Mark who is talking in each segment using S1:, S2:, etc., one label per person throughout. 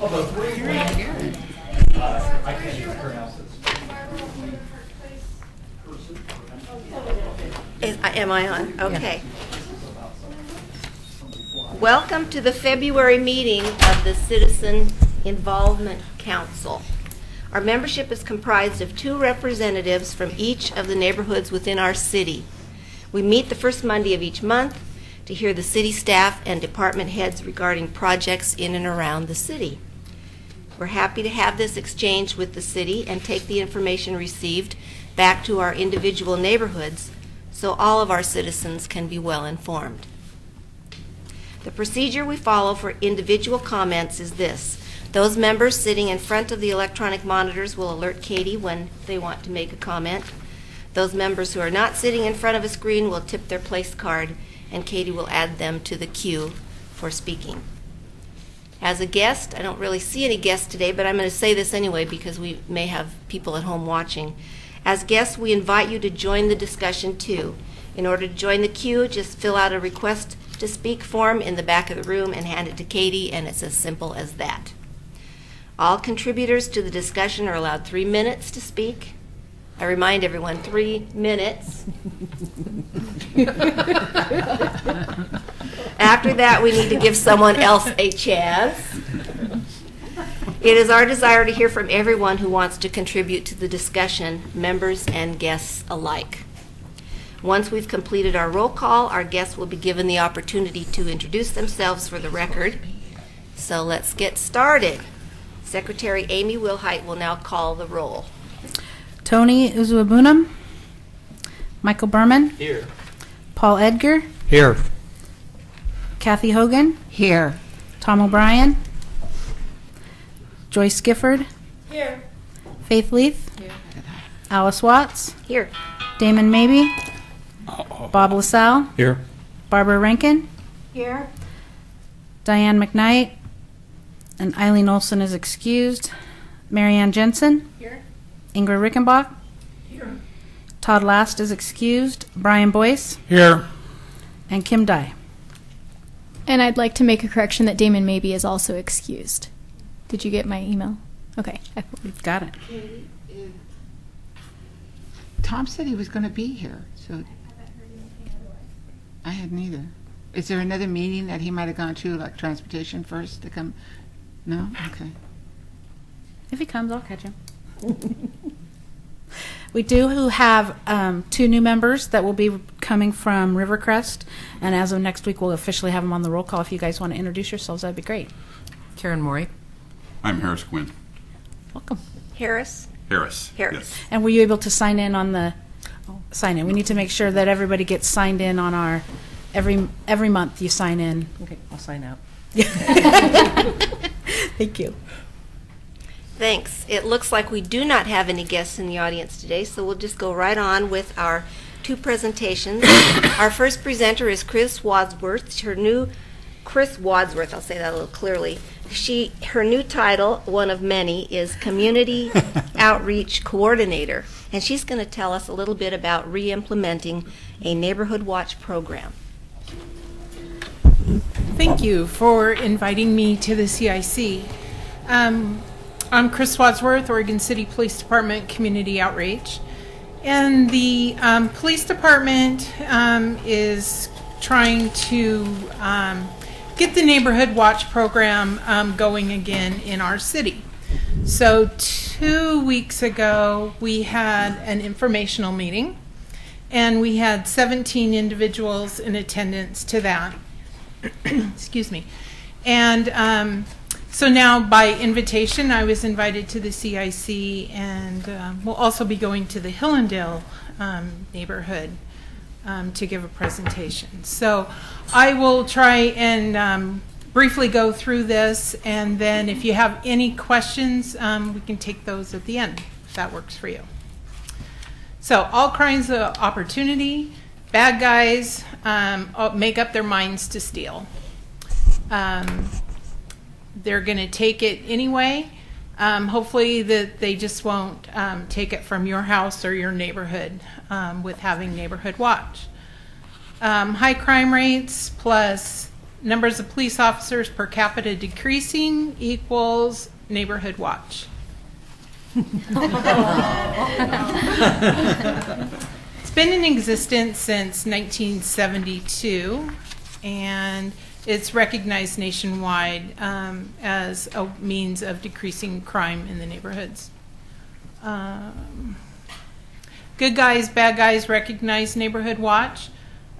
S1: I can't even pronounce it.
S2: Am I on? Okay. Welcome to the February meeting of the Citizen Involvement Council. Our membership is comprised of 2 representatives from each of the neighborhoods within our city. We meet the first Monday of each month to hear the city staff and department heads regarding projects in and around the city. We're happy to have this exchange with the city and take the information received back to our individual neighborhoods so all of our citizens can be well informed. The procedure we follow for individual comments is this. Those members sitting in front of the electronic monitors will alert Katie when they want to make a comment. Those members who are not sitting in front of a screen will tip their place card, and Katie will add them to the queue for speaking. As a guest, I don't really see any guests today, but I'm going to say this anyway because we may have people at home watching. As guests, we invite you to join the discussion too. In order to join the queue, just fill out a request to speak form in the back of the room and hand it to Katie, and it's as simple as that. All contributors to the discussion are allowed 3 minutes to speak. I remind everyone, 3 minutes. After that, we need to give someone else a chance. It is our desire to hear from everyone who wants to contribute to the discussion, members and guests alike. Once we've completed our roll call, our guests will be given the opportunity to introduce themselves for the record. So let's get started. Secretary Amy Wilhite will now call the roll.
S3: Tony Uzuabunam, Michael Berman,
S1: Here.
S3: Paul Edgar,
S1: Here.
S3: Kathy Hogan,
S4: Here.
S3: Tom O'Brien, Joyce Gifford,
S2: Here.
S3: Faith Leith,
S4: Here.
S3: Alice Watts,
S2: Here.
S3: Damon Mabey, Bob LaSalle,
S1: Here.
S3: Barbara Rankin,
S2: Here.
S3: Diane McKnight, and Eileen Olson is excused, Marianne Jensen,
S2: Here.
S3: Ingrid Rickenbach,
S2: Here.
S3: Todd Last is excused, Brian Boyce,
S1: Here.
S3: and Kim Dye.
S5: And I'd like to make a correction that Damon Mabey is also excused. Did you get my email? Okay.
S3: Got it.
S4: Tom said he was going to be here, so I hadn't either. Is there another meeting that he might have gone to, like transportation first to come? No? Okay.
S3: If he comes, I'll catch him. We do have 2 new members that will be coming from Rivercrest, and as of next week, we'll officially have them on the roll call. If you guys want to introduce yourselves, that'd be great.
S6: Karen Morey.
S7: I'm Harris Quinn.
S3: Welcome.
S2: Harris.
S7: Harris.
S2: Harris.
S7: Yes.
S3: And were you able to sign in on the sign in? We need to make sure that everybody gets signed in on our every month you sign in.
S6: Okay, I'll sign out.
S3: Thank you.
S2: Thanks. It looks like we do not have any guests in the audience today, so we'll just go right on with our 2 presentations. Our first presenter is Chris Wadsworth. Chris Wadsworth, I'll say that a little clearly. Her new title, one of many, is Community Outreach Coordinator, and she's going to tell us a little bit about re-implementing a Neighborhood Watch program.
S8: Thank you for inviting me to the CIC. I'm Chris Wadsworth, Oregon City Police Department Community Outreach. And the police department is trying to get the Neighborhood Watch program going again in our city. So 2 weeks ago, we had an informational meeting, and we had 17 individuals in attendance to that. Excuse me. And so now by invitation, I was invited to the CIC, and we'll also be going to the Hillendale neighborhood to give a presentation. So I will try and briefly go through this, and then if you have any questions, we can take those at the end, if that works for you. So all kinds of opportunity. Bad guys make up their minds to steal. They're going to take it anyway. Hopefully that they just won't take it from your house or your neighborhood with having Neighborhood Watch. High crime rates plus numbers of police officers per capita decreasing equals neighborhood watch. It's been in existence since 1972, and it's recognized nationwide as a means of decreasing crime in the neighborhoods. Good guys, bad guys recognize neighborhood watch.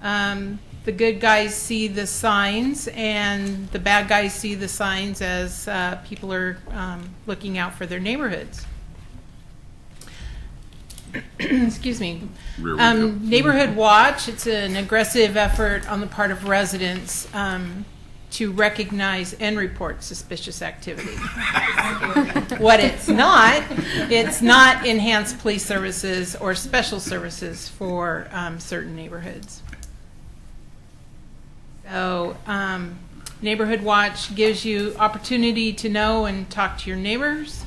S8: The good guys see the signs, and the bad guys see the signs as people are looking out for their neighborhoods. Excuse me. Neighborhood watch, it's an aggressive effort on the part of residents to recognize and report suspicious activity. What it's not enhanced police services or special services for certain neighborhoods. So Neighborhood watch gives you opportunity to know and talk to your neighbors.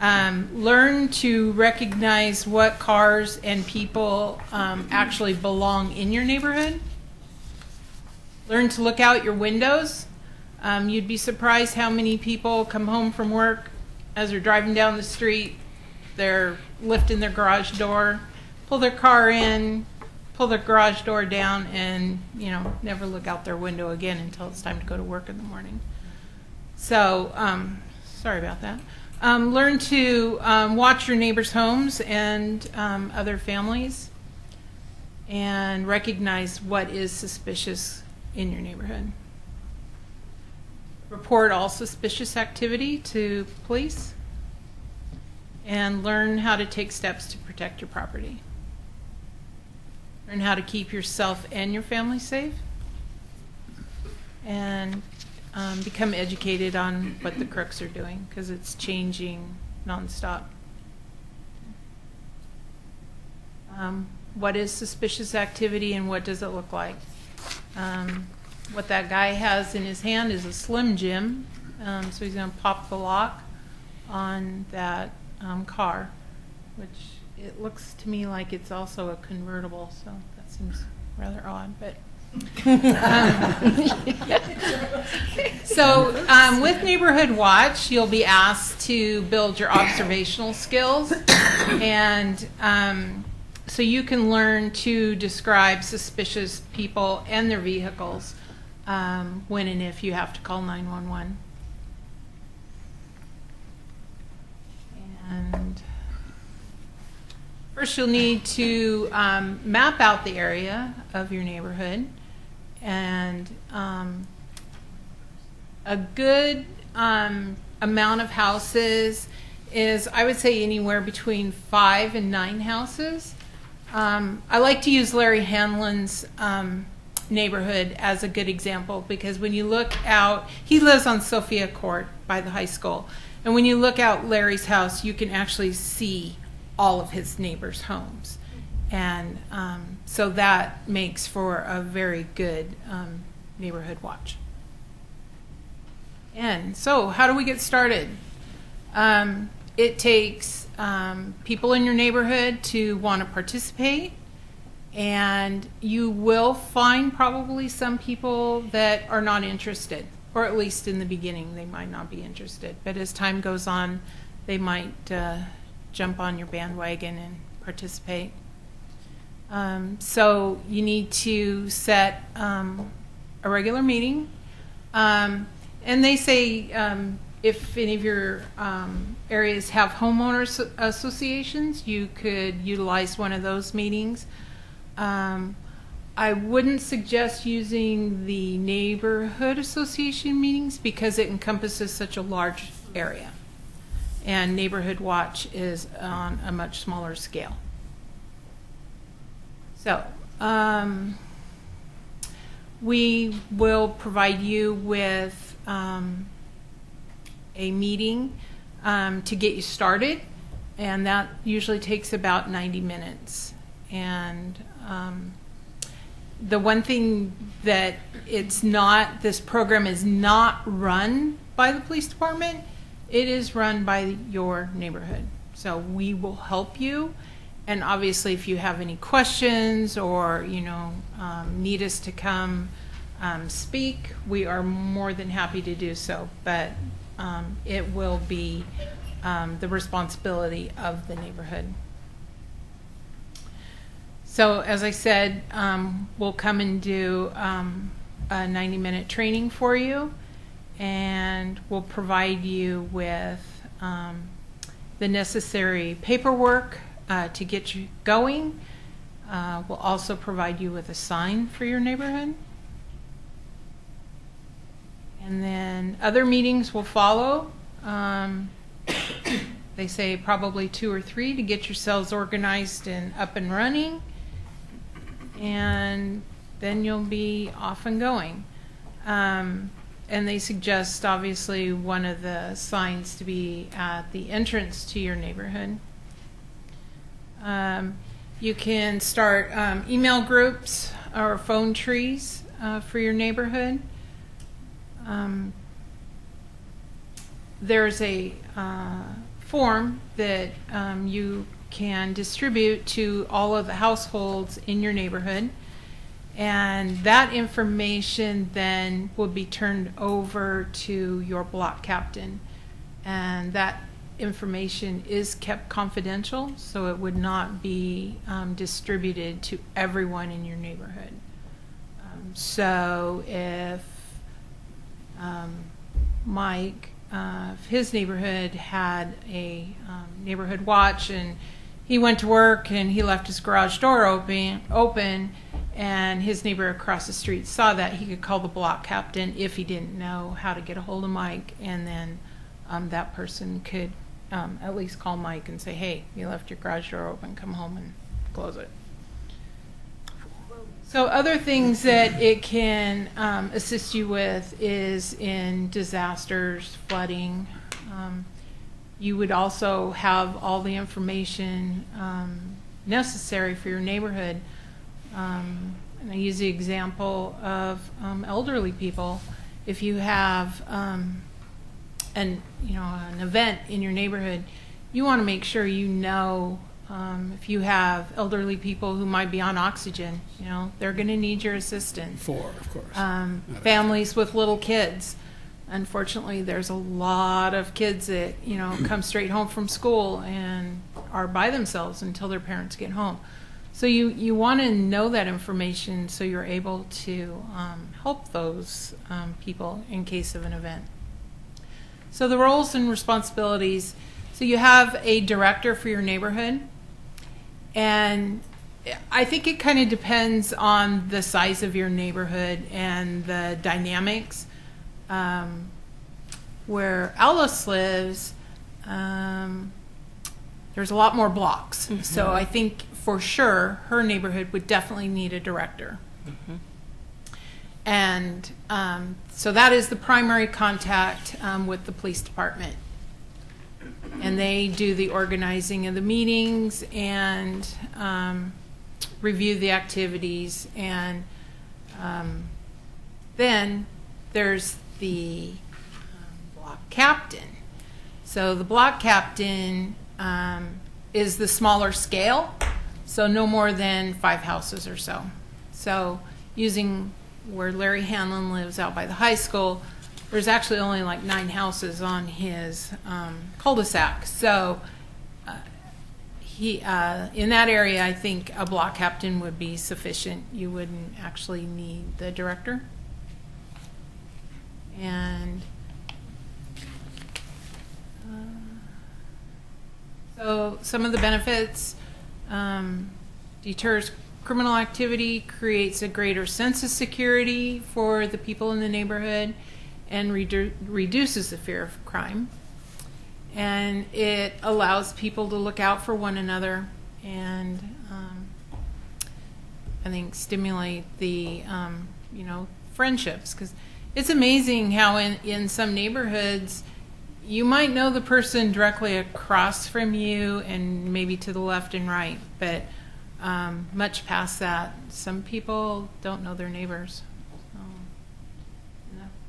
S8: Learn to recognize what cars and people actually belong in your neighborhood. Learn to look out your windows. You'd be surprised how many people come home from work as they're driving down the street. They're lifting their garage door, pull their car in, pull their garage door down, and never look out their window again until it's time to go to work in the morning. So sorry about that. Learn to watch your neighbors' homes and other families, and recognize what is suspicious in your neighborhood. Report all suspicious activity to police, and learn how to take steps to protect your property. Learn how to keep yourself and your family safe, and become educated on what the crooks are doing, because it's changing nonstop. What is suspicious activity and what does it look like? What that guy has in his hand is a Slim Jim, so he's going to pop the lock on that car, which it looks to me like it's also a convertible, so that seems rather odd, but so with Neighborhood Watch, you'll be asked to build your observational skills, and so you can learn to describe suspicious people and their vehicles when and if you have to call 911. And first you'll need to map out the area of your neighborhood, and a good amount of houses is, I would say, anywhere between 5 and 9 houses. I like to use Larry Hanlon's neighborhood as a good example, because when you look out, he lives on Sophia Court by the high school, and when you look out Larry's house, you can actually see all of his neighbors' homes, and so that makes for a very good neighborhood watch. And so how do we get started? It takes people in your neighborhood to want to participate, and you will find probably some people that are not interested, or at least in the beginning they might not be interested, but as time goes on they might jump on your bandwagon and participate. So you need to set a regular meeting, and they say if any of your areas have homeowners associations, you could utilize one of those meetings. I wouldn't suggest using the neighborhood association meetings because it encompasses such a large area, and Neighborhood Watch is on a much smaller scale. So we will provide you with a meeting to get you started, and that usually takes about 90 minutes. And the one thing that this program is not run by the police department, it is run by your neighborhood. So we will help you, and obviously if you have any questions or need us to come speak, we are more than happy to do so, but it will be the responsibility of the neighborhood. So as I said, we'll come and do a 90-minute training for you, and we'll provide you with the necessary paperwork to get you going. We'll also provide you with a sign for your neighborhood. And then other meetings will follow. They say probably 2 or 3 to get yourselves organized and up and running. And then you'll be off and going. And they suggest, obviously, one of the signs to be at the entrance to your neighborhood. You can start email groups or phone trees for your neighborhood. There's a form that you can distribute to all of the households in your neighborhood, and that information then will be turned over to your block captain, and that information is kept confidential, so it would not be distributed to everyone in your neighborhood. So if Mike, if his neighborhood had a neighborhood watch and he went to work and he left his garage door open and his neighbor across the street saw that, he could call the block captain if he didn't know how to get a hold of Mike, and then that person could at least call Mike and say, hey, you left your garage door open, come home and close it. So other things that it can assist you with is in disasters, flooding. You would also have all the information necessary for your neighborhood. And I use the example of elderly people. If you have an event in your neighborhood, you want to make sure you know. If you have elderly people who might be on oxygen, they're going to need your assistance.
S7: Of course.
S8: Families with little kids. Unfortunately, there's a lot of kids that, come straight home from school and are by themselves until their parents get home. So you want to know that information so you're able to help those people in case of an event. So the roles and responsibilities. So you have a director for your neighborhood. And I think it kind of depends on the size of your neighborhood and the dynamics. Where Alice lives, there's a lot more blocks. Mm-hmm. So I think for sure her neighborhood would definitely need a director. Mm-hmm. And so that is the primary contact with the police department. And they do the organizing of the meetings and review the activities. And then there's the block captain. So the block captain is the smaller scale, so no more than 5 houses or so. So using where Larry Hanlon lives out by the high school, there's actually only like 9 houses on his cul-de-sac. So in that area, I think a block captain would be sufficient. You wouldn't actually need the director. And so some of the benefits: deters criminal activity, creates a greater sense of security for the people in the neighborhood, and reduces the fear of crime. And it allows people to look out for one another and I think stimulate the friendships, because it's amazing how in some neighborhoods you might know the person directly across from you and maybe to the left and right, but much past that, some people don't know their neighbors.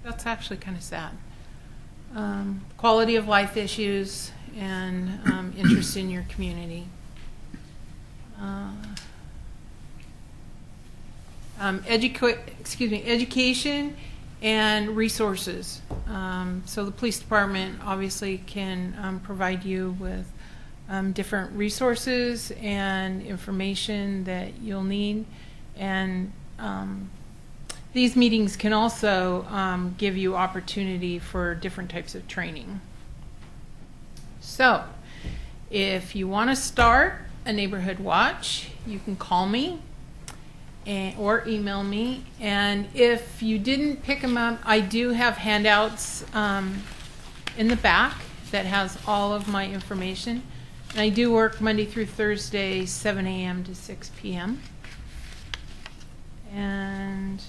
S8: That's actually kind of sad. Quality of life issues and interest in your community. education and resources. So the police department obviously can provide you with different resources and information that you'll need. And these meetings can also give you opportunity for different types of training. So if you want to start a neighborhood watch, you can call me or email me. And if you didn't pick them up, I do have handouts in the back that has all of my information. And I do work Monday through Thursday, 7 a.m. to 6 p.m. And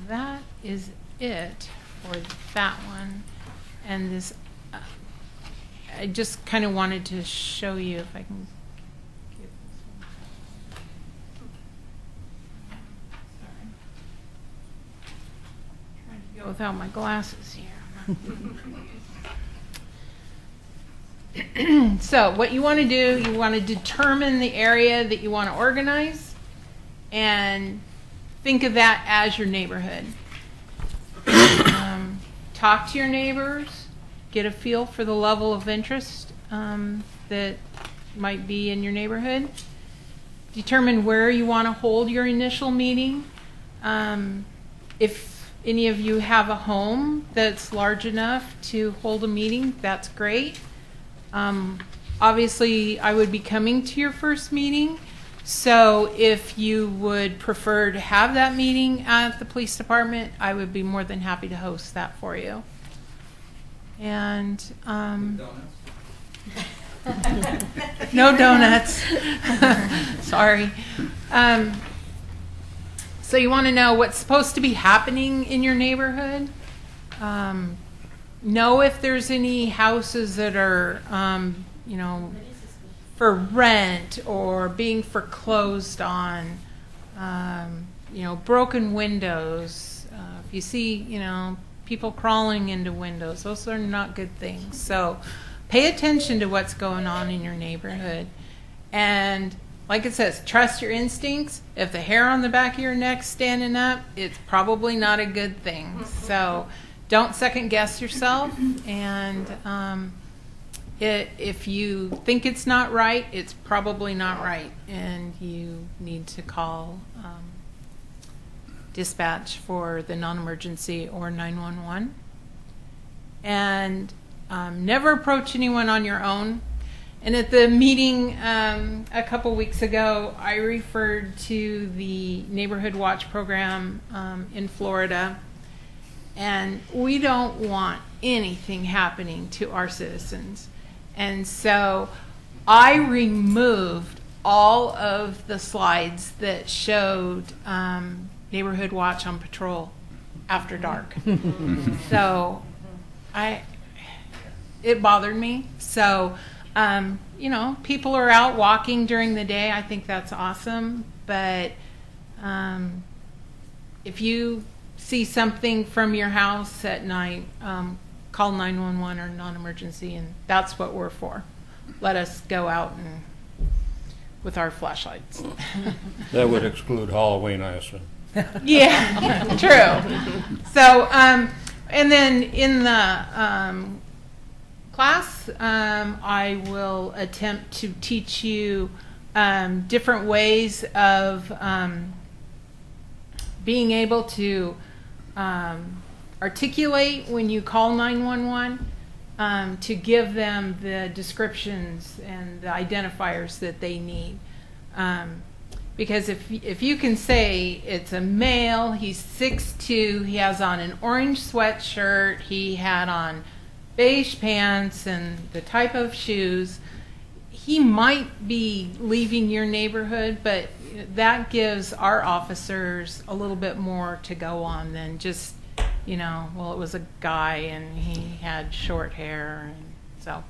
S8: that is it for that one. And this, I just kind of wanted to show you if I can get this one. Sorry. Trying to go without my glasses here. So what you want to do, you want to determine the area that you want to organize and think of that as your neighborhood. Talk to your neighbors, get a feel for the level of interest that might be in your neighborhood. Determine where you want to hold your initial meeting. If any of you have a home that's large enough to hold a meeting, that's great. Obviously, I would be coming to your first meeting, so if you would prefer to have that meeting at the police department, I would be more than happy to host that for you. And no donuts. Sorry. So you want to know what's supposed to be happening in your neighborhood. Know if there's any houses that are, you know, for rent or being foreclosed on, you know, broken windows. If you see, you know, people crawling into windows, those are not good things. So pay attention to what's going on in your neighborhood. And like it says, trust your instincts. If the hair on the back of your neck's standing up, it's probably not a good thing. So don't second guess yourself, and if you think it's not right, it's probably not right, and you need to call dispatch for the non-emergency or 911. And never approach anyone on your own. And at the meeting a couple weeks ago, I referred to the Neighborhood Watch program in Florida. And we don't want anything happening to our citizens. And so I removed all of the slides that showed Neighborhood Watch on patrol after dark. So it bothered me. So, you know, people are out walking during the day. I think that's awesome. But if you see something from your house at night, call 911 or non-emergency, and that's what we're for. Let us go out and with our flashlights.
S7: That would exclude Halloween, I assume.
S8: Yeah, true. So, and then in the class, I will attempt to teach you different ways of being able to articulate when you call 911, to give them the descriptions and the identifiers that they need. Because if you can say it's a male, he's 6'2", he has on an orange sweatshirt, he had on beige pants and the type of shoes, he might be leaving your neighborhood, but that gives our officers a little bit more to go on than just, you know, well, it was a guy and he had short hair. And so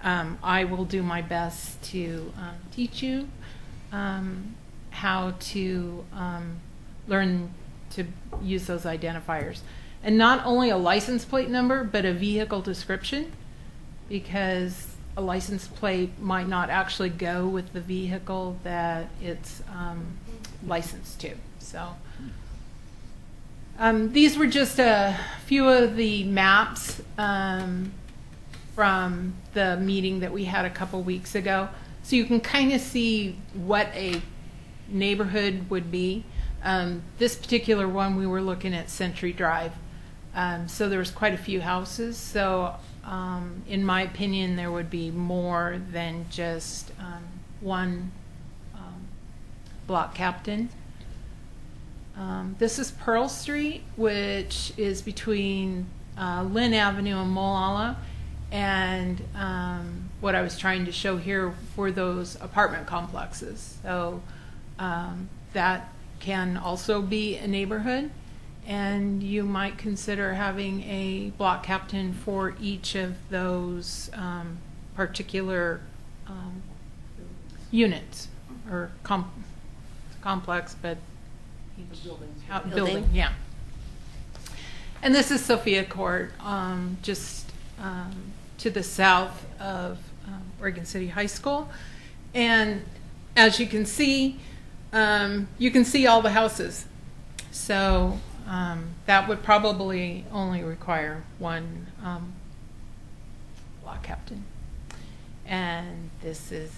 S8: I will do my best to teach you how to learn to use those identifiers. And not only a license plate number, but a vehicle description, because a license plate might not actually go with the vehicle that it's licensed to. So these were just a few of the maps from the meeting that we had a couple weeks ago. So you can kind of see what a neighborhood would be. This particular one, we were looking at Century Drive. So there was quite a few houses. So in my opinion, there would be more than just one block captain. This is Pearl Street, which is between Lynn Avenue and Molalla. And what I was trying to show here were those apartment complexes. So that can also be a neighborhood. And you might consider having a block captain for each of those particular units or complex, but each building, yeah. And this is Sophia Court, just to the south of Oregon City High School. And as you can see all the houses. So that would probably only require one block captain. And this is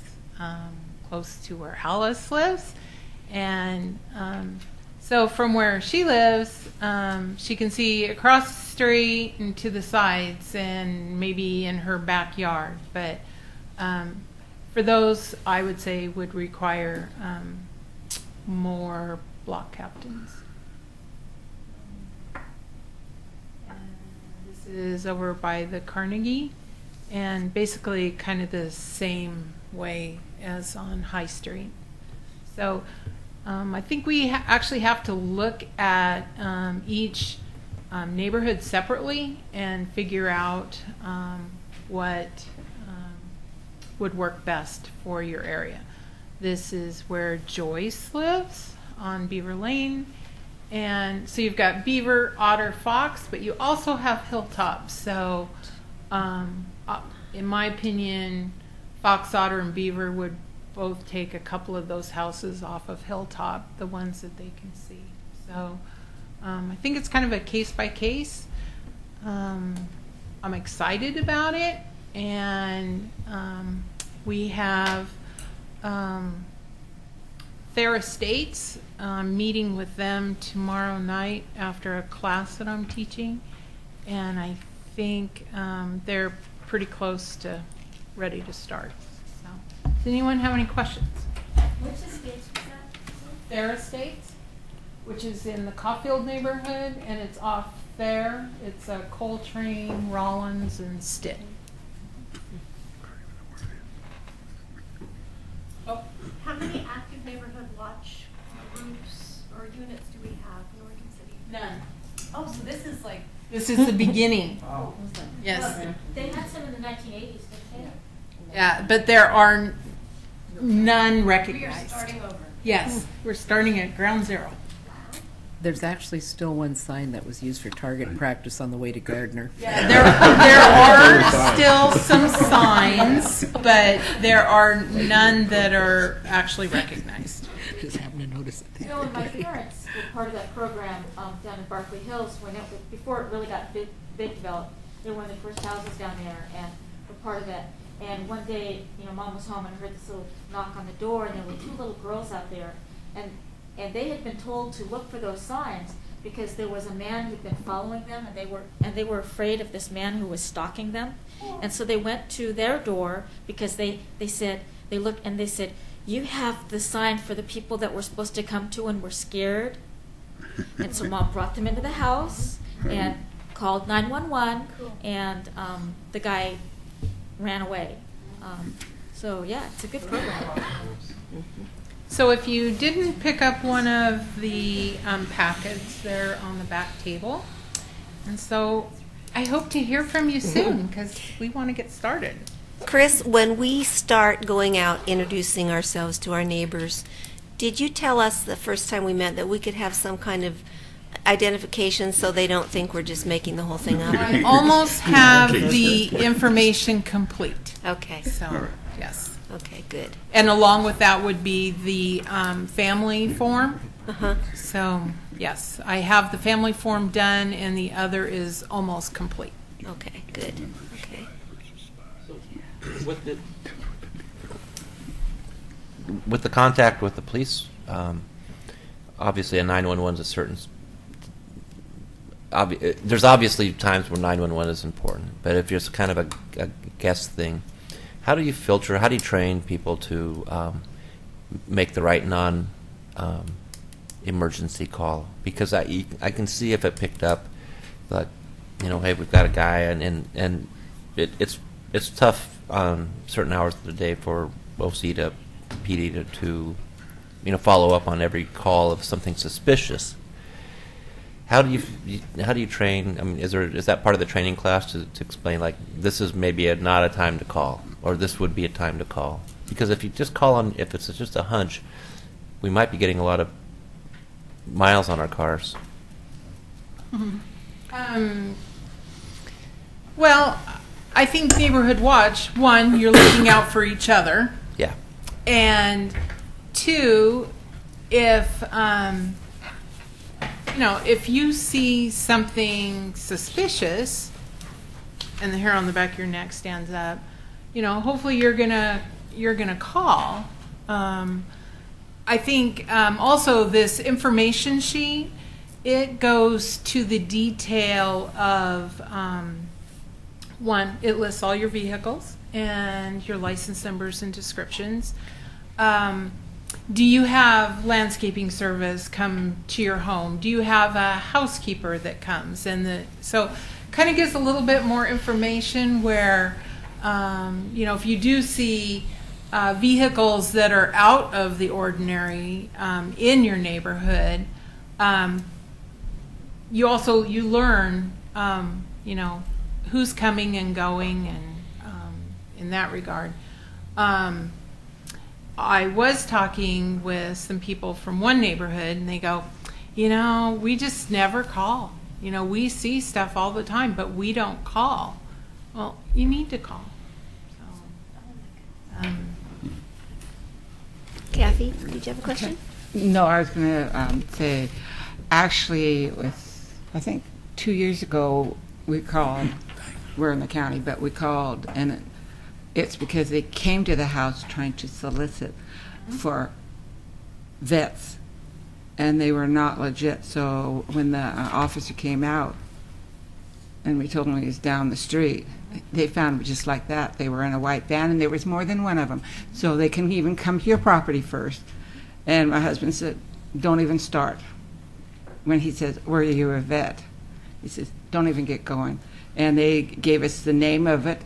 S8: close to where Alice lives. And so from where she lives, she can see across the street and to the sides and maybe in her backyard. But for those, I would say would require more block captains. This is over by the Carnegie, and basically kind of the same way as on High Street. So I think we actually have to look at each neighborhood separately and figure out what would work best for your area. This is where Joyce lives on Beaver Lane. And so you've got Beaver, Otter, Fox, but you also have Hilltop. So in my opinion, Fox, Otter, and Beaver would both take a couple of those houses off of Hilltop, the ones that they can see. So I think it's kind of a case by case. I'm excited about it, and we have Fair Estates. I'm meeting with them tomorrow night after a class that I'm teaching, and I think they're pretty close to ready to start. So, does anyone have any questions?
S9: Which estates was that?
S8: Fair Estates, which is in the Caulfield neighborhood, and it's off there. It's Coltrane, Rollins, and Stitt.
S9: Oh. How many active neighborhood watch groups or units do we have in Oregon City?
S8: None.
S9: Oh, so this is like.
S8: This is the beginning.
S1: Wow.
S8: Yes.
S9: They had some in the 1980s, didn't they?
S8: Yeah, but there are none
S9: We are
S8: recognized.
S9: starting over.
S8: Yes, we're starting at ground zero.
S6: There's actually still one sign that was used for target practice on the way to Gardner.
S8: There are still some signs, but there are none that are actually recognized.
S6: Just happened to notice it.
S9: You know, when my parents were part of that program down in Berkeley Hills, before it really got big developed, they were one of the first houses down there and were part of it. And one day, Mom was home and heard this little knock on the door, and there were two little girls out there, and they had been told to look for those signs because there was a man who'd been following them, and they were afraid of this man who was stalking them. And so they went to their door because they said, they looked and they said, "You have the sign for the people that we're supposed to come to and we're scared." And so Mom brought them into the house and called 911, and the guy ran away. So yeah, it's a good program.
S8: So if you didn't pick up one of the packets, they're on the back table. And so I hope to hear from you soon because we want to get started.
S2: Chris, when we start going out introducing ourselves to our neighbors, did you tell us the first time we met that we could have some kind of identification so they don't think we're just making the whole thing up?
S8: I almost have the information complete.
S2: Okay.
S8: So, yes.
S2: Okay, good.
S8: And along with that would be the family form So, yes, I have the family form done, and the other is almost complete.
S2: Okay, good. Okay.
S10: With the contact with the police, obviously a 911 is a certain. There's obviously times where 911 is important, but if it's kind of a guess thing, how do you filter? How do you train people to make the right emergency call? Because I can see if it picked up, like, hey, we've got a guy, and it's tough on certain hours of the day for OC to PD to follow up on every call of something suspicious. How do you train? I mean, is that part of the training class to explain, like, this is maybe not a time to call, or this would be a time to call? Because if you just call on, if it's just a hunch, we might be getting a lot of miles on our cars.
S8: Well, I think Neighborhood Watch, one, you're looking out for each other.
S10: Yeah.
S8: And two, if if you see something suspicious and the hair on the back of your neck stands up, hopefully you're gonna call. I think also this information sheet, it goes to the detail of one, it lists all your vehicles and your license numbers and descriptions. Do you have landscaping service come to your home? Do you have a housekeeper that comes? So kind of gives a little bit more information where, if you do see vehicles that are out of the ordinary in your neighborhood, you learn, who's coming and going, and in that regard. I was talking with some people from one neighborhood, and they go, we just never call. We see stuff all the time, but we don't call. Well, you need to call. So,
S2: Kathy, did you have a question?
S4: No, I was going to say, actually, I think 2 years ago, we called, we're in the county, but we called, and it's because they came to the house trying to solicit for vets, and they were not legit. So when the officer came out, and we told him he was down the street, they found him just like that. They were in a white van, and there was more than one of them. So they can even come to your property first. And my husband said, don't even start. When he says, were you a vet? He says, don't even get going. And they gave us the name of it,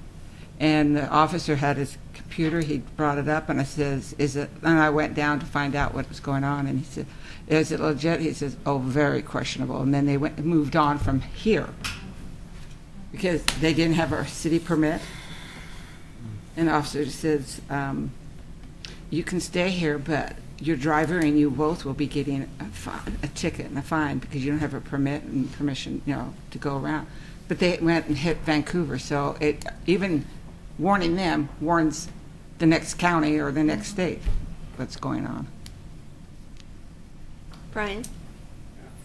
S4: and the officer had his computer. He brought it up, and I says, is it? And I went down to find out what was going on, and he said, is it legit? He says, oh, very questionable. And then they moved on from here because they didn't have a city permit. And the officer says, you can stay here, but your driver and you both will be getting a ticket and a fine because you don't have a permit and permission, to go around. But they went and hit Vancouver, so it even warning them warns the next county or the next state what's going on.
S2: Brian?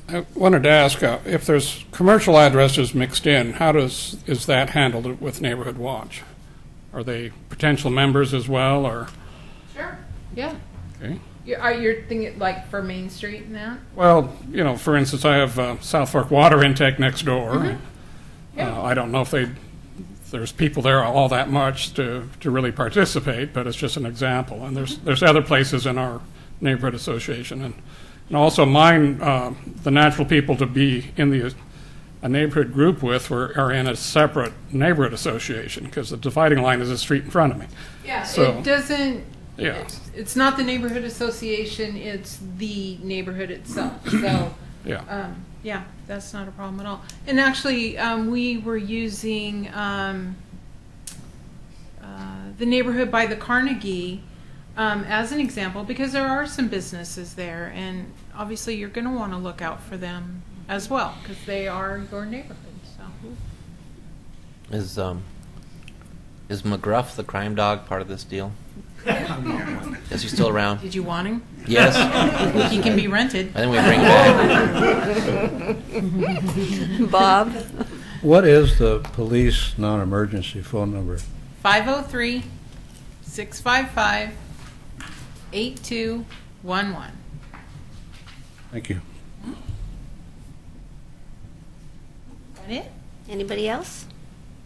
S7: I wanted to ask if there's commercial addresses mixed in, how is that handled with Neighborhood Watch? Are they potential members as well, or?
S8: Sure. Yeah.
S7: Okay.
S8: You're thinking like for Main Street and that?
S7: Well, for instance, I have South Fork Water Intake next door.
S8: Mm-hmm. Yeah.
S7: I don't know if there's people there all that much to really participate, but it's just an example. And there's other places in our neighborhood association, and also mine, the natural people to be in a neighborhood group with are in a separate neighborhood association because the dividing line is the street in front of me.
S8: Yeah,
S7: So,
S8: it doesn't.
S7: Yeah.
S8: It's not the neighborhood association. It's the neighborhood itself. So.
S7: Yeah.
S8: Yeah, that's not a problem at all. And actually, we were using the neighborhood by the Carnegie as an example because there are some businesses there, and obviously you're going to want to look out for them as well because they are your neighborhood. So.
S10: Is McGruff the crime dog part of this deal? Is he still around?
S8: Did you want him?
S10: Yes.
S8: He can be rented.
S10: I think we bring him back.
S2: Bob?
S11: What is the police non-emergency phone number?
S8: 503-655-8211.
S11: Thank you.
S8: That it?
S2: Anybody else?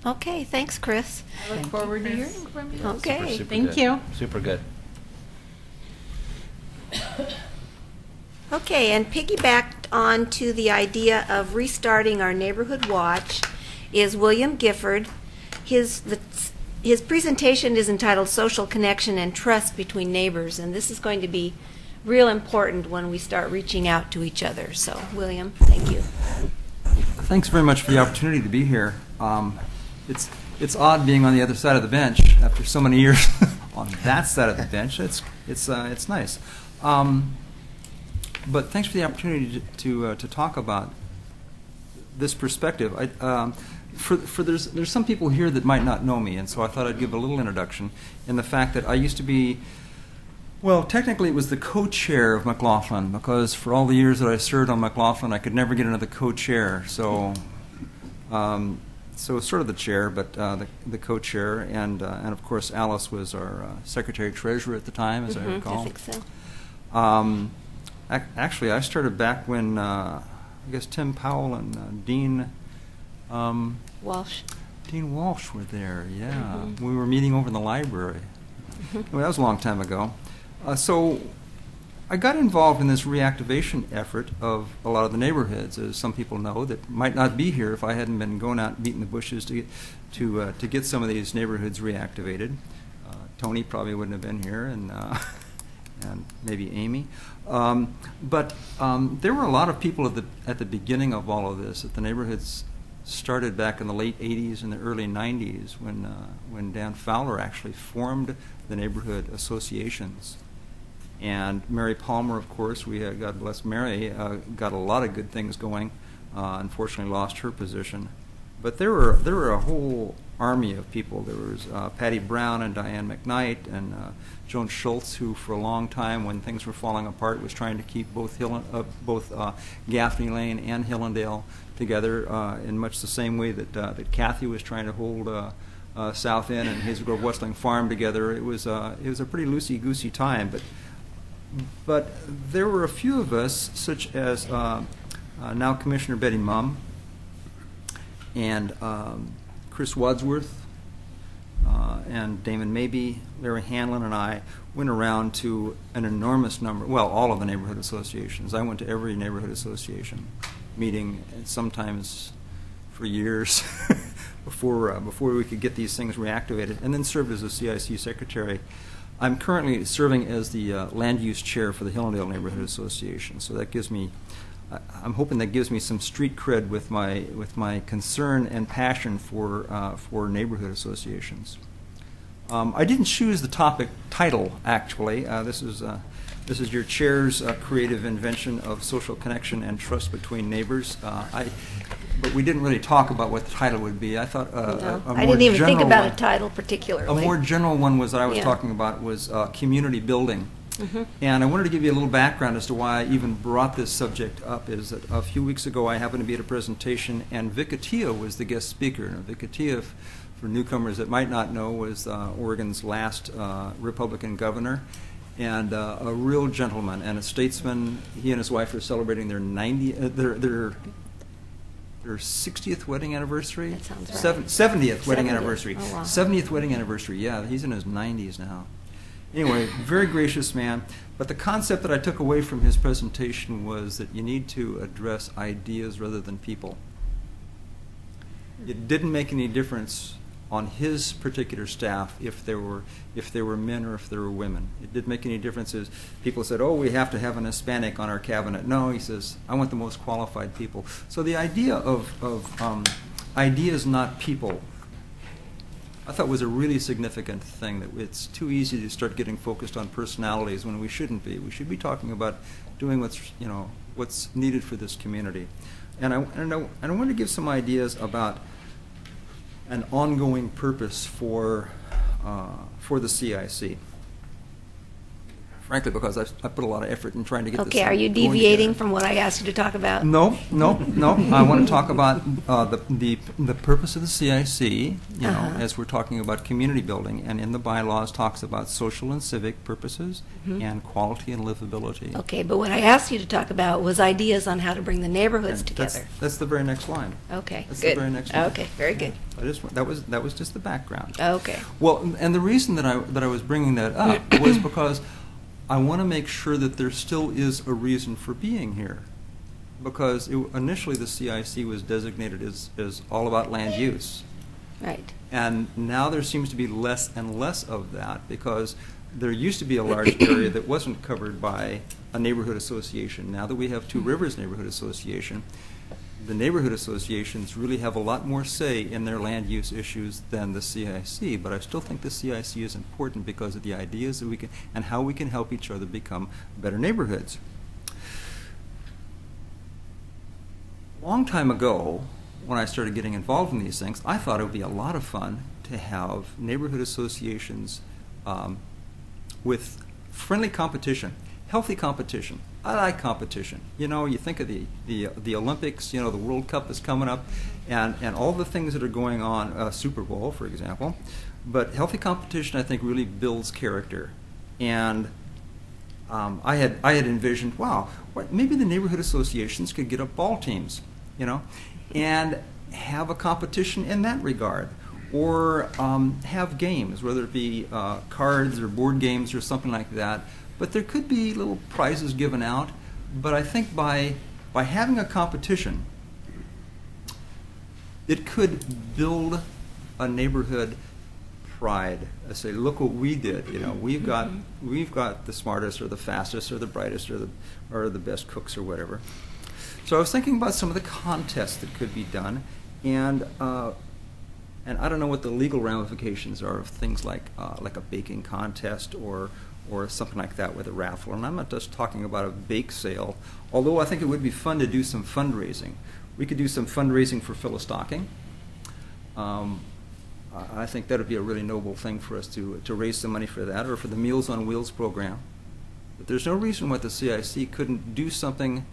S2: Okay, thanks, Chris.
S8: I look forward to hearing from you.
S2: Okay.
S10: Super
S8: Thank
S10: good.
S8: you.
S10: Super good.
S2: Okay, and piggybacked on to the idea of restarting our neighborhood watch is William Gifford. His presentation is entitled Social Connection and Trust Between Neighbors, and this is going to be real important when we start reaching out to each other. So, William, thank you.
S1: Thanks very much for the opportunity to be here. It's odd being on the other side of the bench after so many years on that side of the bench. It's nice. But thanks for the opportunity to talk about this perspective. There's some people here that might not know me, and so I thought I'd give a little introduction in the fact that I used to be, well, technically it was the co-chair of McLaughlin, because for all the years that I served on McLaughlin, I could never get another co-chair. So sort of the chair, but the co-chair, and of course Alice was our secretary-treasurer at the time, as I recall.
S2: I think so.
S1: Actually, I started back when I guess Tim Powell and Dean
S2: Walsh.
S1: Dean Walsh were there. Yeah, we were meeting over in the library. Well, that was a long time ago. So I got involved in this reactivation effort of a lot of the neighborhoods, as some people know, that might not be here if I hadn't been going out and beating the bushes to get some of these neighborhoods reactivated. Tony probably wouldn't have been here, and maybe Amy. But there were a lot of people at the beginning of all of this, that the neighborhoods started back in the late 80s and the early 90s when Dan Fowler actually formed the neighborhood associations. And Mary Palmer, of course, we had, God bless Mary, got a lot of good things going. Unfortunately, lost her position. But there were a whole army of people. There was Patty Brown and Diane McKnight and Joan Schultz, who for a long time, when things were falling apart, was trying to keep both Gaffney Lane and Hillendale together in much the same way that Kathy was trying to hold South End and Hazel Grove Westling Farm together. It was a pretty loosey-goosey time, but there were a few of us, such as now Commissioner Betty Mumm and Chris Wadsworth and Damon Mabee, Larry Hanlon, and I went around to an enormous number, well, all of the neighborhood associations. I went to every neighborhood association meeting, and sometimes for years before we could get these things reactivated, and then served as a CIC secretary. I'm currently serving as the land use chair for the Hillendale Neighborhood Association, so that gives me, I'm hoping that gives me some street cred with my concern and passion for neighborhood associations. I didn't choose the topic title, actually. This is your chair's creative invention of social connection and trust between neighbors. But we didn't really talk about what the title would be. I thought
S2: I didn't even think about a title particularly.
S1: A more general one was that I was talking about was community building. And I wanted to give you a little background as to why I even brought this subject up. Is that a few weeks ago I happened to be at a presentation, and Vic Atiyeh was the guest speaker. Now, Vic Atiyeh, for newcomers that might not know, was Oregon's last Republican governor, and a real gentleman and a statesman. He and his wife are celebrating their 60th wedding anniversary.
S2: That sounds right.
S1: 70th wedding
S2: 70th.
S1: anniversary.
S2: Oh, wow.
S1: 70th wedding anniversary. Yeah, he's in his 90s now. Anyway, very gracious man. But the concept that I took away from his presentation was that you need to address ideas rather than people. It didn't make any difference on his particular staff if there were men or if there were women. It didn't make any differences. People said, "Oh, we have to have an Hispanic on our cabinet." No, he says, "I want the most qualified people." So the idea of ideas, not people, I thought was a really significant thing. That it's too easy to start getting focused on personalities when we shouldn't be. We should be talking about doing what's needed for this community. And I want to give some ideas about an ongoing purpose for the CIC. Frankly, because I put a lot of effort in trying to get this
S2: Okay, are you
S1: thing going
S2: deviating
S1: together.
S2: from what I asked you to talk about?
S1: No. I want to talk about the purpose of the CIC, you know, as we're talking about community building, and in the bylaws talks about social and civic purposes and quality and livability.
S2: Okay, but what I asked you to talk about was ideas on how to bring the neighborhoods
S1: And
S2: together.
S1: That's the very next line.
S2: Okay,
S1: That's
S2: good.
S1: the very next line.
S2: Okay, very good.
S1: That was just the background.
S2: Okay.
S1: Well, and the reason that I was bringing that up was because I want to make sure that there still is a reason for being here. Because initially the CIC was designated as all about land use.
S2: Right.
S1: And now there seems to be less and less of that, because there used to be a large area that wasn't covered by a neighborhood association. Now that we have Two Rivers Neighborhood Association, the neighborhood associations really have a lot more say in their land use issues than the CIC, but I still think the CIC is important because of the ideas that we can, and how we can help each other become better neighborhoods. A long time ago, when I started getting involved in these things, I thought it would be a lot of fun to have neighborhood associations with friendly competition, healthy competition. I like competition. You know, you think of the Olympics, you know, the World Cup is coming up, and all the things that are going on, Super Bowl, for example. But healthy competition, I think, really builds character. And I had envisioned, wow, maybe the neighborhood associations could get up ball teams, you know, and have a competition in that regard. Or have games, whether it be cards or board games or something like that. But there could be little prizes given out. But I think by having a competition, it could build a neighborhood pride. I say, look what we did. You know, we've got the smartest or the fastest or the brightest or the best cooks or whatever. So I was thinking about some of the contests that could be done, and I don't know what the legal ramifications are of things like a baking contest or something like that with a raffle. And I'm not just talking about a bake sale, although I think it would be fun to do some fundraising. We could do some fundraising for Philistocking. I think that would be a really noble thing for us to raise some money for that, or for the Meals on Wheels program. But there's no reason why the CIC couldn't do something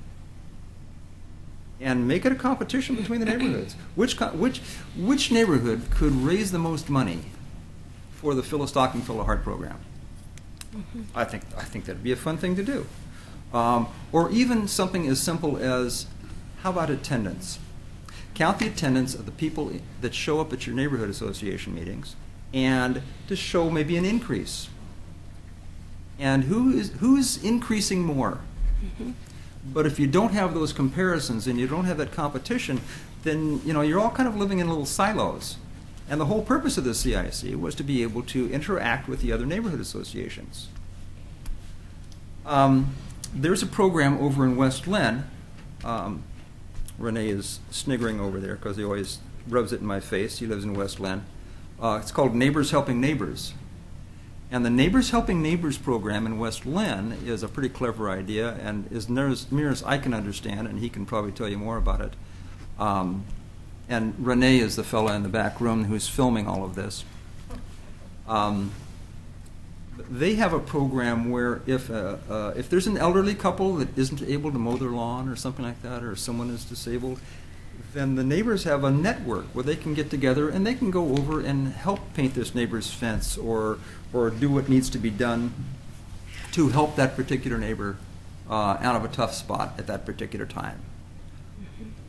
S1: and make it a competition between the neighborhoods. Which neighborhood could raise the most money for the Philistocking Fill a Heart program? I think that'd be a fun thing to do. Or even something as simple as, how about attendance? Count the attendance of the people that show up at your neighborhood association meetings, and to show maybe an increase. And who's increasing more? But if you don't have those comparisons and you don't have that competition, then you're all kind of living in little silos. And the whole purpose of the CIC was to be able to interact with the other neighborhood associations. There's a program over in West Lynn. Renee is sniggering over there because he always rubs it in my face. He lives in West Lynn. It's called Neighbors Helping Neighbors. And the Neighbors Helping Neighbors program in West Lynn is a pretty clever idea, and as near as I can understand, and he can probably tell you more about it. And Renee is the fellow in the back room who's filming all of this. They have a program where if there's an elderly couple that isn't able to mow their lawn or something like that, or someone is disabled, then the neighbors have a network where they can get together and they can go over and help paint this neighbor's fence or do what needs to be done to help that particular neighbor out of a tough spot at that particular time.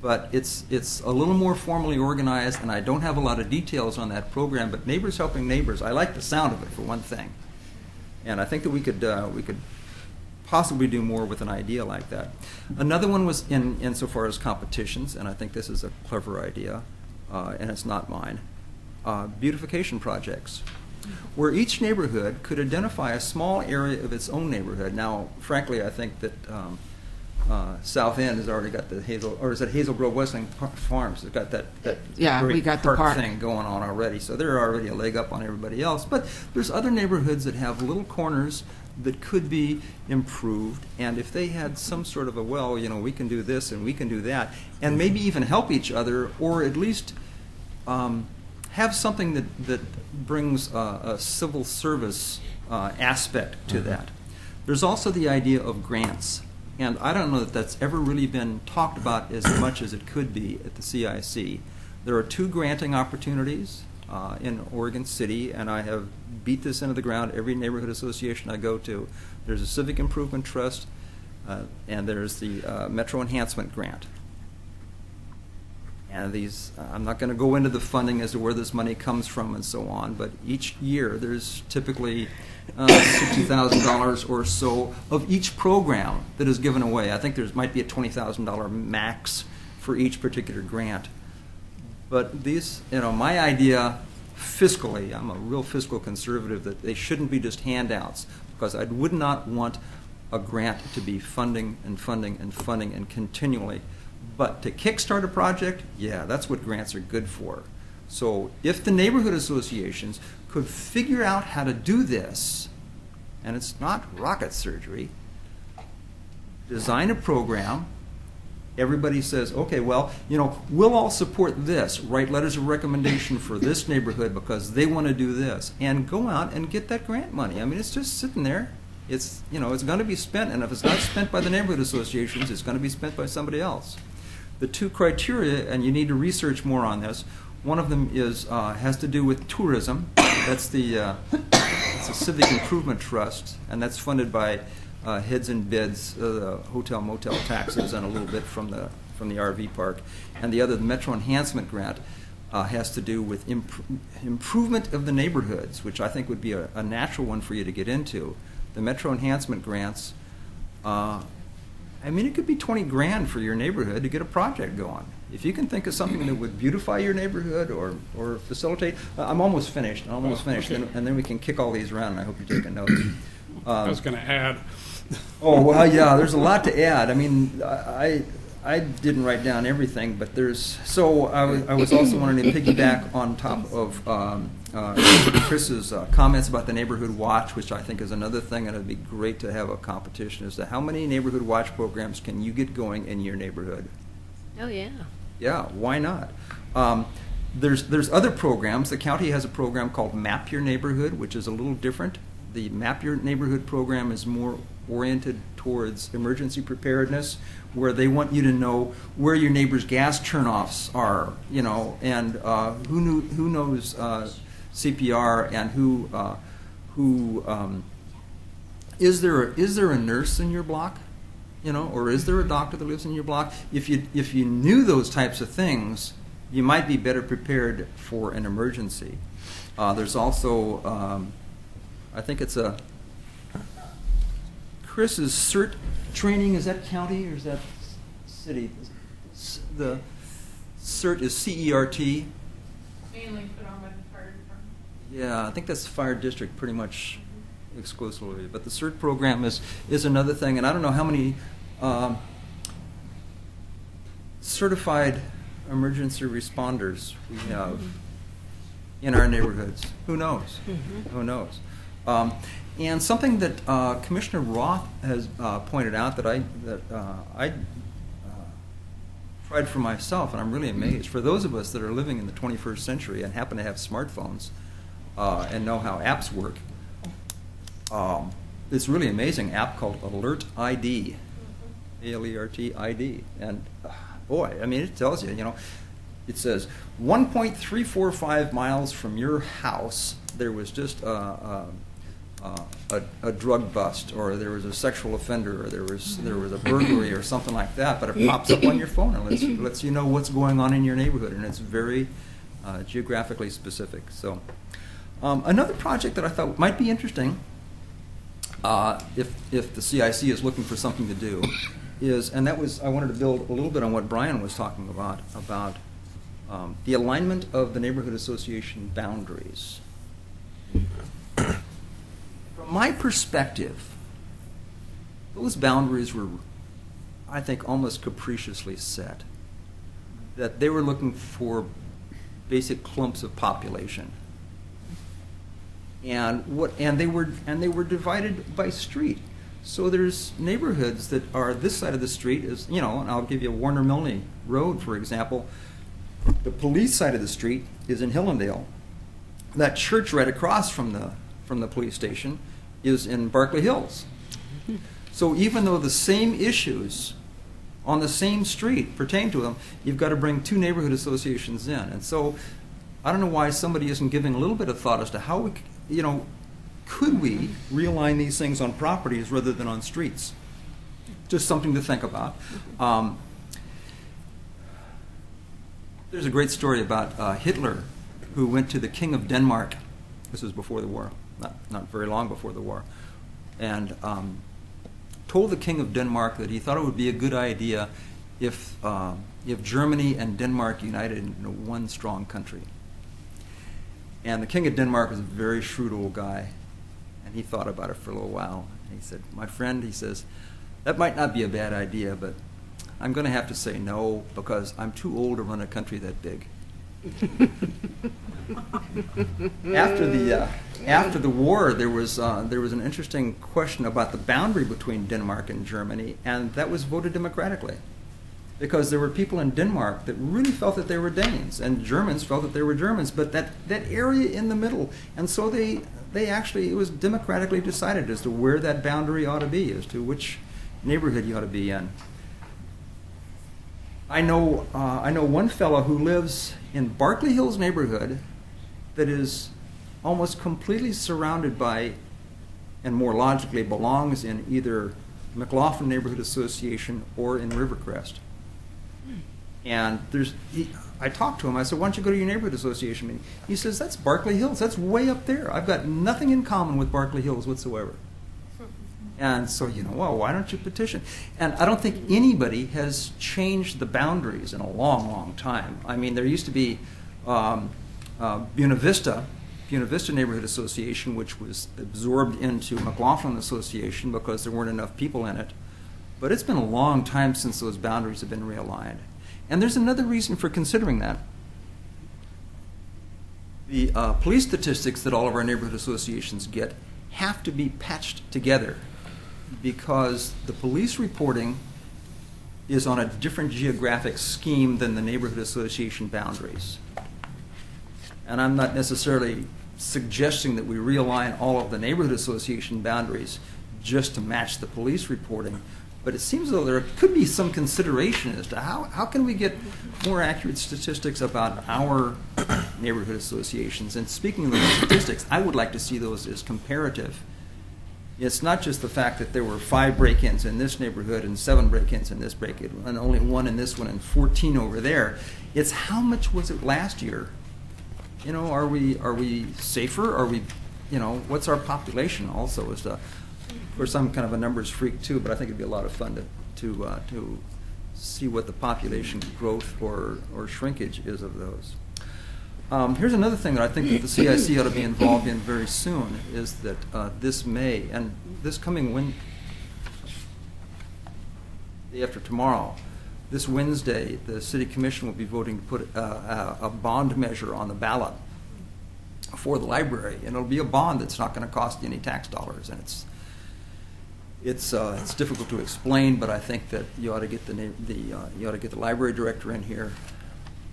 S1: But it's a little more formally organized, and I don't have a lot of details on that program, but Neighbors Helping Neighbors, I like the sound of it, for one thing. And I think that we could possibly do more with an idea like that. Another one was insofar as competitions, and I think this is a clever idea, and it's not mine, beautification projects, where each neighborhood could identify a small area of its own neighborhood. Now, frankly, I think that South End has already got the Hazel Grove Westland Farms has got that
S4: we
S1: great
S4: got the park
S1: thing going on already. So they're already a leg up on everybody else. But there's other neighborhoods that have little corners that could be improved, and if they had some sort of a, we can do this and we can do that, and maybe even help each other, or at least have something that brings a civil service aspect to that. There's also the idea of grants. And I don't know that that's ever really been talked about as much as it could be at the CIC. There are 2 granting opportunities in Oregon City, and I have beat this into the ground every neighborhood association I go to. There's a Civic Improvement Trust, and there's the Metro Enhancement Grant. And these, I'm not going to go into the funding as to where this money comes from and so on, but each year there's typically $60,000 or so of each program that is given away. I think there might be a $20,000 max for each particular grant. But these, my idea fiscally, I'm a real fiscal conservative, that they shouldn't be just handouts, because I would not want a grant to be funding and funding and funding and continually. But to kickstart a project, yeah, that's what grants are good for. So if the neighborhood associations could figure out how to do this, and it's not rocket surgery, design a program, everybody says, okay, well, we'll all support this, write letters of recommendation for this neighborhood because they want to do this, and go out and get that grant money. I mean, it's just sitting there. It's, it's going to be spent, and if it's not spent by the neighborhood associations, it's going to be spent by somebody else. The 2 criteria, and you need to research more on this, one of them is has to do with tourism. That's the it's a Civic Improvement Trust, and that's funded by heads and beds, the hotel motel taxes, and a little bit from the RV park. And the other, the Metro Enhancement Grant, has to do with improvement of the neighborhoods, which I think would be a natural one for you to get into. The Metro Enhancement Grants, I mean, it could be 20 grand for your neighborhood to get a project going. If you can think of something that would beautify your neighborhood or facilitate, I'm almost finished,
S7: Okay.
S1: and then we can kick all these around, and I hope you're taking notes.
S7: I was going to add.
S1: Oh, well, yeah, there's a lot to add. I mean, I didn't write down everything, but so I was also wanting to piggyback on top of Chris's comments about the Neighborhood Watch, which I think is another thing, and it would be great to have a competition as to how many Neighborhood Watch programs can you get going in your neighborhood.
S2: Oh, yeah.
S1: Yeah, why not? There's other programs. The county has a program called Map Your Neighborhood, which is a little different. The Map Your Neighborhood program is more oriented towards emergency preparedness, where they want you to know where your neighbor's gas turnoffs are, and who knows CPR, and who is there a nurse in your block, or is there a doctor that lives in your block? If you knew those types of things, you might be better prepared for an emergency. There's also I think it's Chris's CERT training. Is that county or is that city? The CERT is CERT.
S8: Mainly put on by the fire department.
S1: Yeah, I think that's the fire district pretty much exclusively. But the CERT program is another thing, and I don't know how many certified emergency responders we have in our neighborhoods. Who knows? Who knows? And something that Commissioner Roth has pointed out that I tried for myself, and I'm really amazed. For those of us that are living in the 21st century and happen to have smartphones and know how apps work, it's really amazing app called Alert ID, ALERT ID, and boy, I mean, it tells you, it says 1.345 miles from your house there was just a drug bust, or there was a sexual offender, or there was a burglary or something like that, but it pops up on your phone and lets you know what's going on in your neighborhood, and it's very geographically specific. So another project that I thought might be interesting, if the CIC is looking for something to do, is, and that was, I wanted to build a little bit on what Brian was talking about the alignment of the neighborhood association boundaries. From my perspective, those boundaries were, I think, almost capriciously set. That they were looking for basic clumps of population, and they were divided by street. So there's neighborhoods that are this side of the street is, and I'll give you Warner Milne Road, for example. The police side of the street is in Hillendale. That church right across from the police station is in Berkeley Hills. So even though the same issues on the same street pertain to them, you've got to bring two neighborhood associations in. And so I don't know why somebody isn't giving a little bit of thought as to how we, could we realign these things on properties rather than on streets? Just something to think about. There's a great story about Hitler, who went to the King of Denmark. This was before the war, not very long before the war, and told the King of Denmark that he thought it would be a good idea if Germany and Denmark united into one strong country. And the King of Denmark was a very shrewd old guy, and he thought about it for a little while. And he said, "My friend," he says, "that might not be a bad idea, but I'm going to have to say no because I'm too old to run a country that big." After the war, there was an interesting question about the boundary between Denmark and Germany, and that was voted democratically, because there were people in Denmark that really felt that they were Danes, and Germans felt that they were Germans, but that area in the middle, and so they actually, it was democratically decided as to where that boundary ought to be, as to which neighborhood you ought to be in. I know one fellow who lives in Berkeley Hills neighborhood that is almost completely surrounded by, and more logically belongs in either McLaughlin Neighborhood Association or in Rivercrest. And I talked to him. I said, "Why don't you go to your neighborhood association meeting?" He says, "That's Berkeley Hills. That's way up there. I've got nothing in common with Berkeley Hills whatsoever." And so, well, why don't you petition? And I don't think anybody has changed the boundaries in a long, long time. I mean, there used to be Buena Vista Neighborhood Association, which was absorbed into McLaughlin Association because there weren't enough people in it. But it's been a long time since those boundaries have been realigned. And there's another reason for considering that. The police statistics that all of our neighborhood associations get have to be patched together, because the police reporting is on a different geographic scheme than the neighborhood association boundaries. And I'm not necessarily suggesting that we realign all of the neighborhood association boundaries just to match the police reporting, but it seems as though there could be some consideration as to how can we get more accurate statistics about our neighborhood associations. And speaking of those statistics, I would like to see those as comparative. It's not just the fact that there were 5 break-ins in this neighborhood and 7 break-ins in this break-in and only 1 in this one and 14 over there. It's how much was it last year? Are we safer? Are we, what's our population also? Of course, I'm kind of a numbers freak too, but I think it'd be a lot of fun to see what the population growth or shrinkage is of those. Here's another thing that I think that the CIC ought to be involved in very soon, is that this May, and this coming day after tomorrow, this Wednesday, the City Commission will be voting to put a bond measure on the ballot for the library, and it'll be a bond that's not going to cost you any tax dollars, and it's difficult to explain, but I think that you ought to get the library director in here.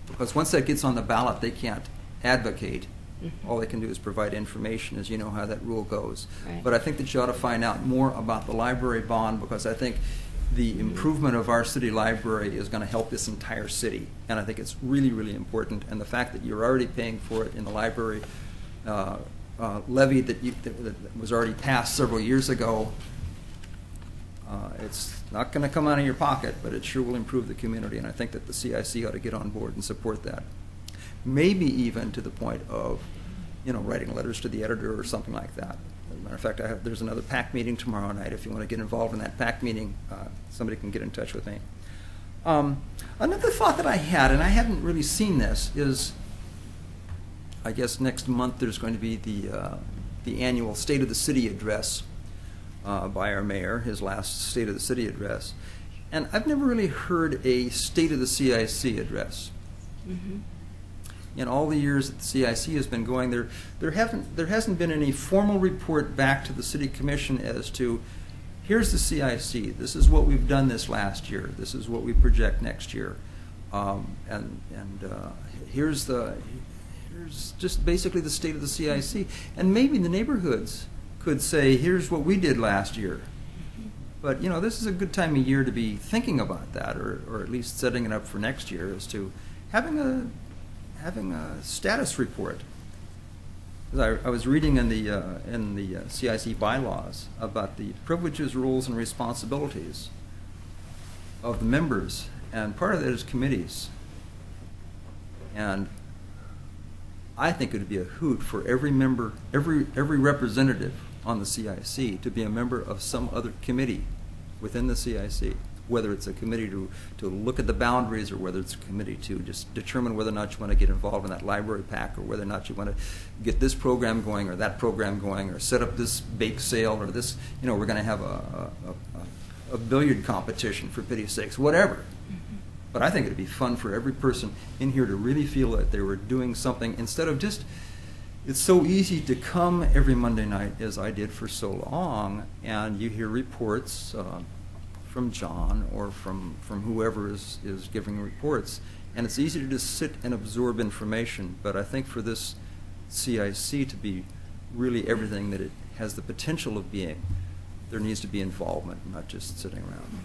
S1: Because once that gets on the ballot, they can't advocate. Mm-hmm. All they can do is provide information, as you know how that rule goes.
S2: Right.
S1: But I think that you ought to find out more about the library bond, because I think the improvement of our city library is going to help this entire city. And I think it's really, really important. And the fact that you're already paying for it in the library levy that was already passed several years ago, it's not going to come out of your pocket, but it sure will improve the community, and I think that the CIC ought to get on board and support that. Maybe even to the point of, writing letters to the editor or something like that. As a matter of fact, there's another PAC meeting tomorrow night. If you want to get involved in that PAC meeting, somebody can get in touch with me. Another thought that I had, and I haven't really seen this, is I guess next month there's going to be the annual State of the City address by our mayor, his last State of the City address. And I've never really heard a State of the CIC address. Mm-hmm. In all the years that the CIC has been going, there hasn't been any formal report back to the City Commission as to, here's the CIC, this is what we've done this last year, this is what we project next year. Here's just basically the state of the CIC, and maybe the neighborhoods could say, here's what we did last year. But this is a good time of year to be thinking about that, or at least setting it up for next year, as to having a status report. I was reading in the CIC bylaws about the privileges, rules, and responsibilities of the members, and part of that is committees. And I think it would be a hoot for every member, every representative on the CIC to be a member of some other committee within the CIC, whether it's a committee to look at the boundaries, or whether it's a committee to just determine whether or not you want to get involved in that library pack, or whether or not you want to get this program going or that program going, or set up this bake sale, or this, we're going to have a billiard competition, for pity's sakes, whatever. But I think it'd be fun for every person in here to really feel that they were doing something, instead of just, it's so easy to come every Monday night, as I did for so long, and you hear reports from John or from whoever is giving reports, and it's easy to just sit and absorb information. But I think for this CIC to be really everything that it has the potential of being, there needs to be involvement, not just sitting around.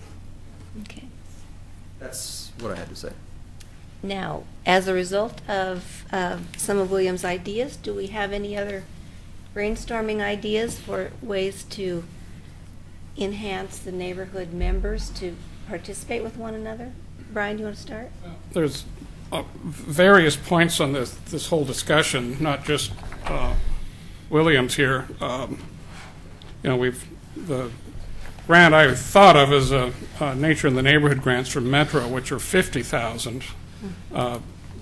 S2: Okay.
S1: That's what I had to say.
S2: Now, as a result of some of William's ideas, do we have any other brainstorming ideas for ways to enhance the neighborhood members to participate with one another? Brian, do you want to start?
S7: There's various points on this whole discussion, not just Williams here. The grant I thought of as a Nature in the Neighborhood grants from Metro, which are $50,000.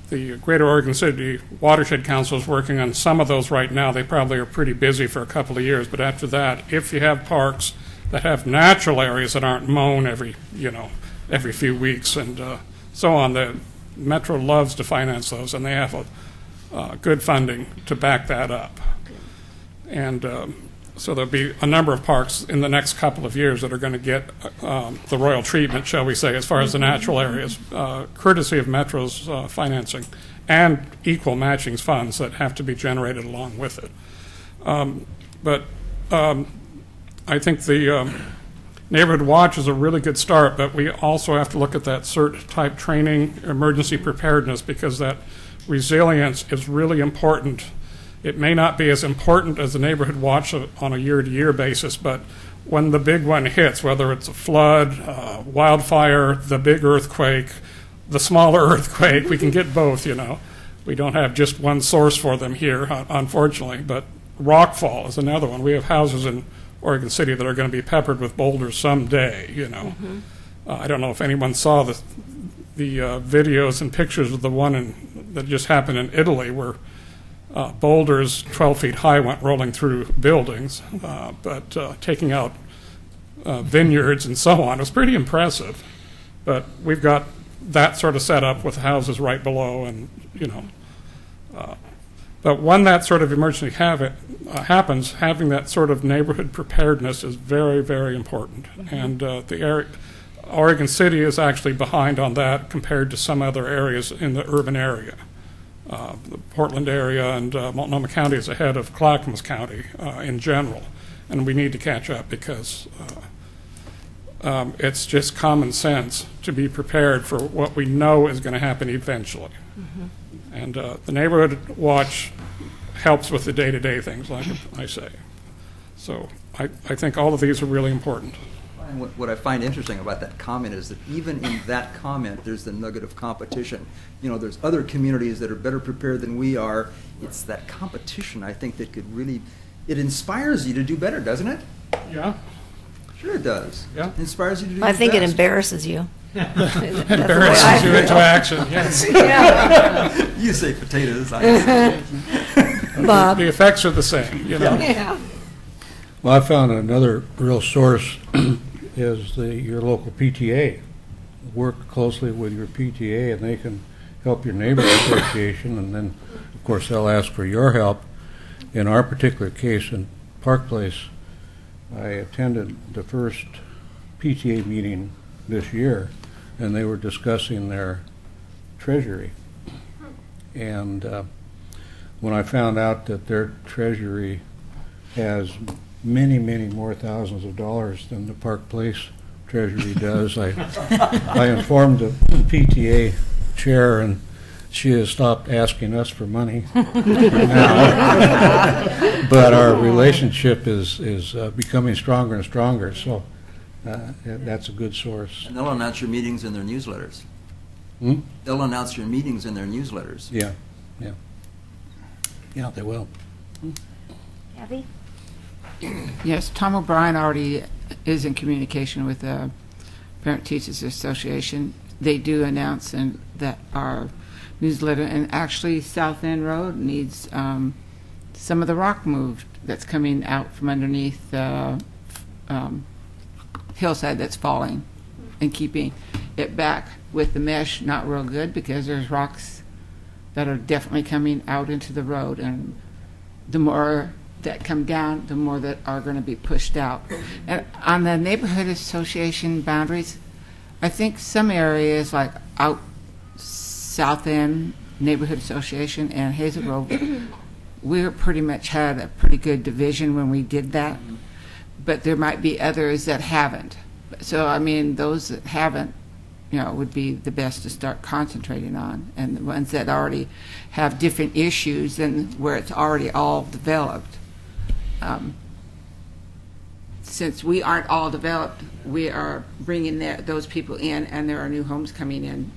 S7: The Greater Oregon City Watershed Council is working on some of those right now. They probably are pretty busy for a couple of years, but after that, if you have parks that have natural areas that aren't mown every few weeks and so on, the Metro loves to finance those, and they have good funding to back that up. And so there'll be a number of parks in the next couple of years that are going to get the royal treatment, shall we say, as far as the natural areas, courtesy of Metro's financing and equal matching funds that have to be generated along with it. But I think the Neighborhood Watch is a really good start, but we also have to look at that CERT-type training, emergency preparedness, because that resilience is really important. It may not be as important as the Neighborhood Watch on a year-to-year basis, but when the big one hits, whether it's a flood, wildfire, the big earthquake, the smaller earthquake, we can get both, We don't have just one source for them here, unfortunately, but rockfall is another one. We have houses in Oregon City that are going to be peppered with boulders someday, I don't know if anyone saw the videos and pictures of the one that just happened in Italy, where boulders 12 feet high went rolling through buildings, but taking out vineyards and so on. It was pretty impressive. But we've got that sort of set up with houses right below, and but when that sort of emergency happens, having that sort of neighborhood preparedness is very, very important. And Oregon City is actually behind on that compared to some other areas in the urban area. The Portland area and Multnomah County is ahead of Clackamas County in general, and we need to catch up because it's just common sense to be prepared for what we know is going to happen eventually. And the Neighborhood Watch helps with the day-to-day things, like I say. So I think all of these are really important.
S1: And what I find interesting about that comment is that even in that comment, there's the nugget of competition. There's other communities that are better prepared than we are. It's that competition, I think, that could really, it inspires you to do better, doesn't it?
S7: Yeah.
S1: Sure it does.
S7: Yeah.
S1: It inspires you to do
S2: I think
S1: best.
S2: it embarrasses you.
S7: Embarrasses you into action, yes.
S2: Yeah.
S1: You say potatoes, I say.
S2: Bob.
S7: The effects are the same,
S2: Yeah.
S11: Well, I found another real source is your local PTA. Work closely with your PTA, and they can help your neighborhood association, and then, of course, they'll ask for your help. In our particular case in Park Place, I attended the first PTA meeting this year, and they were discussing their treasury. And when I found out that their treasury has many, many more thousands of dollars than the Park Place treasury does, I informed the PTA chair, and she has stopped asking us for money now. But our relationship is becoming stronger and stronger, so that's a good source.
S1: And they'll announce your meetings in their newsletters.
S11: Hmm?
S1: They'll announce your meetings in their newsletters.
S11: Yeah, yeah. Yeah, they will.
S2: Kathy?
S4: Yes, Tom O'Brien already is in communication with the Parent Teachers Association. They do announce in that our newsletter, and actually South End Road needs some of the rock moved that's coming out from underneath the hillside that's falling, and keeping it back with the mesh not real good, because there's rocks that are definitely coming out into the road, and the more that come down, the more that are going to be pushed out. And on the neighborhood association boundaries, I think some areas like out South End Neighborhood Association and Hazel Grove, we pretty much had a pretty good division when we did that, but there might be others that haven't. So I mean, those that haven't, you know, would be the best to start concentrating on, and the ones that already have different issues than where it's already all developed. Since we aren't all developed, we are bringing those people in, and there are new homes coming in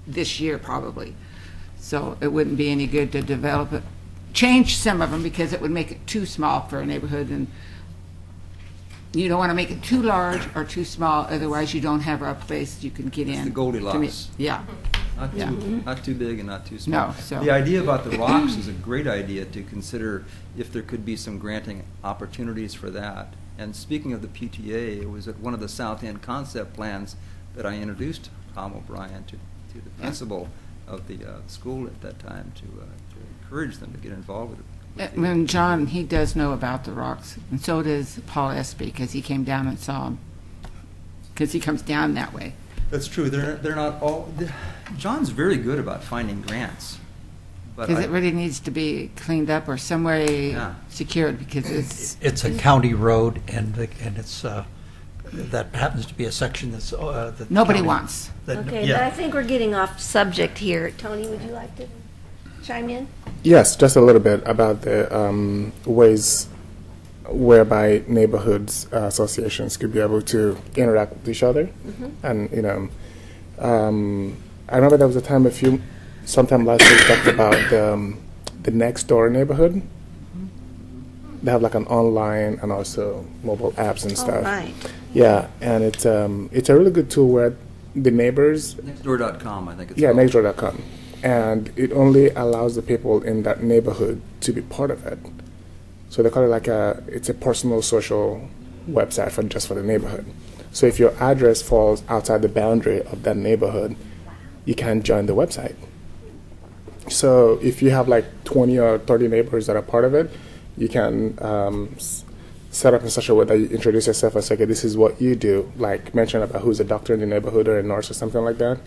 S4: this year probably. So it wouldn't be any good to develop it, change some of them, because it would make it too small for a neighborhood, and you don't want to make it too large or too small, otherwise you don't have a place you can get in.
S1: It's the Goldilocks.
S4: Yeah.
S1: Not too big and not too small.
S4: No, so.
S1: The idea about the rocks is a great idea to consider if there could be some granting opportunities for that. And speaking of the PTA, it was at one of the South End concept plans that I introduced Tom O'Brien to the principal of the school at that time to encourage them to get involved with it.
S4: When John, he does know about the rocks, and so does Paul Espy, because he came down and saw them, because he comes down that way.
S1: That's true. They're not all. John's very good about finding grants, but
S4: Because it really needs to be cleaned up or some way secured, because
S12: It's a county road, and it's that happens to be a section that's that
S4: nobody
S12: county-
S4: wants.
S2: Okay,
S12: yeah.
S2: but I think we're getting off subject here. Tony, would you like to chime in?
S13: Yes, just a little bit about the ways whereby neighborhoods associations could be able to interact with each other. And, you know, I remember there was a time sometime last week, talked about the next door neighborhood. They have like an online and also mobile apps and stuff.
S2: Right.
S13: Yeah, and it's a really good tool where the neighbors.
S1: Nextdoor.com, I think it's
S13: Yeah,
S1: called.
S13: nextdoor.com. And it only allows the people in that neighborhood to be part of it. So they call it like it's a personal social website just for the neighborhood. So if your address falls outside the boundary of that neighborhood, you can't join the website. So if you have like 20 or 30 neighbors that are part of it, you can set up in such a way that you introduce yourself and say, okay, this is what you do, like mention about who's a doctor in the neighborhood or a nurse or something like that.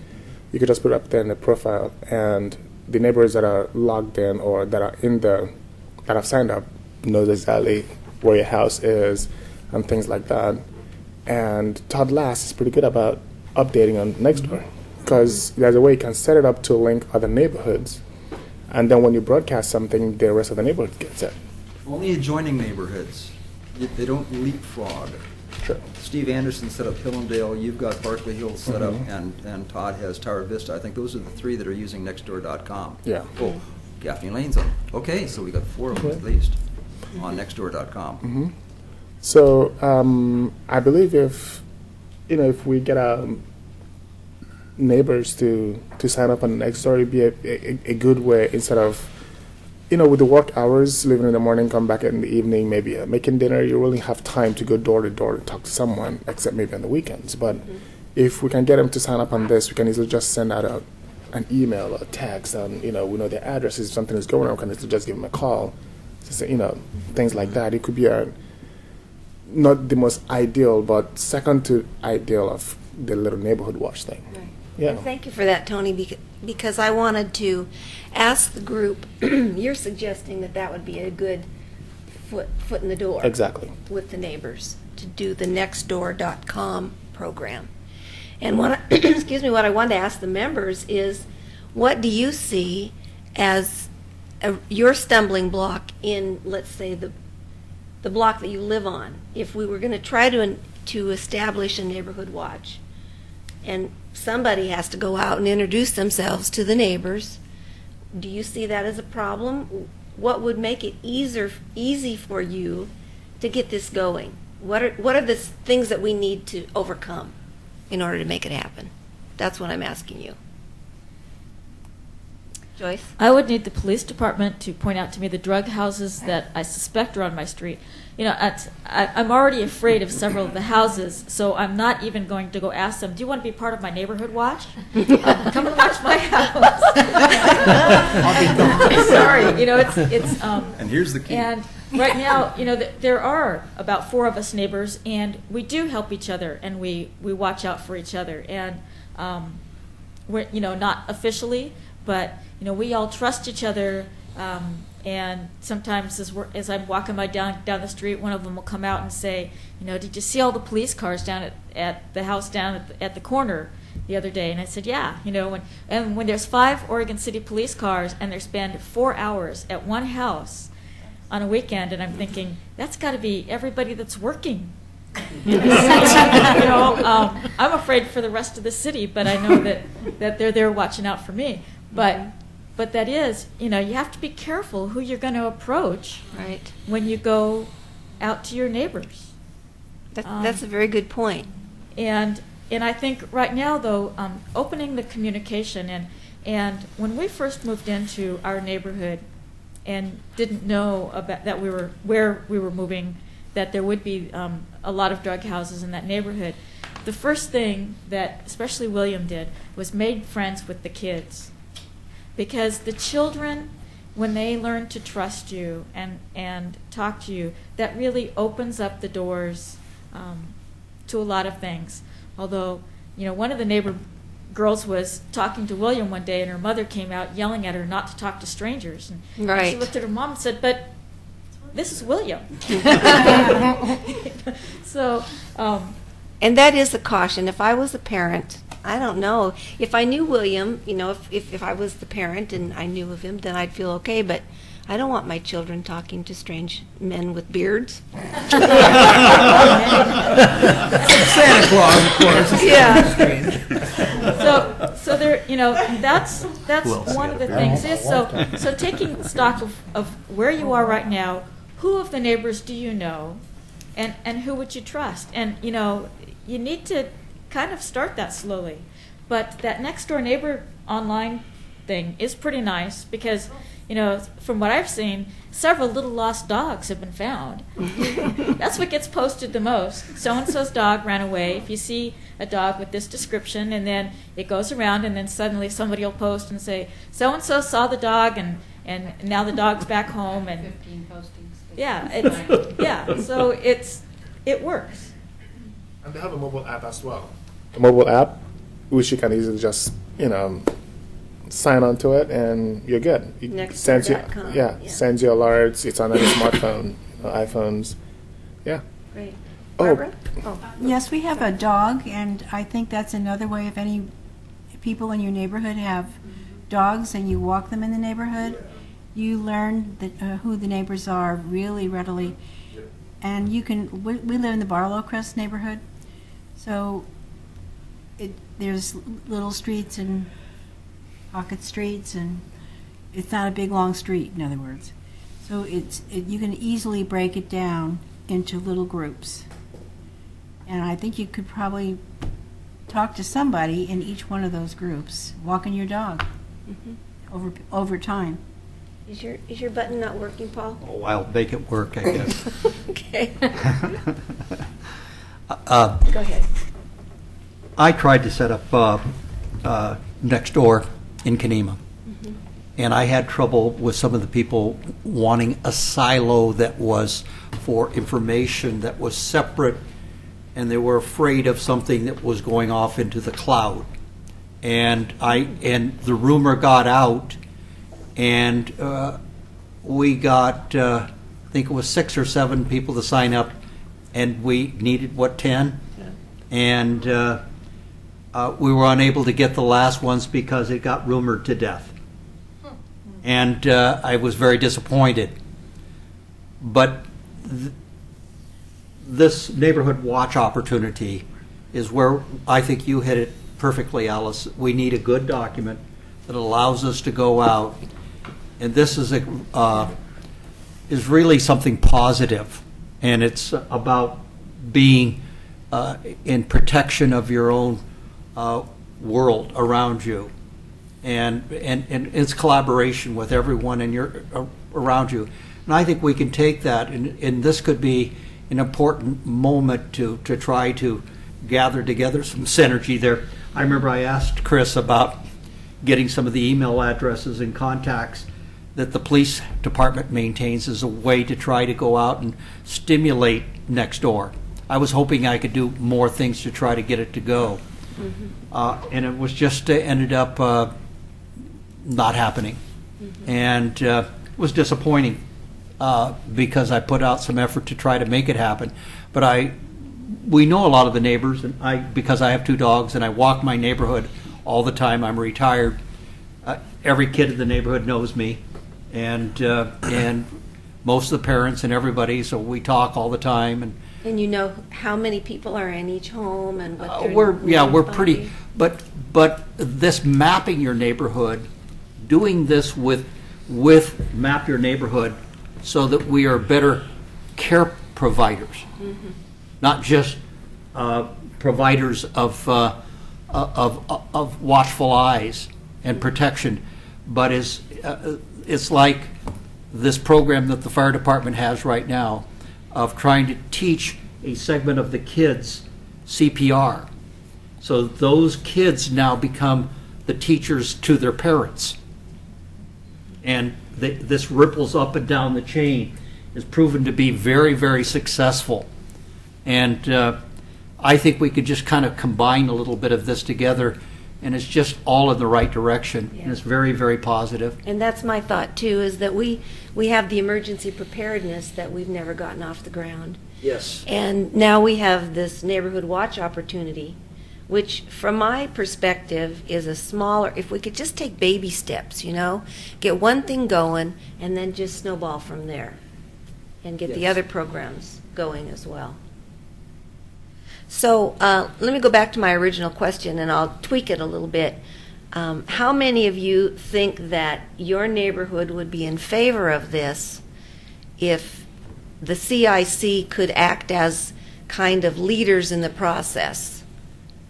S13: You could just put it up there in the profile, and the neighbors that are logged in or that are that have signed up knows exactly where your house is and things like that. And Todd Lass is pretty good about updating on Nextdoor, because there's a way you can set it up to link other neighborhoods, and then when you broadcast something, the rest of the neighborhood gets it.
S1: Only adjoining neighborhoods. They don't leapfrog.
S13: Sure.
S1: Steve Anderson set up Hillendale, you've got Berkeley Hills set up, and Todd has Tower Vista. I think those are the three that are using Nextdoor.com.
S13: Yeah.
S1: Oh, Gaffney Lane's on. Okay, so we got 4 of them at least on Nextdoor.com.
S13: So I believe if we get our neighbors to sign up on Nextdoor, it'd be a good way, instead of, with the work hours, leaving in the morning, come back in the evening, maybe making dinner, you really have time to go door to door to talk to someone, except maybe on the weekends. But if we can get them to sign up on this, we can easily just send out an email or a text, and we know their address. If something is going on, we can just give them a call. So, things like that. It could be not the most ideal, but second to ideal of the little neighborhood watch thing.
S2: Right.
S13: Yeah.
S2: Thank you for that, Tony, because I wanted to ask the group, you're suggesting that that would be a good foot in the door.
S13: Exactly.
S2: With the neighbors, to do the nextdoor.com program. And what excuse me, what I wanted to ask the members is, what do you see as your stumbling block in, let's say, the block that you live on? If we were going to try to establish a neighborhood watch, and somebody has to go out and introduce themselves to the neighbors, do you see that as a problem? What would make it easy for you to get this going? What are the things that we need to overcome in order to make it happen? That's what I'm asking you. Joyce?
S9: I would need the police department to point out to me the drug houses that I suspect are on my street. You know, I'm already afraid of several of the houses, so I'm not even going to go ask them, do you want to be part of my neighborhood watch? Come and watch my house. Sorry, you know, it's
S1: And here's the key.
S9: And right now, you know, there are about 4 of us neighbors, and we do help each other, and we watch out for each other. And we're, you know, not officially, but, you know, we all trust each other. And sometimes as I'm walking down the street, one of them will come out and say, you know, did you see all the police cars down at the house down at the corner the other day? And I said, yeah. You know, when there's 5 Oregon City police cars and they spend 4 hours at one house on a weekend, and I'm thinking, that's got to be everybody that's working. You know, I'm afraid for the rest of the city, but I know that they're there watching out for me. But that is, you know, you have to be careful who you're going to approach when you go out to your neighbors.
S2: That's a very good point.
S9: And I think right now, though, opening the communication, and when we first moved into our neighborhood and didn't know about that where we were moving, that there would be a lot of drug houses in that neighborhood, the first thing that especially William did was made friends with the kids. Because the children, when they learn to trust you and talk to you, that really opens up the doors to a lot of things. Although, you know, one of the neighbor girls was talking to William one day, and her mother came out yelling at her not to talk to strangers. And she looked at her mom and said, but this is William. So,
S2: and that is a caution. If I was a parent, I don't know. If I knew William, you know, if I was the parent and I knew of him, then I'd feel okay. But I don't want my children talking to strange men with beards.
S1: Santa Claus, of course.
S2: Yeah.
S9: So there, you know, that's one of the things. Is so taking stock of where you are right now, who of the neighbors do you know, and who would you trust? And, you know, you need to kind of start that slowly. But that next door neighbor online thing is pretty nice because, you know, from what I've seen, several little lost dogs have been found. That's what gets posted the most. So-and-so's dog ran away. If you see a dog with this description, and then it goes around, and then suddenly somebody will post and say, so-and-so saw the dog, and now the dog's back home. And
S6: 15 postings.
S9: Yeah, so it works.
S13: And they have a mobile app as well. A mobile app, which you can easily just, you know, sign onto it and you're good. Sends you, sends you alerts. It's on any smartphone, iPhones. Yeah.
S2: Great.
S13: Barbara?
S14: Yes, we have a dog, and I think that's another way. If any people in your neighborhood have dogs and you walk them in the neighborhood, you learn who the neighbors are really readily. And you can, we live in the Barlow Crest neighborhood, so there's little streets and pocket streets, and it's not a big long street, in other words. So you can easily break it down into little groups. And I think you could probably talk to somebody in each one of those groups, walking your dog over time.
S2: Is your button not working, Paul?
S12: Oh, I'll make it work, I guess.
S2: Okay.
S12: Go
S2: ahead.
S12: I tried to set up next door in Kenema. And I had trouble with some of the people wanting a silo that was for information that was separate, and they were afraid of something that was going off into the cloud. and the rumor got out, and we got I think it was 6 or 7 people to sign up, and we needed 10, and we were unable to get the last ones because it got rumored to death, and I was very disappointed. But this neighborhood watch opportunity is where I think you hit it perfectly, Alice. We need a good document that allows us to go out, and this is really something positive, and it's about being in protection of your own world around you, and it's collaboration with everyone around you. And I think we can take that, and this could be an important moment to try to gather together some synergy there. I remember I asked Chris about getting some of the email addresses and contacts that the police department maintains as a way to try to go out and stimulate Nextdoor. I was hoping I could do more things to try to get it to go. And it was just ended up not happening. And it was disappointing because I put out some effort to try to make it happen. But we know a lot of the neighbors, and because I have 2 dogs and I walk my neighborhood all the time. I'm retired. Every kid in the neighborhood knows me, and most of the parents and everybody. So we talk all the time.
S2: And you know how many people are in each home and what their
S12: we're pretty. But this mapping your neighborhood, doing this with Map Your Neighborhood, so that we are better care providers, not just providers of watchful eyes and protection, but it's like this program that the fire department has right now of trying to teach a segment of the kids CPR. So those kids now become the teachers to their parents. And this ripples up and down the chain, is proven to be very, very successful. And I think we could just kind of combine a little bit of this together, and it's just all in the right direction. Yeah. And it's very, very positive.
S2: And that's my thought too, is that we have the emergency preparedness that we've never gotten off the ground.
S12: Yes.
S2: And now we have this neighborhood watch opportunity, which from my perspective is a smaller, if we could just take baby steps, get one thing going and then just snowball from there and get the other programs going as well. So let me go back to my original question, and I'll tweak it a little bit. How many of you think that your neighborhood would be in favor of this if the CIC could act as kind of leaders in the process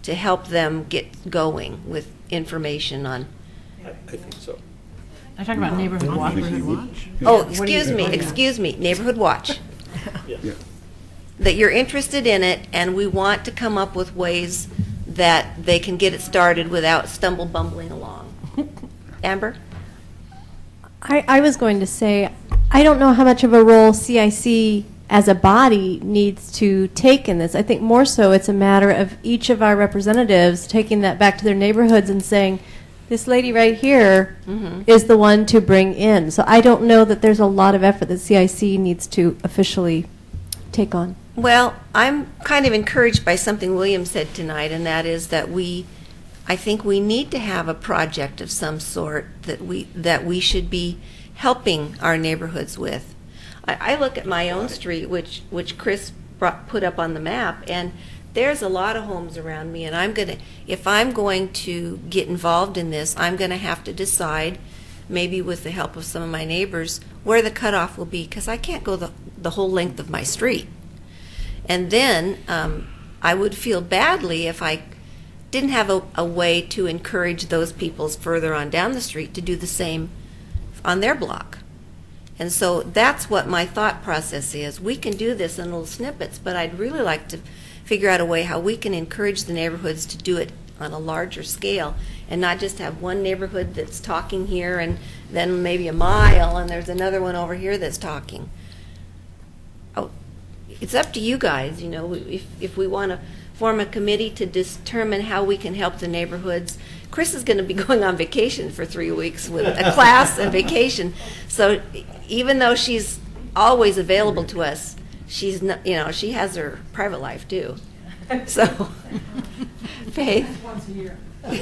S2: to help them get going with information on?
S12: I think so.
S3: I'm talking about Neighborhood Watch.
S2: Oh, excuse me, Neighborhood Watch.
S12: Yeah.
S2: That you're interested in it, and we want to come up with ways that they can get it started without bumbling along. Amber?
S15: I was going to say, I don't know how much of a role CIC as a body needs to take in this. I think more so it's a matter of each of our representatives taking that back to their neighborhoods and saying, this lady right here is the one to bring in. So I don't know that there's a lot of effort that CIC needs to officially take on.
S2: Well, I'm kind of encouraged by something William said tonight, and that is that I think we need to have a project of some sort that we should be helping our neighborhoods with. I look at my own street, which Chris put up on the map, and there's a lot of homes around me, and if I'm going to get involved in this, I'm going to have to decide, maybe with the help of some of my neighbors, where the cutoff will be, because I can't go the whole length of my street. And then I would feel badly if I didn't have a way to encourage those people further on down the street to do the same on their block. And so that's what my thought process is. We can do this in little snippets, but I'd really like to figure out a way how we can encourage the neighborhoods to do it on a larger scale and not just have one neighborhood that's talking here and then maybe a mile and there's another one over here that's talking. Oh, it's up to you guys, if we want to form a committee to determine how we can help the neighborhoods. Chris is going to be going on vacation for 3 weeks with a class and vacation. So even though she's always available to us, she's not, she has her private life too. So, Faith?
S3: Once a year. Well,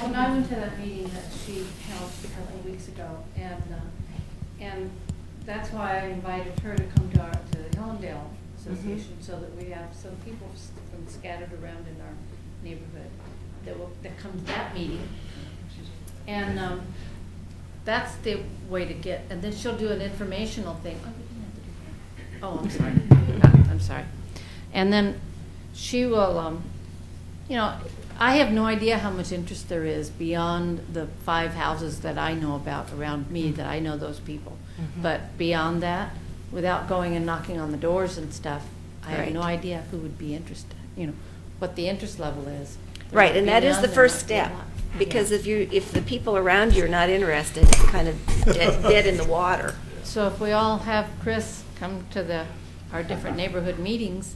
S3: when I went to that meeting that she held a couple of weeks ago, and that's why I invited her to come to the Hillendale Association, so that we have some people from scattered around in our neighborhood that come to that meeting, and that's the way to get. And then she'll do an informational thing. Oh, I'm sorry. I'm sorry. And then she will. I have no idea how much interest there is beyond the 5 houses that I know about around me, that I know those people. But beyond that, without going and knocking on the doors and stuff, I have no idea who would be interested, what the interest level is.
S2: Right, and that is the first step. Because if the people around you are not interested, it's kind of dead in the water.
S3: So if we all have Chris come to our different neighborhood meetings,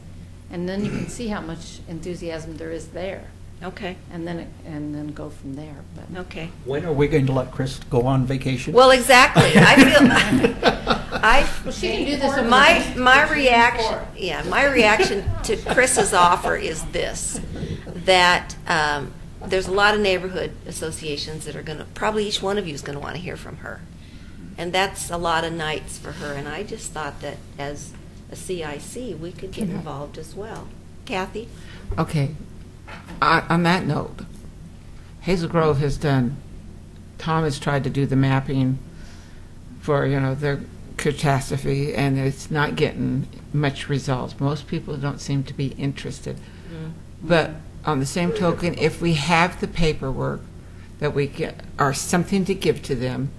S3: and then you can see how much enthusiasm there is there.
S2: Okay.
S3: And then go from there. But
S2: okay.
S12: When are we going to let Chris go on vacation?
S2: Well, exactly. I feel
S3: she can do this.
S2: My reaction. Yeah, my reaction to Chris's offer is this: that there's a lot of neighborhood associations that are going to probably each one of you is going to want to hear from her, and that's a lot of nights for her. And I just thought that as a CIC, we could get involved as well. Kathy?
S4: Okay. On that note, Hazel Grove Tom has tried to do the mapping for, their catastrophe, and it's not getting much results. Most people don't seem to be interested. But on the same token, if we have the paperwork that we get, or something to give to them,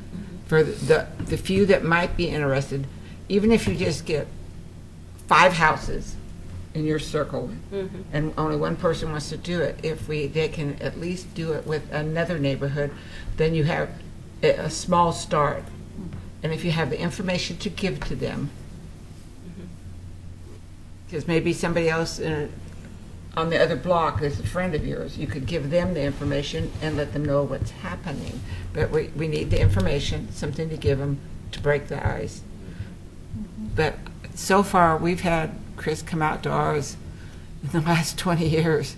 S4: for the few that might be interested, even if you just get 5 houses in your circle, and only one person wants to do it, if they can at least do it with another neighborhood, then you have a small start. And if you have the information to give to them, because maybe somebody else on the other block is a friend of yours, you could give them the information and let them know what's happening. But we need the information, something to give them to break the ice. But so far, we've had Chris come out to ours in the last 20 years,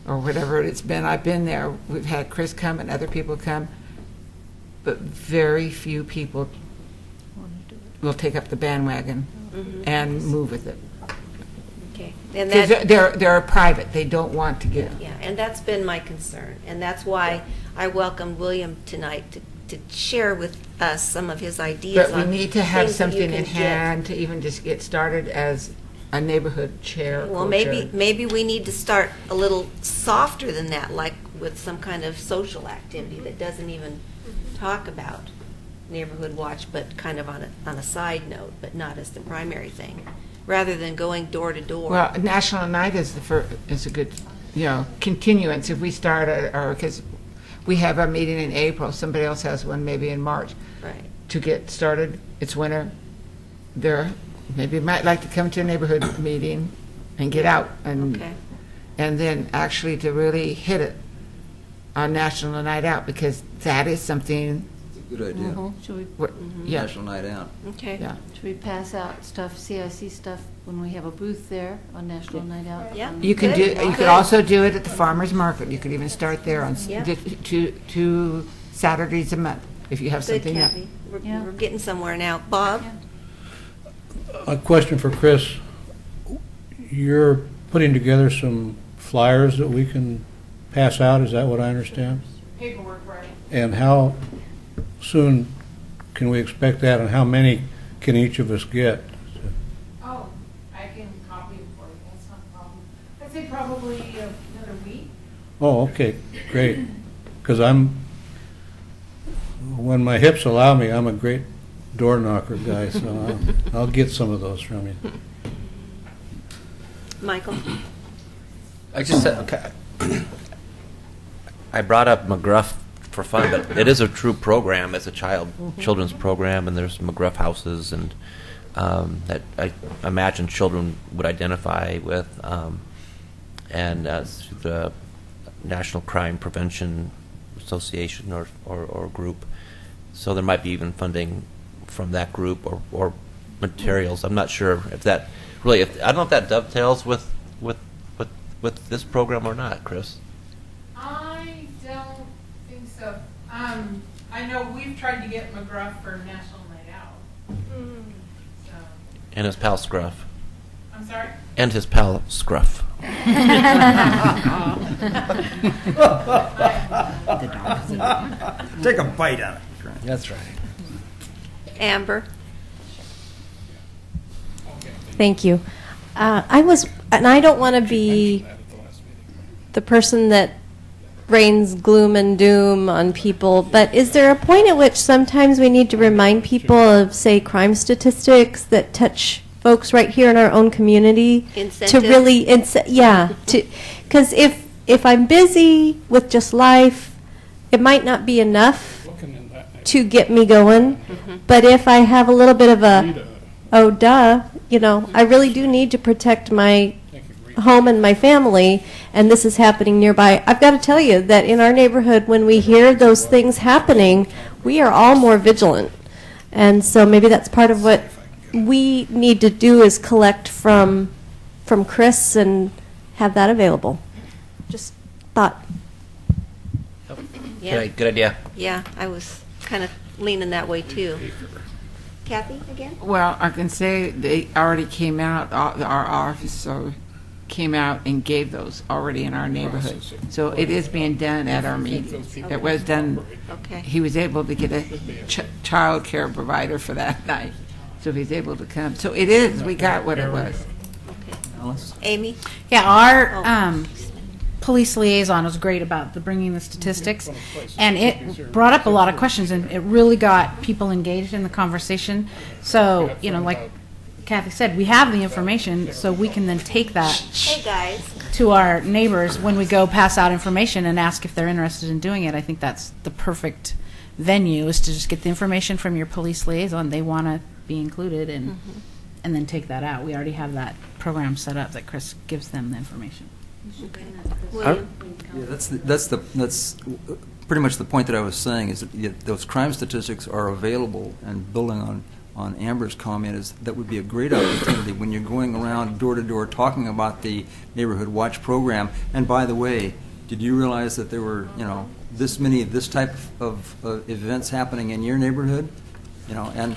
S4: or whatever it's been. I've been there. We've had Chris come and other people come, but very few people will take up the bandwagon and move with it.
S2: Okay. And
S4: they're private. They don't want to get.
S2: Yeah, and that's been my concern, and that's why I welcomed William tonight to share with us some of his ideas.
S4: But we need to have something in hand to even just get started as a neighborhood chair.
S2: Well, maybe we need to start a little softer than that, like with some kind of social activity that doesn't even talk about neighborhood watch, but kind of on a side note, but not as the primary thing, rather than going door to door.
S4: Well, National Night is a good, continuance. If we start because we have our meeting in April, somebody else has one maybe in March.
S2: Right.
S4: To get started, it's winter. Maybe might like to come to a neighborhood meeting and get out, and then actually to really hit it on National Night Out, because that is something.
S1: Good idea.
S3: Should we?
S1: National Night Out.
S2: Okay.
S4: Yeah.
S3: Should we pass out CIC stuff when we have a booth there on National Night Out?
S2: Yeah.
S4: You can You could also do it at the farmers market. You could even start there on two Saturdays a month if you have something up.
S2: We're getting somewhere now. Bob?
S11: A question for Chris. You're putting together some flyers that we can pass out, is that what I understand?
S8: Paperwork, right.
S11: And how soon can we expect that, and how many can each of us get?
S8: Oh, I can copy them for you. That's not a problem. I'd say probably another week.
S11: Oh, okay, great. Because when my hips allow me, I'm a great door knocker guy, so I'll get some of those from you.
S2: Michael?
S10: I just said, okay. I brought up McGruff for fun, but it is a true program. It's a children's program, and there's McGruff houses, and that I imagine children would identify with, and through the National Crime Prevention Association or group. So there might be even funding from that group or materials. I'm not sure if that really. I don't know if that dovetails with this program or not, Chris.
S8: I don't think so. I know we've tried to get McGruff for National Night Out. So.
S10: And his pal Scruff.
S8: I'm sorry?
S10: And his pal Scruff.
S1: Take a bite out of it.
S6: That's right.
S2: Amber?
S15: Thank you. And I don't want to be the person that rains gloom and doom on people, but is there a point at which sometimes we need to remind people of, say, crime statistics that touch folks right here in our own community?
S2: Incentives?
S15: To really, because if I'm busy with just life, it might not be enough to get me going, but if I have a little bit of a, oh, duh, I really do need to protect my home and my family, and this is happening nearby. I've got to tell you that in our neighborhood, when we hear those things happening, we are all more vigilant. And so maybe that's part of what we need to do is collect from Chris and have that available. Just thought.
S2: Yeah.
S10: Good idea.
S2: Yeah, I was kind of leaning that way too. Kathy, again?
S4: Well, I can say they already came out, our officer came out and gave those already in our neighborhood. So it is being done at our meetings. It was done.
S2: Okay.
S4: He was able to get a child care provider for that night. So he's able to come. So it is, we got what it was.
S2: Amy?
S16: Yeah, our police liaison was great about bringing the statistics, and it brought up a lot of questions, and it really got people engaged in the conversation. So, like Kathy said, we have the information, so we can then take that
S2: Hey, guys.
S16: to our neighbors when we go pass out information and ask if they're interested in doing it. I think that's the perfect venue, is to just get the information from your police liaison. They want to be included, and then take that out. We already have that program set up that Chris gives them the information.
S2: William?
S1: Yeah, that's pretty much the point that I was saying, is that those crime statistics are available, and building on Amber's comment, is that would be a great opportunity when you're going around door to door talking about the Neighborhood Watch program. And by the way, did you realize that there were this many of this type of events happening in your neighborhood? And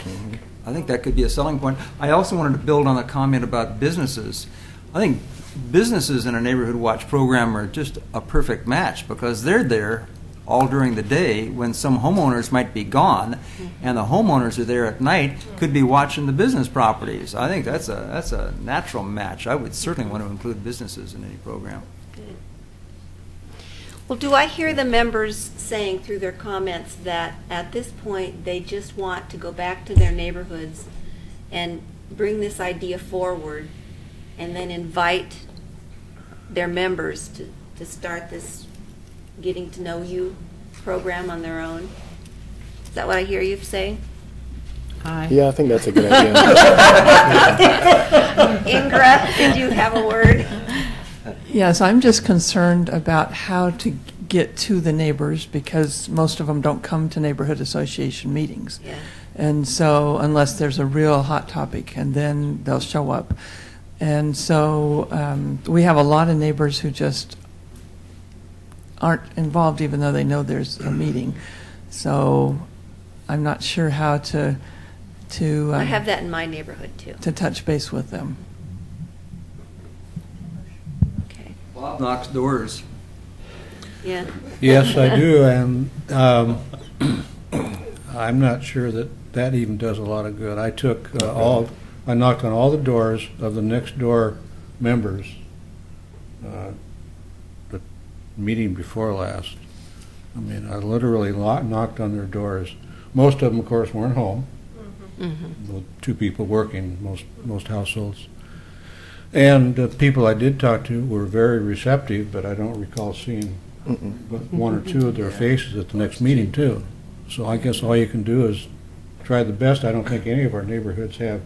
S1: I think that could be a selling point. I also wanted to build on a comment about businesses. I think businesses in a Neighborhood Watch program are just a perfect match, because they're there all during the day when some homeowners might be gone, and the homeowners are there at night, could be watching the business properties. I think that's a natural match. I would certainly want to include businesses in any program.
S2: Well, do I hear the members saying through their comments that at this point they just want to go back to their neighborhoods and bring this idea forward, and then invite their members to start this getting to know you program on their own? Is that what I hear you saying?
S13: Yeah, I think that's a good idea.
S2: Ingra, did you have a word?
S17: Yes, I'm just concerned about how to get to the neighbors, because most of them don't come to neighborhood association meetings.
S2: Yeah.
S17: And so unless there's a real hot topic, and then they'll show up. And so we have a lot of neighbors who just aren't involved, even though they know there's a meeting. So I'm not sure how to
S2: I have that in my neighborhood too.
S17: to touch base with them.
S2: Okay.
S1: Bob knocks doors.
S2: Yeah.
S11: Yes, I do, and I'm not sure that even does a lot of good. I took I knocked on all the doors of the next door members, the meeting before last. I mean, I literally knocked on their doors. Most of them, of course, weren't home. With two people working, most households. And the people I did talk to were very receptive, but I don't recall seeing but one or two of their faces at the next meeting, too. So I guess all you can do is try the best. I don't think any of our neighborhoods have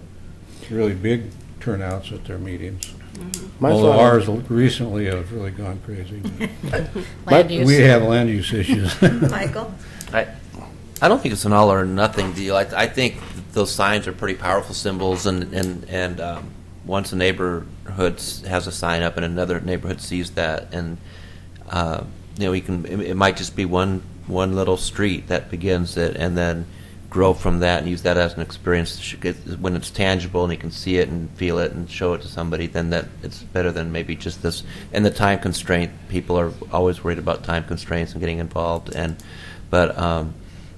S11: really big turnouts at their meetings.
S13: My
S11: Although
S13: thought-
S11: ours recently have really gone crazy.
S16: Land use.
S11: We have land use issues.
S2: Michael?
S10: I don't think it's an all or nothing deal. I think those signs are pretty powerful symbols, and once a neighborhood has a sign up and another neighborhood sees that, and it might just be one little street that begins it, and then grow from that and use that as an experience. When it's tangible and you can see it and feel it and show it to somebody, then that it's better than maybe just this. And the time constraint, people are always worried about time constraints and getting involved, but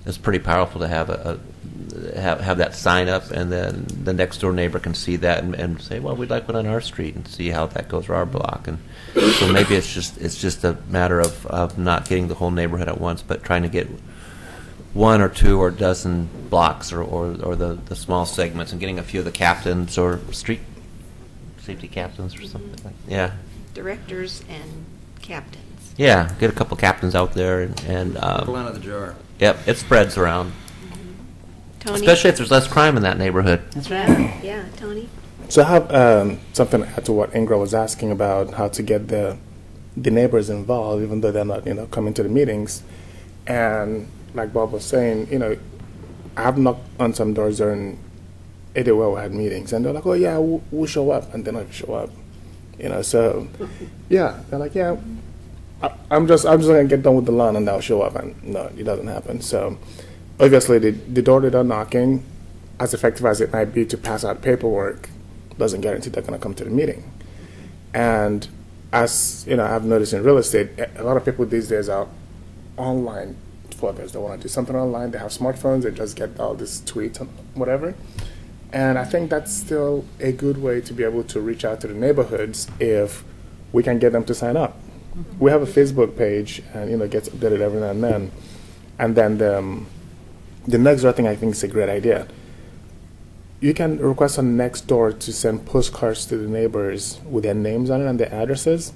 S10: it's pretty powerful to have have that sign up, and then the next door neighbor can see that and say, well, we'd like one on our street, and see how that goes for our block. And so maybe it's just a matter of not getting the whole neighborhood at once, but trying to get one or two or a dozen blocks or the small segments, and getting a few of the captains or street safety captains or something like that. Yeah.
S2: Directors and captains.
S10: Yeah, get a couple captains out there and
S1: Pull out of the jar.
S10: Yep, it spreads around.
S2: Tony?
S10: Especially if there's less crime in that neighborhood.
S2: That's right. Yeah, Tony?
S13: So I have something to add to what Ingrid was asking about how to get the neighbors involved, even though they're not, coming to the meetings. And like Bob was saying, I've knocked on some doors during where we had meetings, and they're like, "Oh yeah, we'll show up," and they don't show up. So yeah, they're like, "Yeah, I'm just gonna get done with the lawn and they'll show up," and no, it doesn't happen. So obviously, the door that they're knocking, as effective as it might be to pass out paperwork, doesn't guarantee they're gonna come to the meeting. And as I've noticed in real estate, a lot of people these days are online flippers. They want to do something online. They have smartphones. They just get all these tweets and whatever. And I think that's still a good way to be able to reach out to the neighborhoods if we can get them to sign up. We have a Facebook page, and it gets updated every now and then. And then the next door thing I think is a great idea. You can request on Nextdoor to send postcards to the neighbors with their names on it and their addresses,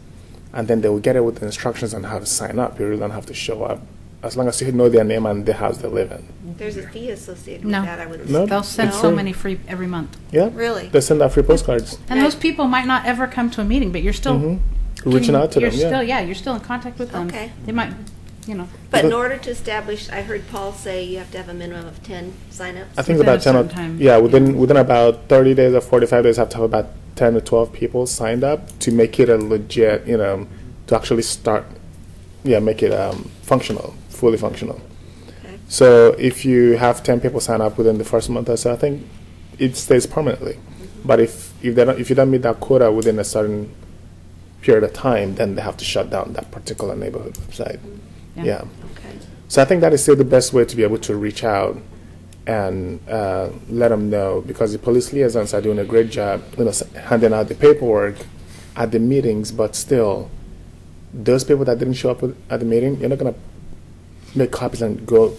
S13: and then they will get it with the instructions on how to sign up. You really don't have to show up, as long as you know their name and the house they live in.
S2: There's a fee associated
S16: No.
S2: with that, I would
S13: No,
S16: They'll send
S13: it's
S16: so
S13: free.
S16: many free every month.
S13: Yeah,
S2: Really?
S13: They send out free postcards.
S16: And those people might not ever come to a meeting, but you're still
S13: Reaching out to
S16: you're
S13: them. Yeah.
S16: Still, you're still in contact with them.
S2: Okay.
S16: They might,
S2: But in order to establish, I heard Paul say you have to have a minimum of 10 signups.
S13: I think
S16: Within
S13: about
S16: a
S13: 10 or,
S16: certain time.
S13: yeah, within about 30 days or 45 days, have to have about 10 to 12 people signed up to make it a legit, to actually start, make it functional, fully functional.
S2: Okay.
S13: So if you have 10 people sign up within the first month or so, I think it stays permanently. But if you don't meet that quota within a certain period of time, then they have to shut down that particular neighborhood website. Yeah.
S2: Okay.
S13: So I think that is still the best way to be able to reach out and let them know, because the police liaisons are doing a great job, handing out the paperwork at the meetings. But still, those people that didn't show up at the meeting, you're not gonna make copies and go,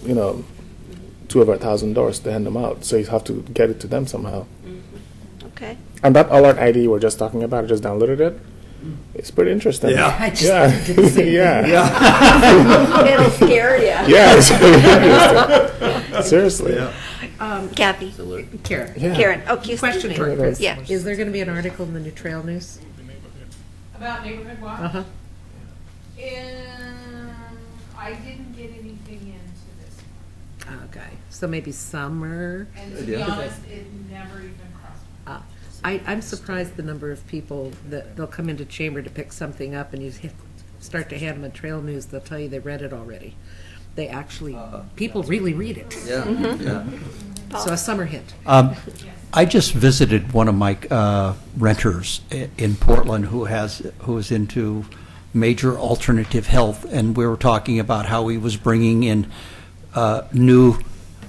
S13: to over 1,000 doors to hand them out. So you have to get it to them somehow.
S2: Okay.
S13: And that alert ID you were just talking about, I just downloaded it. It's pretty interesting.
S1: Yeah.
S6: I just
S13: Yeah.
S6: did the same
S13: Yeah.
S2: It'll scare you.
S13: Yeah. It's really interesting. Seriously.
S2: Kathy.
S6: Karen.
S13: Yeah.
S2: Karen. Okay,
S6: Question
S2: excuse
S6: for
S2: me.
S6: Chris.
S2: Yeah.
S6: Is there going to be an article in the New Trail News?
S8: About neighborhood watch?
S6: Uh-huh.
S8: I didn't get anything into this.
S6: Okay. So maybe summer.
S8: And to be honest, it never even crossed.
S6: I'm surprised the number of people that they'll come into chamber to pick something up, and you start to hand them a trail news, they'll tell you they read it already. They actually, people really read it.
S1: Yeah. Yeah.
S6: So a summer hit.
S12: I just visited one of my renters in Portland who is into major alternative health, and we were talking about how he was bringing in new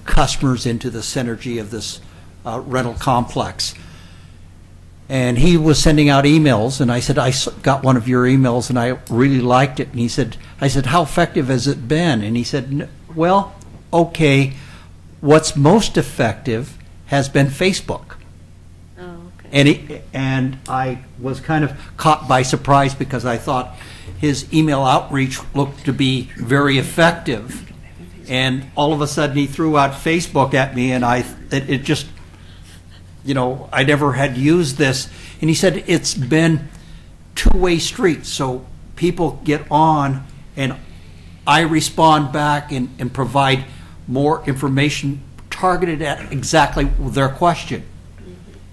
S12: customers into the synergy of this rental complex. And he was sending out emails, and I said, I got one of your emails, and I really liked it. And I said, how effective has it been? And he said, well, okay, what's most effective has been Facebook.
S2: Oh, okay.
S12: And I was kind of caught by surprise, because I thought his email outreach looked to be very effective. And all of a sudden he threw out Facebook at me, and it just I never had used this. And he said it's been two-way street. So people get on and I respond back and provide more information targeted at exactly their question.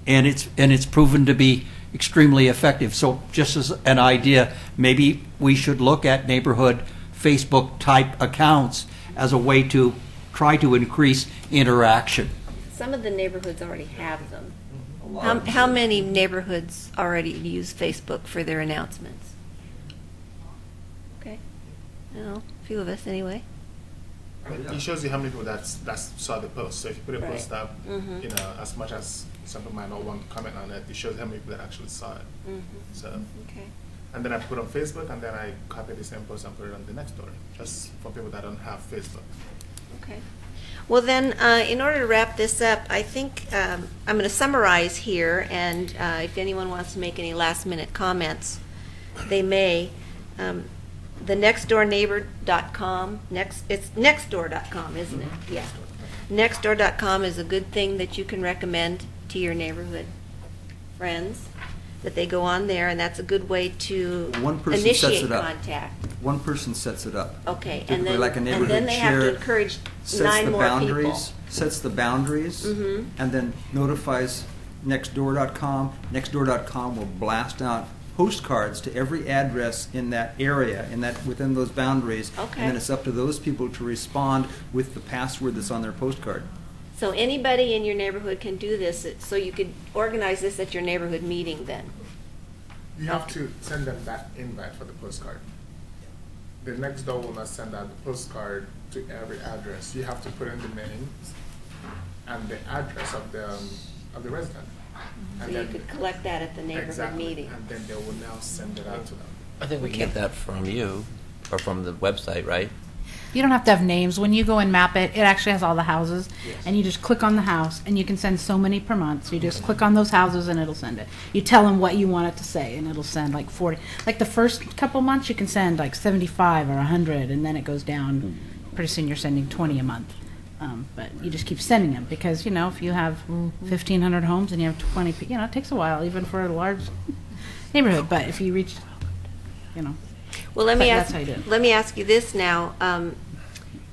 S12: And it's proven to be extremely effective. So just as an idea, maybe we should look at neighborhood Facebook type accounts as a way to try to increase interaction.
S2: Some of the neighborhoods already have them. How many neighborhoods already use Facebook for their announcements? Okay. A few of us anyway.
S18: It shows you how many people that saw the post. So if you put a
S2: Right.
S18: post up,
S2: Mhm.
S18: as much as some people might not want to comment on it, it shows how many people that actually saw it. So,
S2: Okay.
S18: and then I put it on Facebook, and then I copy the same post and put it on the next story, just for people that don't have Facebook.
S2: Okay. Well, then, in order to wrap this up, I think I'm going to summarize here, and if anyone wants to make any last-minute comments, they may. The nextdoorneighbor.com, it's nextdoor.com, isn't it? Yeah. Nextdoor.com is a good thing that you can recommend to your neighborhood friends, that they go on there, and that's a good way to
S1: One person sets
S2: initiate
S1: it up.
S2: contact.
S1: One person sets it up.
S2: Okay, and
S1: Typically
S2: then,
S1: like a
S2: and
S1: neighborhood
S2: then they have to
S1: chair
S2: encourage
S1: sets
S2: 9
S1: the
S2: more
S1: boundaries,
S2: people.
S1: Sets the boundaries,
S2: Mhm.
S1: and then notifies Nextdoor.com. Nextdoor.com will blast out postcards to every address in that area, within those boundaries.
S2: Okay.
S1: And then it's up to those people to respond with the password that's on their postcard.
S2: So anybody in your neighborhood can do this, so you could organize this at your neighborhood meeting then?
S18: You have to send them that invite for the postcard. The next door will not send out the postcard to every address. You have to put in the name and the address of the resident.
S2: So you could collect that at the neighborhood
S18: Exactly.
S2: meeting.
S18: And then they will now send it out to them.
S10: I think we can get that from you or from the website, right?
S16: You don't have to have names. When you go and map it, it actually has all the houses, and you just click on the house, and you can send so many per month. So you just click on those houses, and it'll send it. You tell them what you want it to say, and it'll send like 40. Like the first couple months, you can send like 75 or 100, and then it goes down. Pretty soon, you're sending 20 a month. But you just keep sending them because, if you have 1,500 homes and you have 20, it takes a while, even for a large neighborhood. But if you reach,
S2: Well, let me
S16: that's how you do it.
S2: let me ask you this now.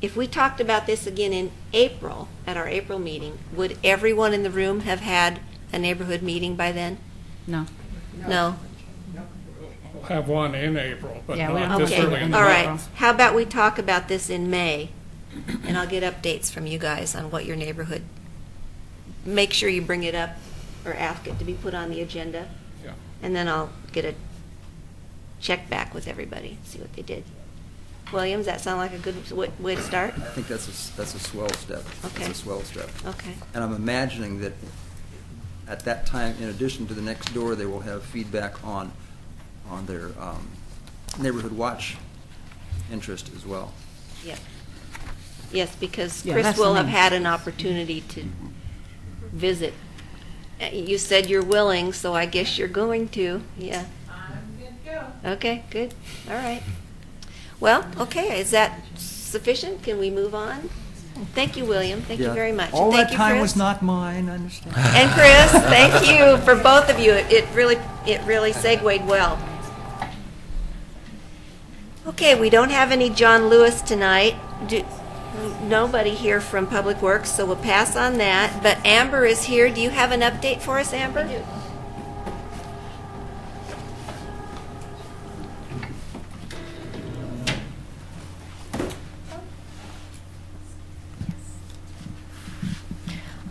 S2: If we talked about this again in April, at our April meeting, would everyone in the room have had a neighborhood meeting by then?
S16: No.
S2: No?
S7: We'll have one in April, but
S16: Yeah, we
S7: not
S16: don't
S7: this
S16: have
S7: early in the
S2: All
S7: month.
S2: right. How about we talk about this in May, and I'll get updates from you guys on what your neighborhood, make sure you bring it up or ask it to be put on the agenda.
S7: Yeah.
S2: And then I'll get a check back with everybody, see what they did. Williams, that sound like a good way to start?
S1: I think that's a swell step.
S2: Okay.
S1: That's a swell step.
S2: Okay.
S1: And I'm imagining that at that time, in addition to the next door, they will have feedback on their neighborhood watch interest as well.
S2: Yep. Yes, because
S16: Yeah,
S2: Chris
S16: that's
S2: will
S16: the
S2: have
S16: main-
S2: had an opportunity to visit. You said you're willing, so I guess you're going to, yeah.
S8: I'm good to go.
S2: Okay, good, all right. Well, okay, is that sufficient? Can we move on? Thank you, William, thank you
S1: Yeah.
S2: very much.
S1: All
S2: Thank
S1: that
S2: you,
S1: time
S2: Chris.
S1: was not mine, I understand.
S2: And Chris, thank you for both of you. It really segued well. Okay, we don't have any John Lewis tonight. Nobody here from Public Works, so we'll pass on that. But Amber is here. Do you have an update for us, Amber? I do.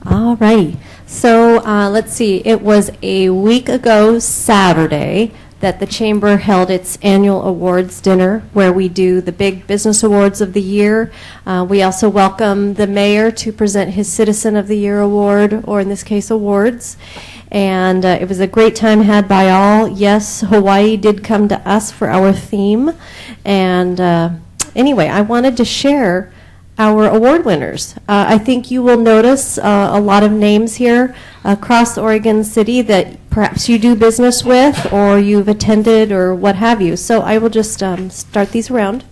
S15: All righty. So let's see. It was a week ago Saturday that the Chamber held its annual awards dinner where we do the big business awards of the year. We also welcome the mayor to present his Citizen of the Year award, or in this case, awards. And it was a great time had by all. Yes, Hawaii did come to us for our theme. And anyway, I wanted to share our award winners. I think you will notice a lot of names here across Oregon City that perhaps you do business with or you've attended or what have you. So I will just start these around.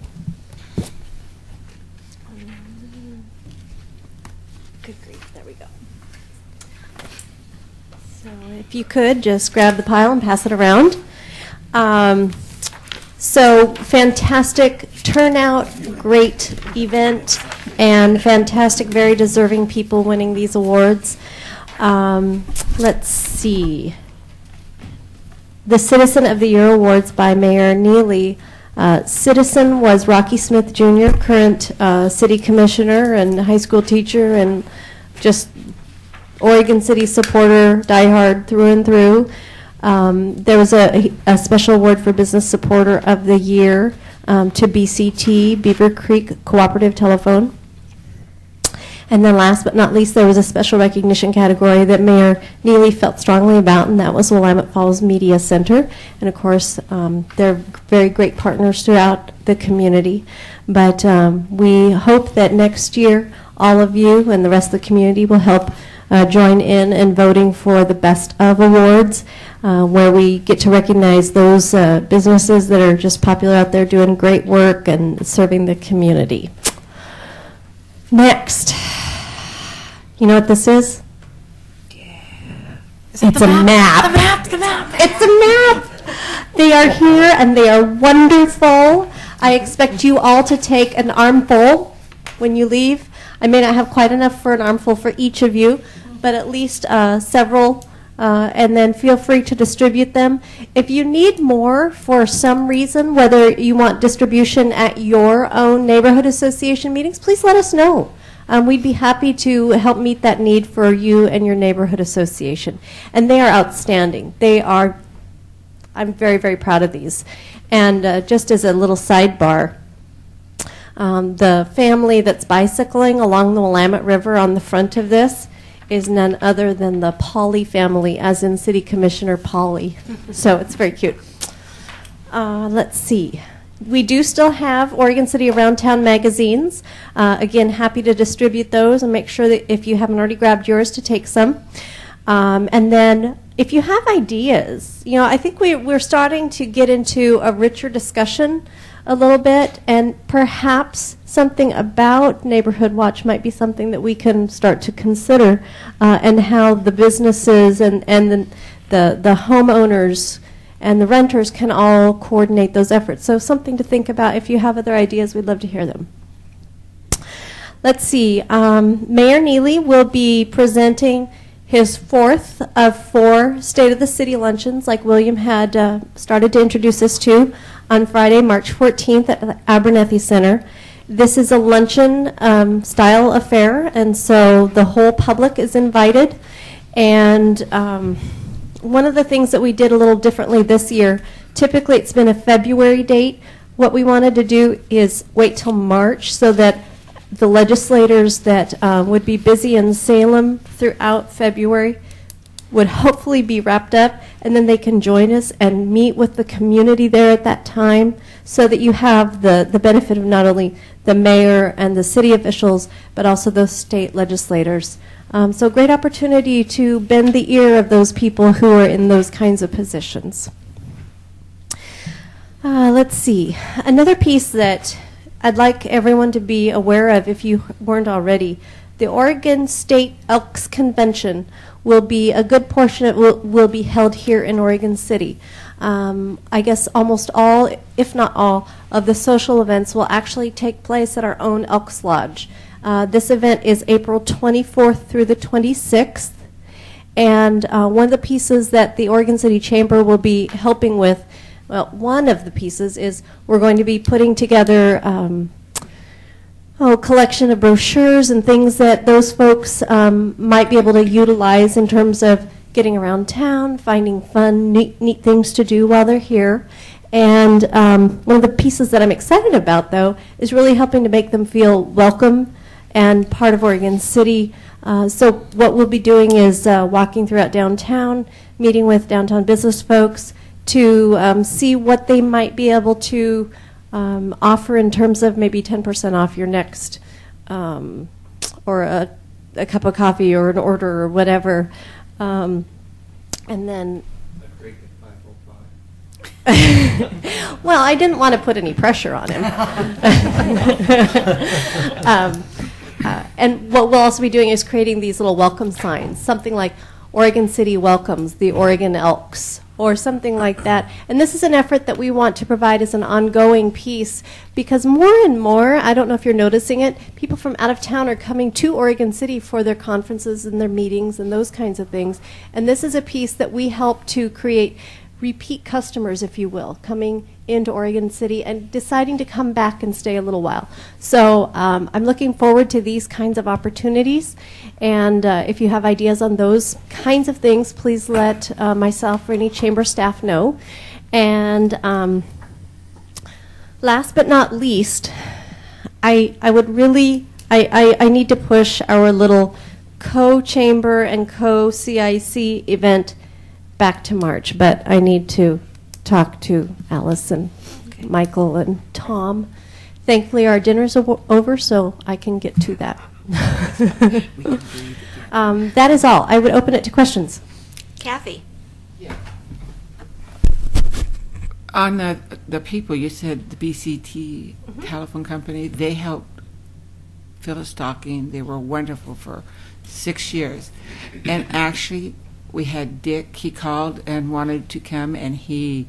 S2: Good grief, there we go.
S15: if you could, just grab the pile and pass it around. So fantastic turnout, great event, and fantastic, very deserving people winning these awards. Let's see. The Citizen of the Year Awards by Mayor Neely. Citizen was Rocky Smith Jr., current city commissioner and high school teacher, and just Oregon City supporter, diehard through and through. There was a special award for Business Supporter of the Year to BCT, Beaver Creek Cooperative Telephone. And then last but not least, there was a special recognition category that Mayor Neely felt strongly about, and that was Willamette Falls Media Center. And of course, they're very great partners throughout the community. But we hope that next year, all of you and the rest of the community will help join in voting for the Best of Awards, where we get to recognize those businesses that are just popular out there doing great work and serving the community. Next. You know what this is? It's a map.
S16: The map.
S15: It's a map. They are here and they are wonderful. I expect you all to take an armful when you leave. I may not have quite enough for an armful for each of you, but at least several, and then feel free to distribute them. If you need more for some reason, whether you want distribution at your own neighborhood association meetings, please let us know. We'd be happy to help meet that need for you and your neighborhood association. And they are outstanding. I'm very, very proud of these. And just as a little sidebar, the family that's bicycling along the Willamette River on the front of this is none other than the Pauley family, as in City Commissioner Pauley. So it's very cute. Let's see. We do still have Oregon City Around Town magazines. Again, happy to distribute those and make sure that if you haven't already grabbed yours to take some. And then if you have ideas, I think we're starting to get into a richer discussion a little bit, and perhaps something about Neighborhood Watch might be something that we can start to consider, and how the businesses and the homeowners and the renters can all coordinate those efforts. So something to think about. If you have other ideas, we'd love to hear them. Let's see. Mayor Neely will be presenting his 4th of 4 State of the City luncheons, like William had started to introduce us to, on Friday, March 14th at the Abernethy Center. This is a luncheon style affair, and so the whole public is invited. And one of the things that we did a little differently this year, typically it's been a February date. What we wanted to do is wait till March so that the legislators that would be busy in Salem throughout February would hopefully be wrapped up, and then they can join us and meet with the community there at that time, so that you have the benefit of not only the mayor and the city officials, but also those state legislators. So great opportunity to bend the ear of those people who are in those kinds of positions. Let's see. Another piece that I'd like everyone to be aware of, if you weren't already, the Oregon State Elks Convention will be, a good portion of it will be held here in Oregon City. I guess almost all, if not all, of the social events will actually take place at our own Elks Lodge. This event is April 24th through the 26th. And one of the pieces that the Oregon City Chamber will be helping with, well, one of the pieces is we're going to be putting together a collection of brochures and things that those folks might be able to utilize in terms of getting around town, finding fun, neat things to do while they're here. And one of the pieces that I'm excited about, though, is really helping to make them feel welcome and part of Oregon City. So what we'll be doing is walking throughout downtown, meeting with downtown business folks to see what they might be able to offer in terms of maybe 10% off your next, or a cup of coffee or an order or whatever. And then... Well, I didn't want to put any pressure on him. And what we'll also be doing is creating these little welcome signs, something like, Oregon City welcomes the Oregon Elks or something like that. And this is an effort that we want to provide as an ongoing piece because more and more, I don't know if you're noticing it, people from out of town are coming to Oregon City for their conferences and their meetings and those kinds of things. And this is a piece that we help to create repeat customers, if you will, coming into Oregon City and deciding to come back and stay a little while. So I'm looking forward to these kinds of opportunities. And if you have ideas on those kinds of things, please let myself or any chamber staff know. And last but not least, I would really, I need to push our little co-chamber and co-CIC event back to March, but I need to talk to Alice and Michael and Tom. Thankfully, our dinner's over, so I can get to that. That is all. I would open it to questions.
S2: Kathy?
S4: On the people, you said the BCT telephone company, they helped fill a stocking. They were wonderful for 6 years. And actually, we had Dick, he called and wanted to come, and he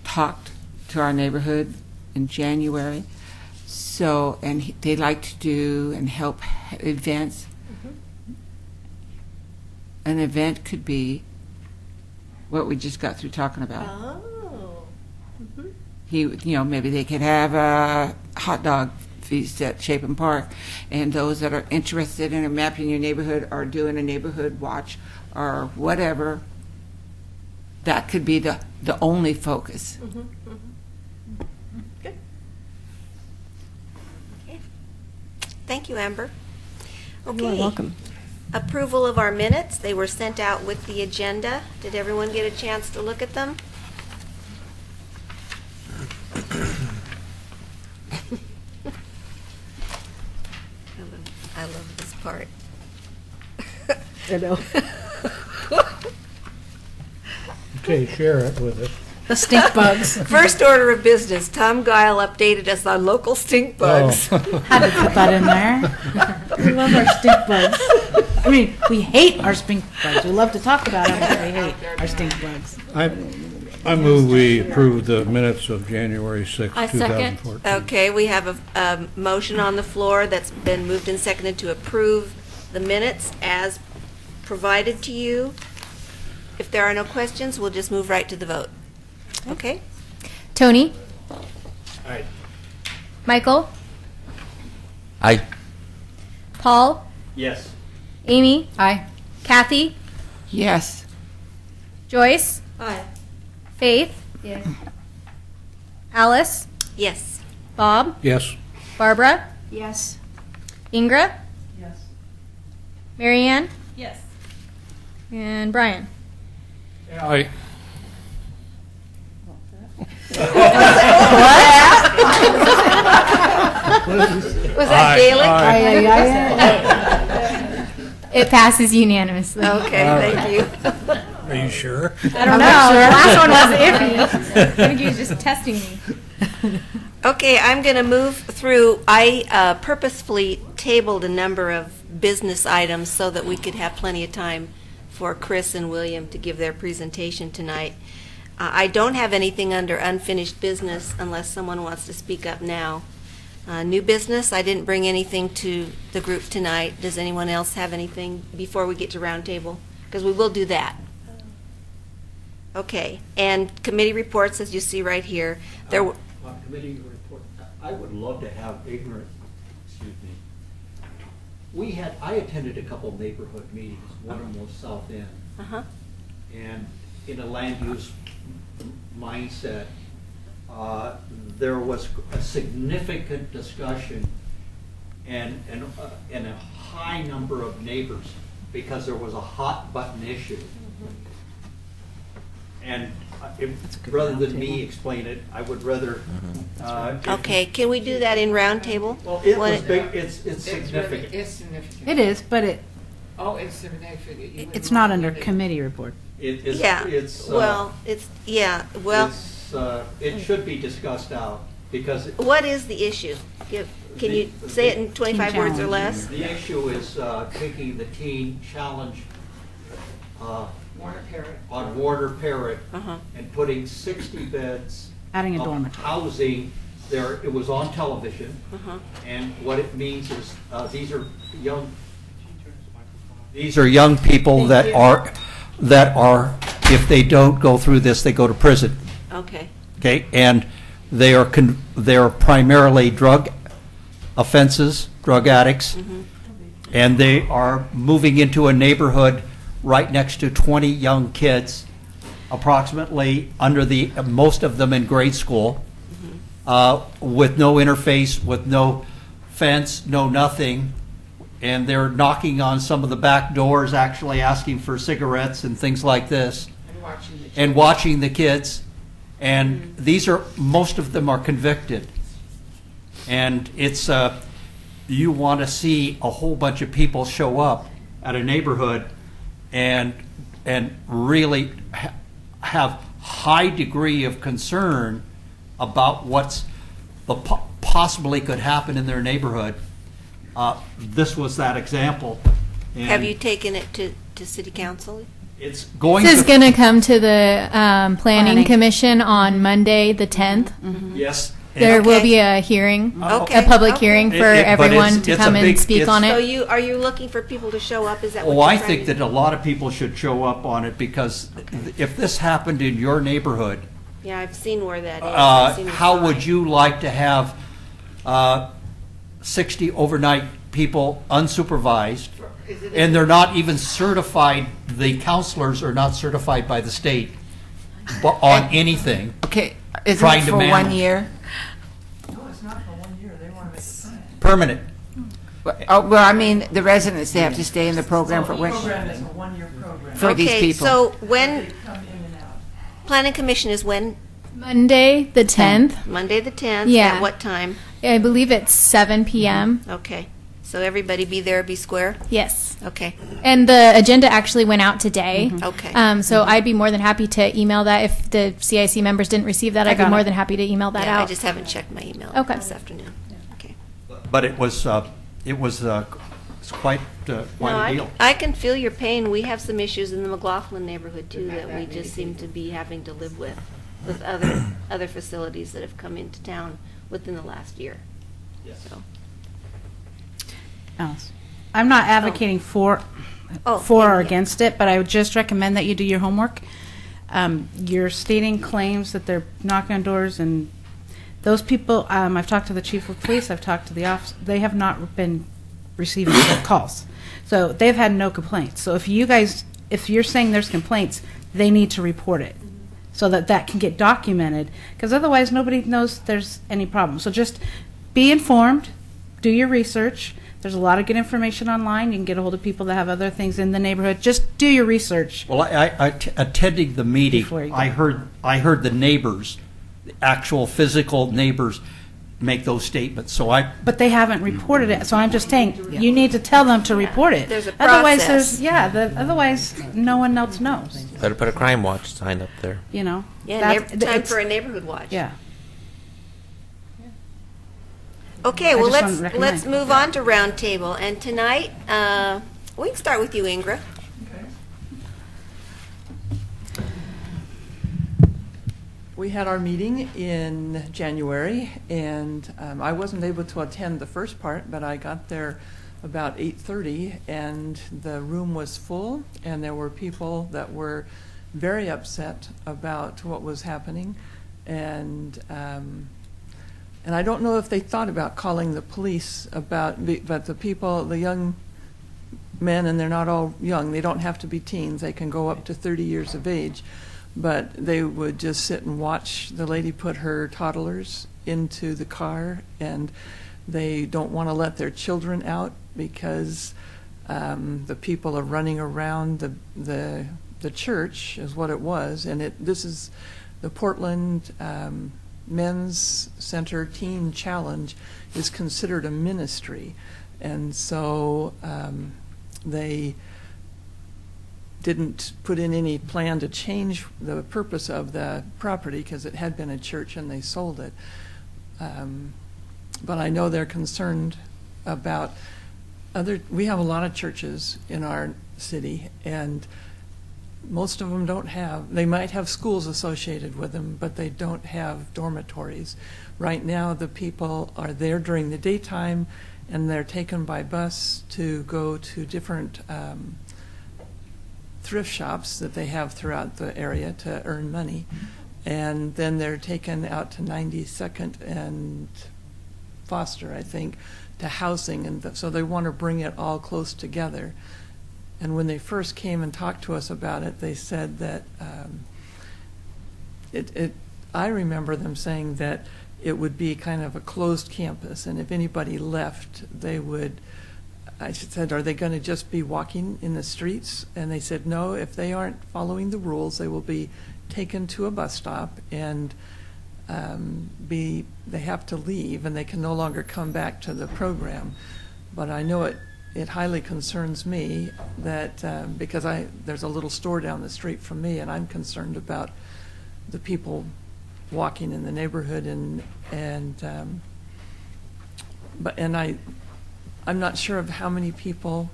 S4: talked to our neighborhood in January. So, and they like to do and help events. An event could be what we just got through talking about.
S2: Oh.
S4: He, you know, maybe they could have a hot dog feast at Chapin Park, and those that are interested in a map in your neighborhood or doing a neighborhood watch or whatever, that could be the only focus.
S2: Good. Okay. Thank you, Amber. Okay.
S15: You are welcome.
S2: Approval of our minutes. They were sent out with the agenda. Did everyone get a chance to look at them? I love this part.
S6: I know.
S11: Okay, share it with us.
S16: The stink bugs.
S2: First order of business, Tom Guile updated us on local stink bugs.
S16: Had to put that in there. We love our stink bugs. I mean, we hate our stink bugs. We love to talk about them, but we hate our stink bugs.
S11: I move we approve the minutes of January 6th,
S2: I second.
S11: 2014.
S2: Okay, we have a motion on the floor that's been moved and seconded to approve the minutes as provided to you. If there are no questions, we'll just move right to the vote. Okay?
S5: Tony?
S11: Aye.
S5: Michael?
S10: Aye.
S5: Paul?
S12: Yes.
S5: Amy?
S16: Aye.
S5: Kathy?
S4: Yes.
S5: Joyce?
S2: Aye.
S5: Faith?
S3: Yes.
S5: Alice?
S2: Yes.
S5: Bob?
S11: Yes.
S5: Barbara?
S14: Yes.
S5: Ingra?
S3: Yes.
S5: Marianne?
S3: Yes.
S5: And Brian?
S7: Aye.
S2: Was that Gaelic?
S5: It passes unanimously.
S2: Okay, thank you.
S11: Are you sure?
S5: I don't know. The last one was iffy. I think he was just testing me.
S2: Okay, I'm going to move through. I purposefully tabled a number of business items so that we could have plenty of time for Chris and William to give their presentation tonight. I don't have anything under unfinished business unless someone wants to speak up now. New business, I didn't bring anything to the group tonight. Does anyone else have anything before we get to roundtable? Because we will do that. Okay, and committee reports, as you see right here. There.
S12: On committee report, I would love to have ignorant. Excuse me. I attended a couple neighborhood meetings. One of them was South End, and in a land use mindset, there was a significant discussion and a high number of neighbors because there was a hot button issue. And rather than me explain it, I would rather.
S2: Okay, can we do that in roundtable?
S12: Well, it was big. It's significant.
S16: It's significant. It is, but it's significant. It's not under committee report.
S12: It's,
S2: yeah.
S12: It's,
S2: well, it's yeah. Well,
S12: it should be discussed out because.
S2: What is the issue? Can you say it in 25 words or less?
S12: The issue is taking the teen challenge on Warner Parrott
S2: Uh-huh.
S12: and putting 60 beds
S16: Adding a
S12: of
S16: dormitory.
S12: housing there. It was on television.
S2: Uh-huh.
S12: And what it means is these are young people that are, if they don't go through this, they go to prison.
S2: Okay.
S12: Okay, and they are primarily drug offenses, drug addicts, and they are moving into a neighborhood right next to 20 young kids, approximately most of them in grade school, with no interface, with no fence, no nothing, and they're knocking on some of the back doors, actually asking for cigarettes and things like this, and watching the kids. And most of them are convicted. And it's, you want to see a whole bunch of people show up at a neighborhood and really have high degree of concern about what's possibly could happen in their neighborhood. This was that example. And
S2: Have you taken it to city council?
S12: It's going
S5: This is
S12: to...
S5: going to come to the Planning Commission on Monday, the 10th.
S12: Yes.
S5: There will be a hearing,
S2: Okay.
S5: a public hearing for
S12: But
S5: everyone to
S12: it's
S5: come
S12: a
S5: and
S12: big-
S5: speak on
S2: So
S5: it.
S2: are you looking for people to show up? Is that what
S12: Oh,
S2: you're
S12: I
S2: trying
S12: think
S2: to
S12: that a lot of people should show up on it, because if this happened in your neighborhood,
S2: Yeah, I've seen where that is. I've seen the
S12: how
S2: sign.
S12: would you like to have 60 overnight people unsupervised, and they're not even certified, the counselors are not certified by the state on anything?
S4: Okay, isn't
S12: Trying
S4: it
S12: to
S4: for
S12: man
S4: 1
S12: them.
S4: year?
S17: No, it's not for 1 year. They want to make it permanent.
S12: Permanent.
S4: Well, I mean, the residents, they have to stay in the program for
S17: The
S4: when?
S17: program is a 1-year program.
S4: For these
S2: Okay,
S4: people.
S2: so when,
S17: They come in and out.
S2: Planning Commission is when?
S5: Monday, the 10th.
S2: Monday the 10th?
S5: Yeah.
S2: At what time?
S5: I believe it's 7 p.m.
S2: Okay. So everybody be there, be square?
S5: Yes.
S2: Okay.
S5: And the agenda actually went out today.
S2: Okay.
S5: So I'd be more than happy to email that. If the CIC members didn't receive that, I'd be
S16: got
S5: more
S16: it.
S5: than happy to email that
S2: Yeah, I
S5: out.
S2: just haven't checked my email
S5: Okay.
S2: this afternoon. Okay.
S12: But it was it's quite
S2: No,
S12: a deal.
S2: I can feel your pain. We have some issues in the McLaughlin neighborhood too that we just seem to be having to live with other facilities that have come into town within the last year. So.
S16: Alice. I'm not advocating for
S2: Oh,
S16: or
S2: yeah.
S16: against it, but I would just recommend that you do your homework. You're stating claims that they're knocking on doors, and those people, I've talked to the chief of police, I've talked to the office, they have not been receiving calls. So they've had no complaints. So if you're saying there's complaints, they need to report it so that that can get documented, because otherwise nobody knows there's any problem. So just be informed, do your research. There's a lot of good information online. You can get a hold of people that have other things in the neighborhood. Just do your research.
S12: Well, attending the meeting,
S16: Before you go.
S12: I heard the neighbors, the actual physical neighbors, make those statements. So
S16: But they haven't reported it. So I'm just saying, you need to tell them to report it.
S2: There's a
S16: Otherwise,
S2: process.
S16: otherwise no one else knows.
S10: Better put a crime watch sign up there.
S16: You know.
S2: Yeah,
S16: That's-
S2: time
S16: it's-
S2: for a neighborhood watch.
S16: Yeah.
S2: Okay,
S16: I
S2: well,
S16: just wanted to
S2: let's
S16: recommend.
S2: move on to roundtable. And tonight, we can start with you, Ingra.
S17: We had our meeting in January, and I wasn't able to attend the first part, but I got there about 8:30, and the room was full, and there were people that were very upset about what was happening, and I don't know if they thought about calling the police but the people, the young men, and they're not all young, they don't have to be teens, they can go up to 30 years of age, but they would just sit and watch the lady put her toddlers into the car, and they don't want to let their children out because the people are running around the church, is what it was, and this is the Portland Men's Center Teen Challenge is considered a ministry, and so they didn't put in any plan to change the purpose of the property because it had been a church and they sold it. But I know they're concerned about we have a lot of churches in our city, and most of them don't have, they might have schools associated with them, but they don't have dormitories. Right now, the people are there during the daytime, and they're taken by bus to go to different thrift shops that they have throughout the area to earn money. And then they're taken out to 92nd and Foster, I think, to housing. And so they want to bring it all close together. And when they first came and talked to us about it, they said that I remember them saying that it would be kind of a closed campus, and if anybody left, they would, I said, are they going to just be walking in the streets? And they said, no, if they aren't following the rules, they will be taken to a bus stop, and they have to leave, and they can no longer come back to the program. But I know it highly concerns me that, because there's a little store down the street from me, and I'm concerned about the people walking in the neighborhood, I'm not sure of how many people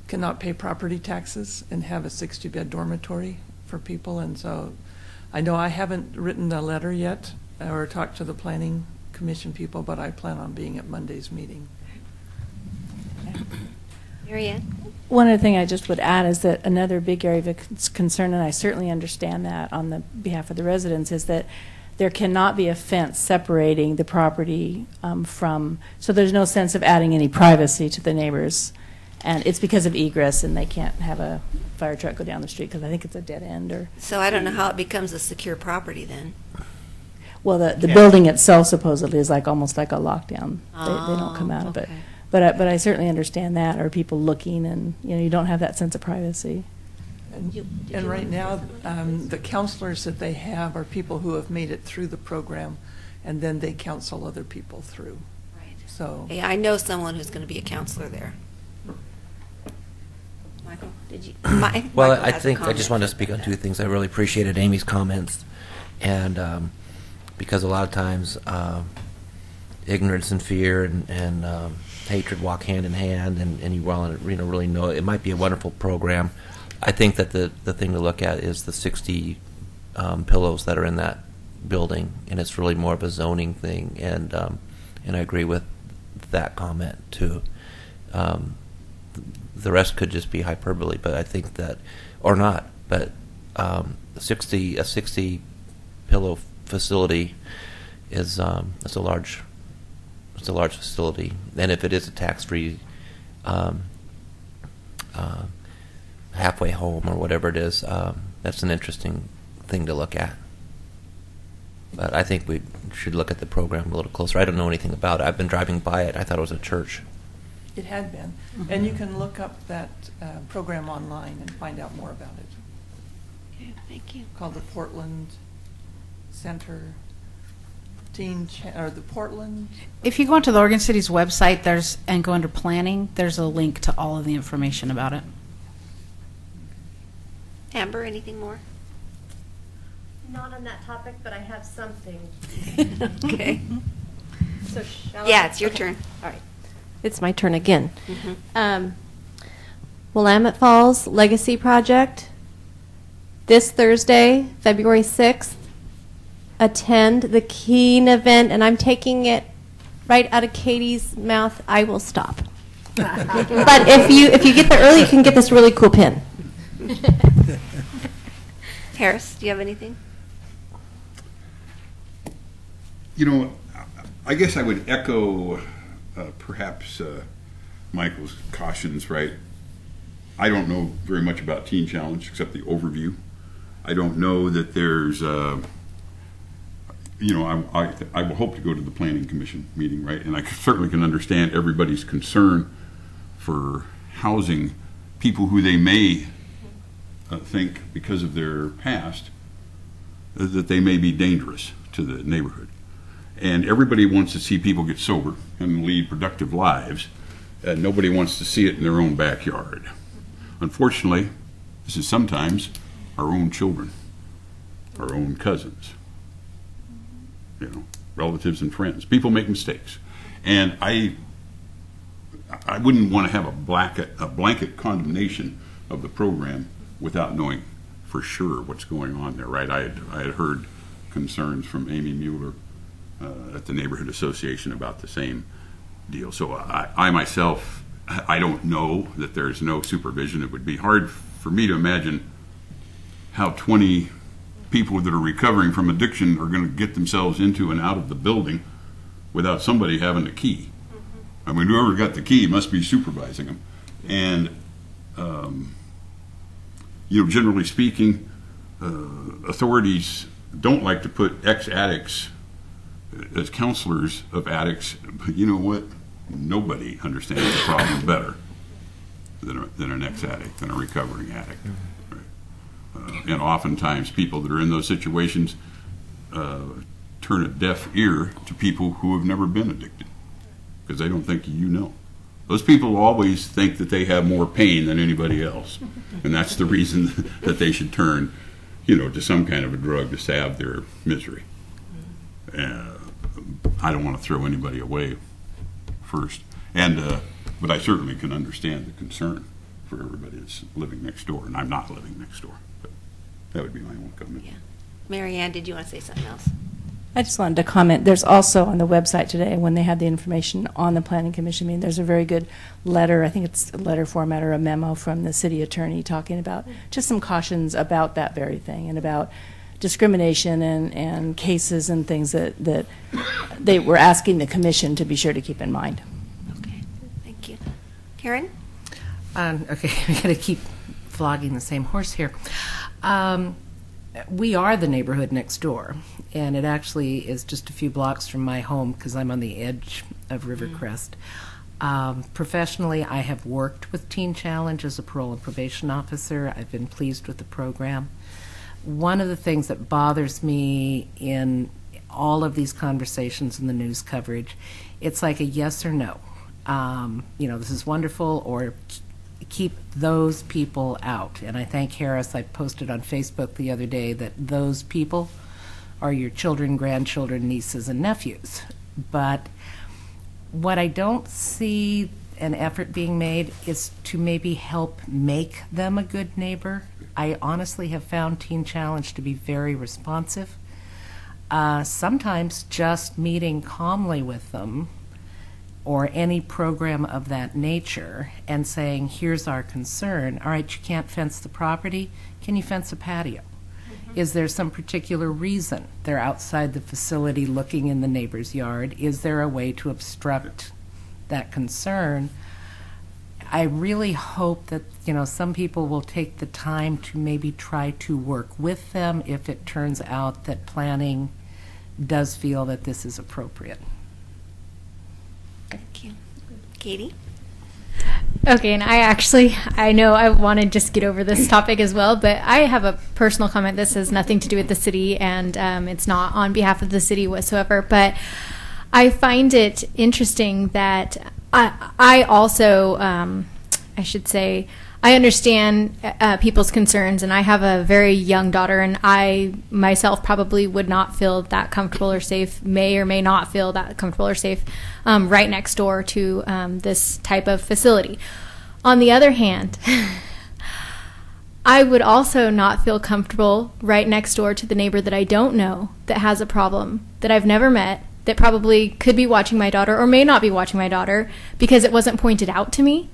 S17: cannot pay property taxes and have a 60-bed dormitory for people. And so I know I haven't written a letter yet or talked to the planning commission people, but I plan on being at Monday's meeting.
S2: Marianne?
S16: One other thing I just would add is that another big area of concern, and I certainly understand that on the behalf of the residents, is that there cannot be a fence separating the property so there's no sense of adding any privacy to the neighbors. And it's because of egress, and they can't have a fire truck go down the street because I think it's a dead end.
S2: So I don't know how it becomes a secure property then.
S16: Well, the building itself supposedly is almost like a lockdown. They don't come out of it. But I certainly understand that, or people looking, and you don't have that sense of privacy.
S17: And right now, the counselors that they have are people who have made it through the program, and then they counsel other people through.
S2: Right.
S17: So
S2: hey, I know someone who's going to be a counselor there. Michael, did you?
S10: Well, I think I just wanted to speak on two things. I really appreciated Amy's comments, and because a lot of times ignorance and fear and hatred walk hand in hand, and you want to really know it might be a wonderful program. I think that the thing to look at is the 60 pillows that are in that building, and it's really more of a zoning thing. And I agree with that comment too. The rest could just be hyperbole, but I think that, or not. But a 60 pillow facility is it's a large facility, and if it is a tax-free halfway home or whatever it is, that's an interesting thing to look at. But I think we should look at the program a little closer. I don't know anything about it. I've been driving by it. I thought it was a church.
S17: it had been. And you can look up that program online and find out more about it.
S2: Okay, thank you.
S17: Called the Portland Center or the Portland.
S16: If you go onto the Oregon City's website, and go under planning, there's a link to all of the information about it.
S2: Amber, anything more?
S15: Not on that topic, but I have something.
S2: Okay.
S15: So shall
S2: Yeah,
S15: I?
S2: it's your
S15: Okay.
S2: turn.
S15: All right. It's my turn again.
S2: Mhm.
S15: Willamette Falls Legacy Project. This Thursday, February 6th, attend the Keen event, and I'm taking it right out of Katie's mouth. I will stop. But if you get there early, you can get this really cool pin.
S2: Harris, do you have anything?
S19: You know, I guess I would echo perhaps Michael's cautions, right? I don't know very much about Teen Challenge except the overview. I don't know that there's, you know, I will hope to go to the Planning Commission meeting, right? And I certainly can understand everybody's concern for housing people who they may think, because of their past, that they may be dangerous to the neighborhood. And everybody wants to see people get sober and lead productive lives. Nobody wants to see it in their own backyard. Unfortunately, this is sometimes our own children, our own cousins, you know, relatives and friends. People make mistakes. And I wouldn't want to have a blanket condemnation of the program without knowing for sure what's going on there, right? I had heard concerns from Amy Mueller at the Neighborhood Association about the same deal. So I myself, I don't know that there's no supervision. It would be hard for me to imagine how 20 people that are recovering from addiction are going to get themselves into and out of the building without somebody having the key. I mean, whoever got the key must be supervising them. And, generally speaking, authorities don't like to put ex-addicts as counselors of addicts, but you know what? Nobody understands the problem better than an ex-addict, than a recovering addict. Right? And oftentimes people that are in those situations turn a deaf ear to people who have never been addicted because they don't think you know. Those people always think that they have more pain than anybody else, and that's the reason that they should turn, to some kind of a drug to salve their misery. I don't want to throw anybody away first, but I certainly can understand the concern for everybody that's living next door, and I'm not living next door. But that would be my own comment.
S2: Yeah. Mary Ann, did you want to say something else?
S20: I just wanted to comment. There's also on the website today, when they had the information on the Planning Commission meeting, there's a very good letter, I think it's a letter format or a memo from the city attorney talking about just some cautions about that very thing and about discrimination and cases and things that they were asking the commission to be sure to keep in mind.
S2: Okay, thank you. Karen?
S6: Okay, I'm going to keep flogging the same horse here. We are the neighborhood next door, and it actually is just a few blocks from my home because I'm on the edge of Rivercrest. Professionally, I have worked with Teen Challenge as a parole and probation officer. I've been pleased with the program. One of the things that bothers me in all of these conversations and the news coverage, it's like a yes or no. This is wonderful, or keep those people out. And I thank Harris. I posted on Facebook the other day that those people are your children, grandchildren, nieces, and nephews. But what I don't see an effort being made is to maybe help make them a good neighbor. I honestly have found Teen Challenge to be very responsive. Sometimes just meeting calmly with them or any program of that nature and saying, here's our concern. All right, you can't fence the property. Can you fence a patio? Is there some particular reason they're outside the facility looking in the neighbor's yard? Is there a way to obstruct that concern? I really hope that, some people will take the time to maybe try to work with them if it turns out that planning does feel that this is appropriate.
S2: Thank you. Katie?
S5: Okay, and I know I want to just get over this topic as well, but I have a personal comment. This has nothing to do with the city, and it's not on behalf of the city whatsoever, but I find it interesting that I also, I should say, I understand people's concerns, and I have a very young daughter, and I myself probably would not feel that comfortable or safe, may or may not feel that comfortable or safe right next door to this type of facility. On the other hand, I would also not feel comfortable right next door to the neighbor that I don't know that has a problem that I've never met, that probably could be watching my daughter or may not be watching my daughter because it wasn't pointed out to me.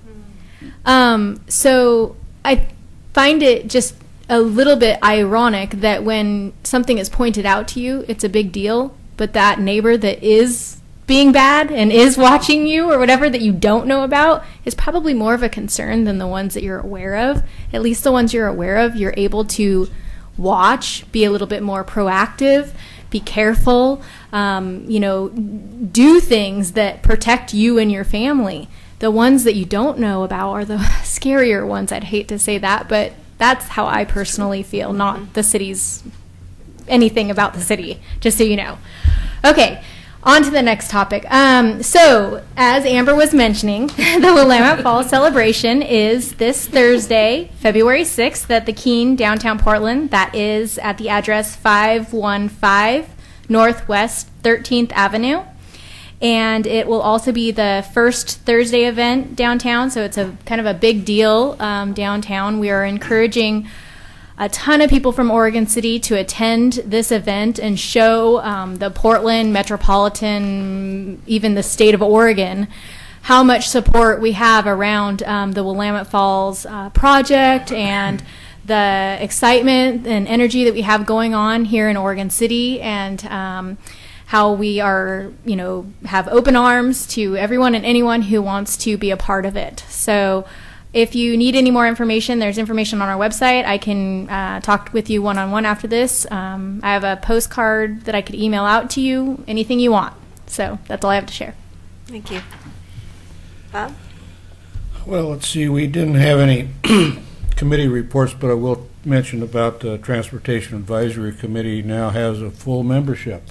S5: So I find it just a little bit ironic that when something is pointed out to you, it's a big deal, but that neighbor that is being bad and is watching you or whatever that you don't know about is probably more of a concern than the ones that you're aware of. At least the ones you're aware of, you're able to watch, be a little bit more proactive, be careful, do things that protect you and your family. The ones that you don't know about are the scarier ones. I'd hate to say that, but that's how I personally feel, not the city's, anything about the city, just so you know. Okay, on to the next topic. So, as Amber was mentioning, the Willamette Fall celebration is this Thursday, February 6th, at the Keene, downtown Portland. That is at the address 515 Northwest 13th Avenue. And it will also be the first Thursday event downtown, so it's a kind of a big deal downtown. We are encouraging a ton of people from Oregon City to attend this event and show the Portland metropolitan, even the state of Oregon, how much support we have around the Willamette Falls project and the excitement and energy that we have going on here in Oregon City, and how we are, have open arms to everyone and anyone who wants to be a part of it. So if you need any more information, there's information on our website. I can talk with you one-on-one after this. I have a postcard that I could email out to you, anything you want. So that's all I have to share.
S2: Thank you. Bob?
S11: Well, let's see, we didn't have any committee reports, but I will mention about the Transportation Advisory Committee now has a full membership.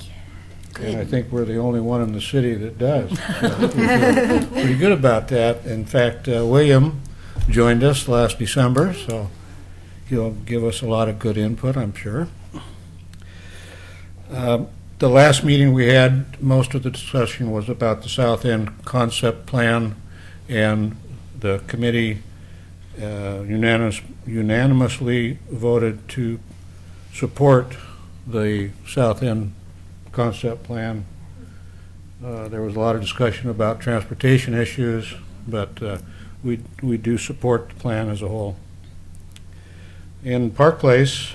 S11: And I think we're the only one in the city that does. So we feel pretty good about that. In fact, William joined us last December, so he'll give us a lot of good input, I'm sure. The last meeting we had, most of the discussion was about the South End concept plan, and the committee unanimously voted to support the South End concept plan. There was a lot of discussion about transportation issues, but we do support the plan as a whole. In Park Place,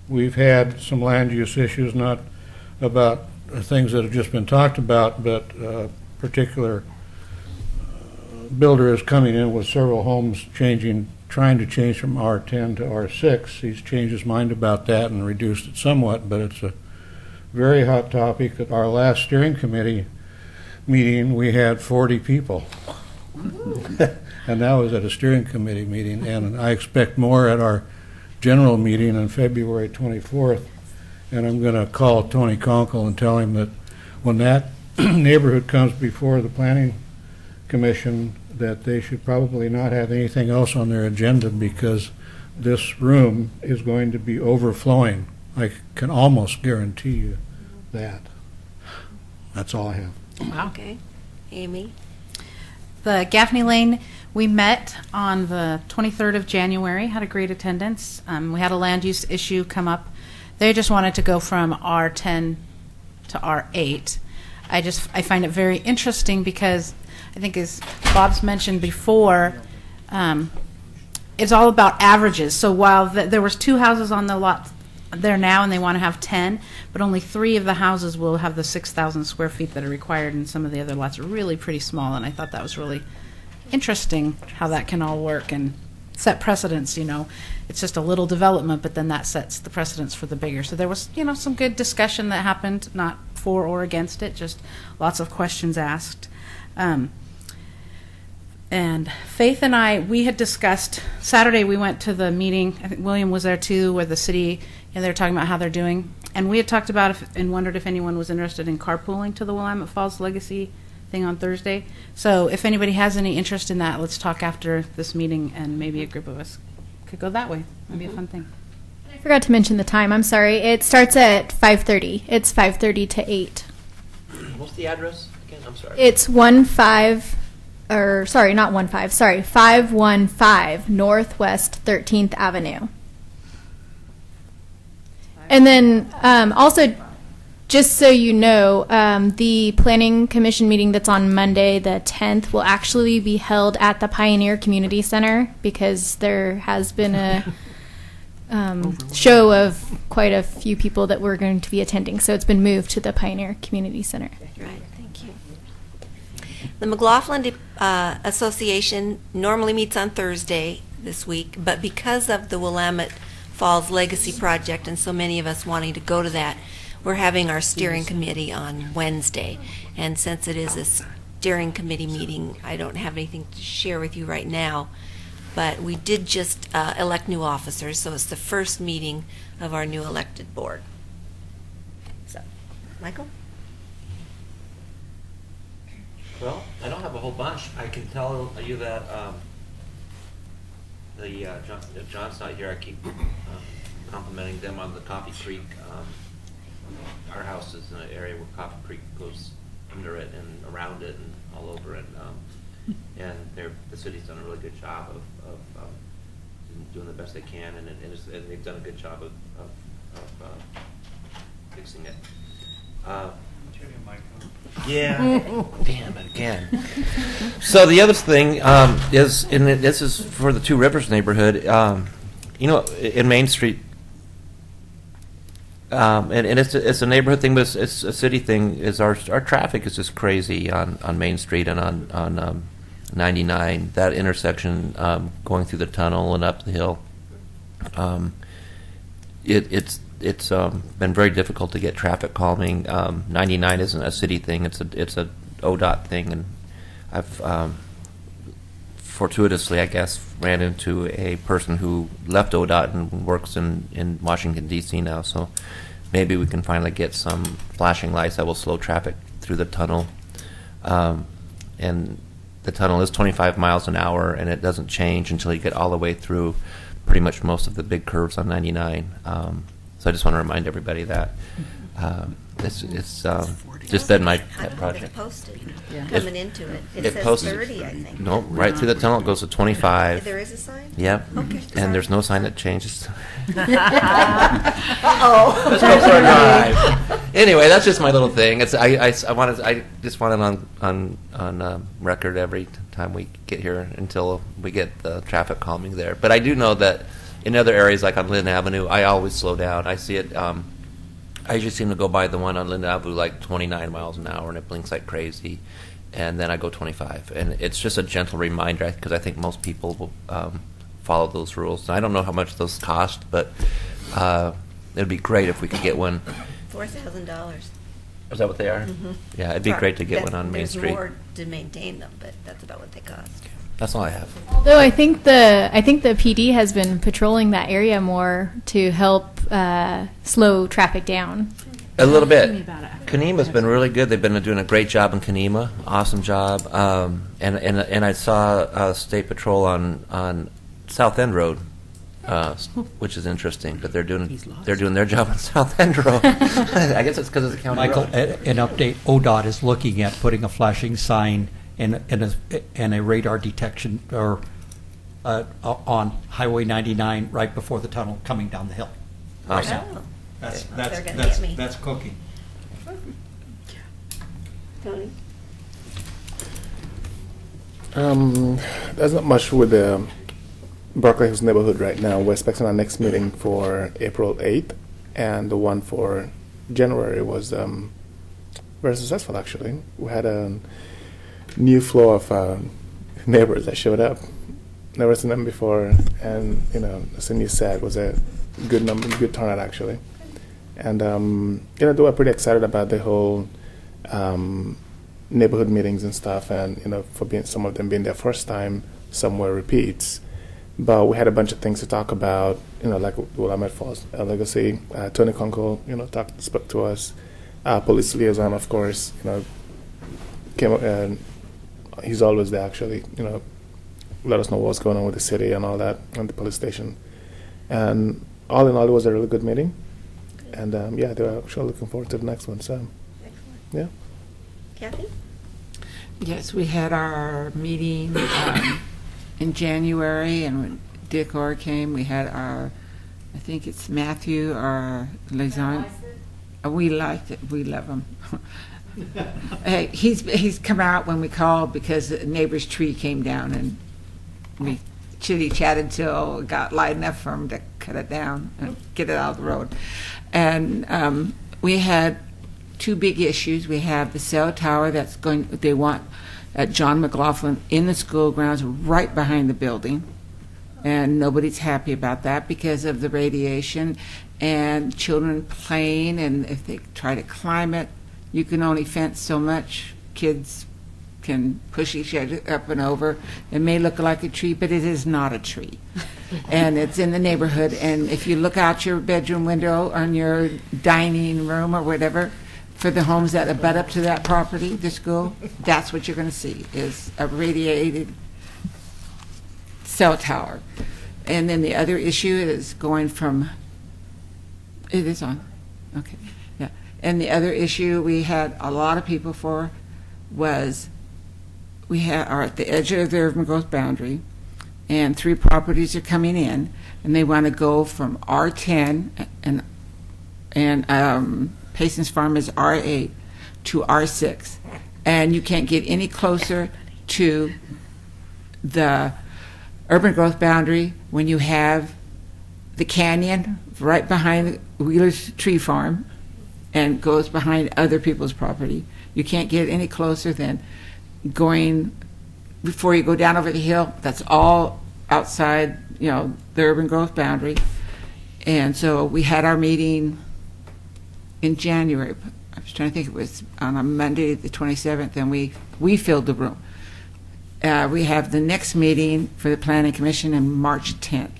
S11: we've had some land use issues, not about things that have just been talked about, but particular builder is coming in with several homes trying to change from R10 to R6. He's changed his mind about that and reduced it somewhat, but it's a very hot topic. At our last steering committee meeting, we had 40 people. And that was at a steering committee meeting, and I expect more at our general meeting on February 24th. And I'm going to call Tony Conkle and tell him that when that neighborhood comes before the Planning Commission, that they should probably not have anything else on their agenda, because this room is going to be overflowing. I can almost guarantee you that. That's all I have.
S2: Wow. Okay. Amy?
S16: The Gaffney Lane, we met on the 23rd of January, had a great attendance. We had a land use issue come up. They just wanted to go from R10 to R8. I find it very interesting because I think, as Bob's mentioned before, it's all about averages. So while there was 2 houses on the lot there now, and they want to have 10, but only 3 of the houses will have the 6,000 square feet that are required, and some of the other lots are really pretty small, and I thought that was really interesting how that can all work and set precedents. It's just a little development, but then that sets the precedents for the bigger. So there was, some good discussion that happened, not for or against it, just lots of questions asked. And Faith and I, we had discussed, Saturday we went to the meeting, I think William was there too, where the city, they were talking about how they're doing. And we had talked about and wondered if anyone was interested in carpooling to the Willamette Falls Legacy thing on Thursday. So if anybody has any interest in that, let's talk after this meeting, and maybe a group of us could go that way. That'd be a fun thing.
S5: I forgot to mention the time. I'm sorry. It starts at 5:30. It's 5:30 to 8.
S10: What's the address again? I'm sorry.
S5: It's 515 Northwest 13th Avenue. And then also, just so you know, the Planning Commission meeting that's on Monday, the 10th, will actually be held at the Pioneer Community Center, because there has been a show of quite a few people that were going to be attending. So it's been moved to the Pioneer Community Center.
S2: Right, thank you. The McLaughlin Association normally meets on Thursday this week, but because of the Willamette Falls Legacy Project and so many of us wanting to go to that, we're having our steering committee on Wednesday. And since it is a steering committee meeting, I don't have anything to share with you right now, but we did just elect new officers, so it's the first meeting of our new elected board. So, Michael?
S10: Well, I don't have a whole bunch. I can tell you that if John's not here, I keep complimenting them on the Coffee Creek. Our house is in an area where Coffee Creek goes under it and around it and all over it. And the city's done a really good job of doing the best they can, and they've done a good job of fixing it. Yeah. Damn it again. So the other thing is, and this is for the Two Rivers neighborhood. In Main Street, and it's a neighborhood thing, but it's a city thing. Is our traffic is just crazy on Main Street and on 99. That intersection going through the tunnel and up the hill. It's been very difficult to get traffic calming. 99 isn't a city thing; it's a ODOT thing, and I've fortuitously, I guess, ran into a person who left ODOT and works in Washington D.C. now. So maybe we can finally get some flashing lights that will slow traffic through the tunnel. And the tunnel is 25 miles an hour, and it doesn't change until you get all the way through pretty much most of the big curves on 99. So I just want to remind everybody that it's just been my pet project.
S2: Posted
S10: Yeah.
S2: coming into it. It says
S10: posted,
S2: 30, I think.
S10: No, right through the tunnel it goes to 25.
S2: There is a sign?
S10: Yep.
S2: Okay.
S10: And there's no sign that changes.
S2: Uh-oh.
S10: Let's go for a drive. Anyway, that's just my little thing. It's I just want it on record every time we get here until we get the traffic calming there. But I do know that in other areas, like on Linden Avenue, I always slow down. I see it. I usually seem to go by the one on Linden Avenue like 29 miles an hour, and it blinks like crazy. And then I go 25. And it's just a gentle reminder, because I think most people will follow those rules. And I don't know how much those cost, but it'd be great if we could get one.
S2: $4,000.
S10: Is that what they are?
S2: Mm-hmm.
S10: Yeah, it'd be great to get one on Main Street.
S2: There's more to maintain them, but that's about what they cost.
S10: That's all I have.
S5: Although I think the PD has been patrolling that area more to help slow traffic down.
S10: A little bit. Kenema's been really good. They've been doing a great job in Kenema. Awesome job. And I saw State Patrol on South End Road, which is interesting. But they're doing their job on South End Road. I guess it's because it's a county
S12: Michael,
S10: road.
S12: an update. ODOT is looking at putting a flashing sign and a radar detection or on Highway 99 right before the tunnel coming down the hill.
S10: Awesome.
S2: Oh.
S12: That's
S2: They're gonna get me.
S12: that's cooking.
S2: Tony?
S13: There's not much with the Berkeley Hills neighborhood right now. We're expecting our next meeting for April 8th, and the one for January was very successful, actually. We had a new flow of neighbors that showed up. Never seen them before, and as you said, it was a good turnout, actually. And they were pretty excited about the whole neighborhood meetings and stuff, and for some of them being their first time, some were repeats. But we had a bunch of ththings to talk about, like Willamette Falls Legacy. Tony Kunkel, spoke to us. Police liaison, of course, came up, and he's always there, actually. Let us know what's going on with the city and all that, and the police station. And all in all, it was a really good meeting. And they were actually looking forward to the next one. So, yeah.
S2: Kathy?
S4: Yes, we had our meeting in January, and when Dick Orr came, we had our, I think it's Matthew, our liaison. We liked it. We love him. Hey, he's come out when we called because the neighbor's tree came down, and we chitty-chatted till it got light enough for him to cut it down and get it out of the road. And we had two big issues. We have the cell tower they want at John McLaughlin in the school grounds right behind the building. And nobody's happy about that because of the radiation and children playing, and if they try to climb it, you can only fence so much. Kids can push each other up and over. It may look like a tree, but it is not a tree. And it's in the neighborhood, and if you look out your bedroom window on your dining room or whatever, for the homes that abut up to that property, the school, that's what you're going to see, is a radiated cell tower. And then the other issue is going from, it is on, okay, yeah. And the other issue, we had a lot of people for was we are at the edge of the urban growth boundary, and 3 properties are coming in, and they want to go from R10 and Payson's Farm is R8 to R6, and you can't get any closer to the urban growth boundary when you have the canyon right behind Wheeler's Tree Farm and goes behind other people's property. You can't get any closer than going before you go down over the hill. That's all outside, the urban growth boundary. And so we had our meeting in January. I was trying to think, it was on a Monday, the 27th, and we filled the room. We have the next meeting for the Planning Commission in March 10th.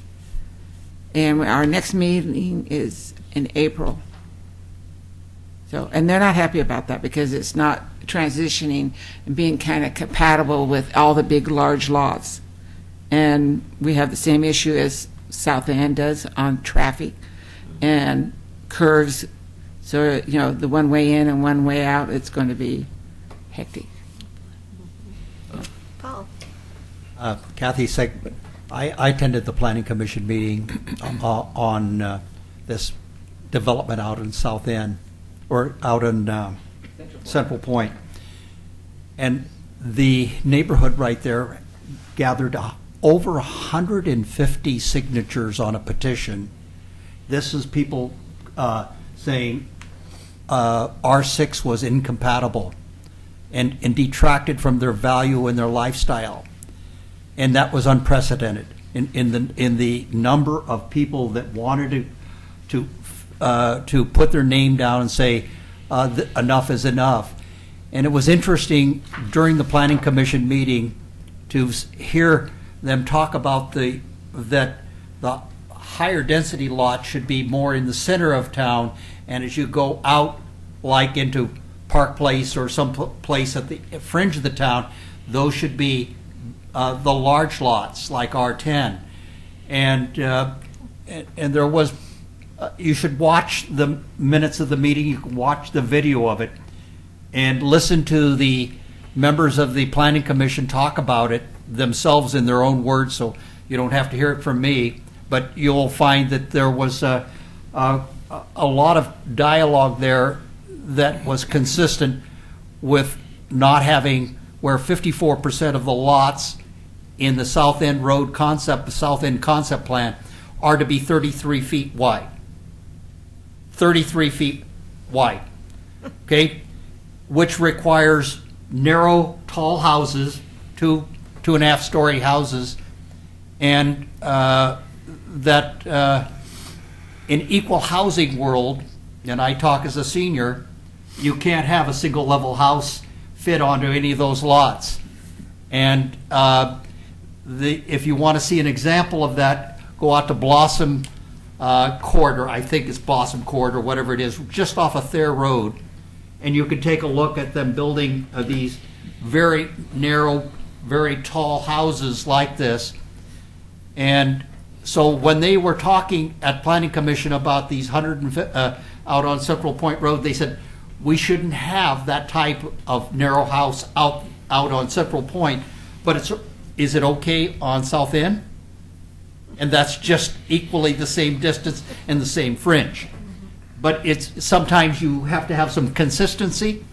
S4: And our next meeting is in April. So, and they're not happy about that because it's not transitioning and being kind of compatible with all the big, large lots. And we have the same issue as South End does on traffic and curves. So, the one way in and one way out, it's going to be hectic.
S2: Paul.
S12: Kathy, I attended the Planning Commission meeting on this development out in South End, or out in Central Point. And the neighborhood right there gathered over 150 signatures on a petition. This is people saying R6 was incompatible and detracted from their value and their lifestyle. And that was unprecedented in the number of people that wanted to put their name down and say enough is enough. And it was interesting during the Planning Commission meeting to hear them talk about that the higher density lot should be more in the center of town, and as you go out like into Park Place or some place at the fringe of the town, those should be the large lots like R10. And there was, you should watch the minutes of the meeting, you can watch the video of it, and listen to the members of the Planning Commission talk about it themselves in their own words, so you don't have to hear it from me. But you'll find that there was a lot of dialogue there that was consistent with not having, where 54% of the lots in the South End Road concept, the South End concept plan, are to be 33 feet wide. 33 feet wide, okay? Which requires narrow, tall houses, 2.5-story houses, and that in equal housing world, and I talk as a senior, you can't have a single level house fit onto any of those lots. And if you want to see an example of that, go out to Blossom Corridor, I think it's Blossom Corridor, whatever it is, just off of Thayer Road, and you can take a look at them building these very narrow, very tall houses like this. And so when they were talking at Planning Commission about these 150 out on Central Point Road, they said we shouldn't have that type of narrow house out on Central Point, but is it okay on South End? And that's just equally the same distance and the same fringe. But it's sometimes you have to have some consistency,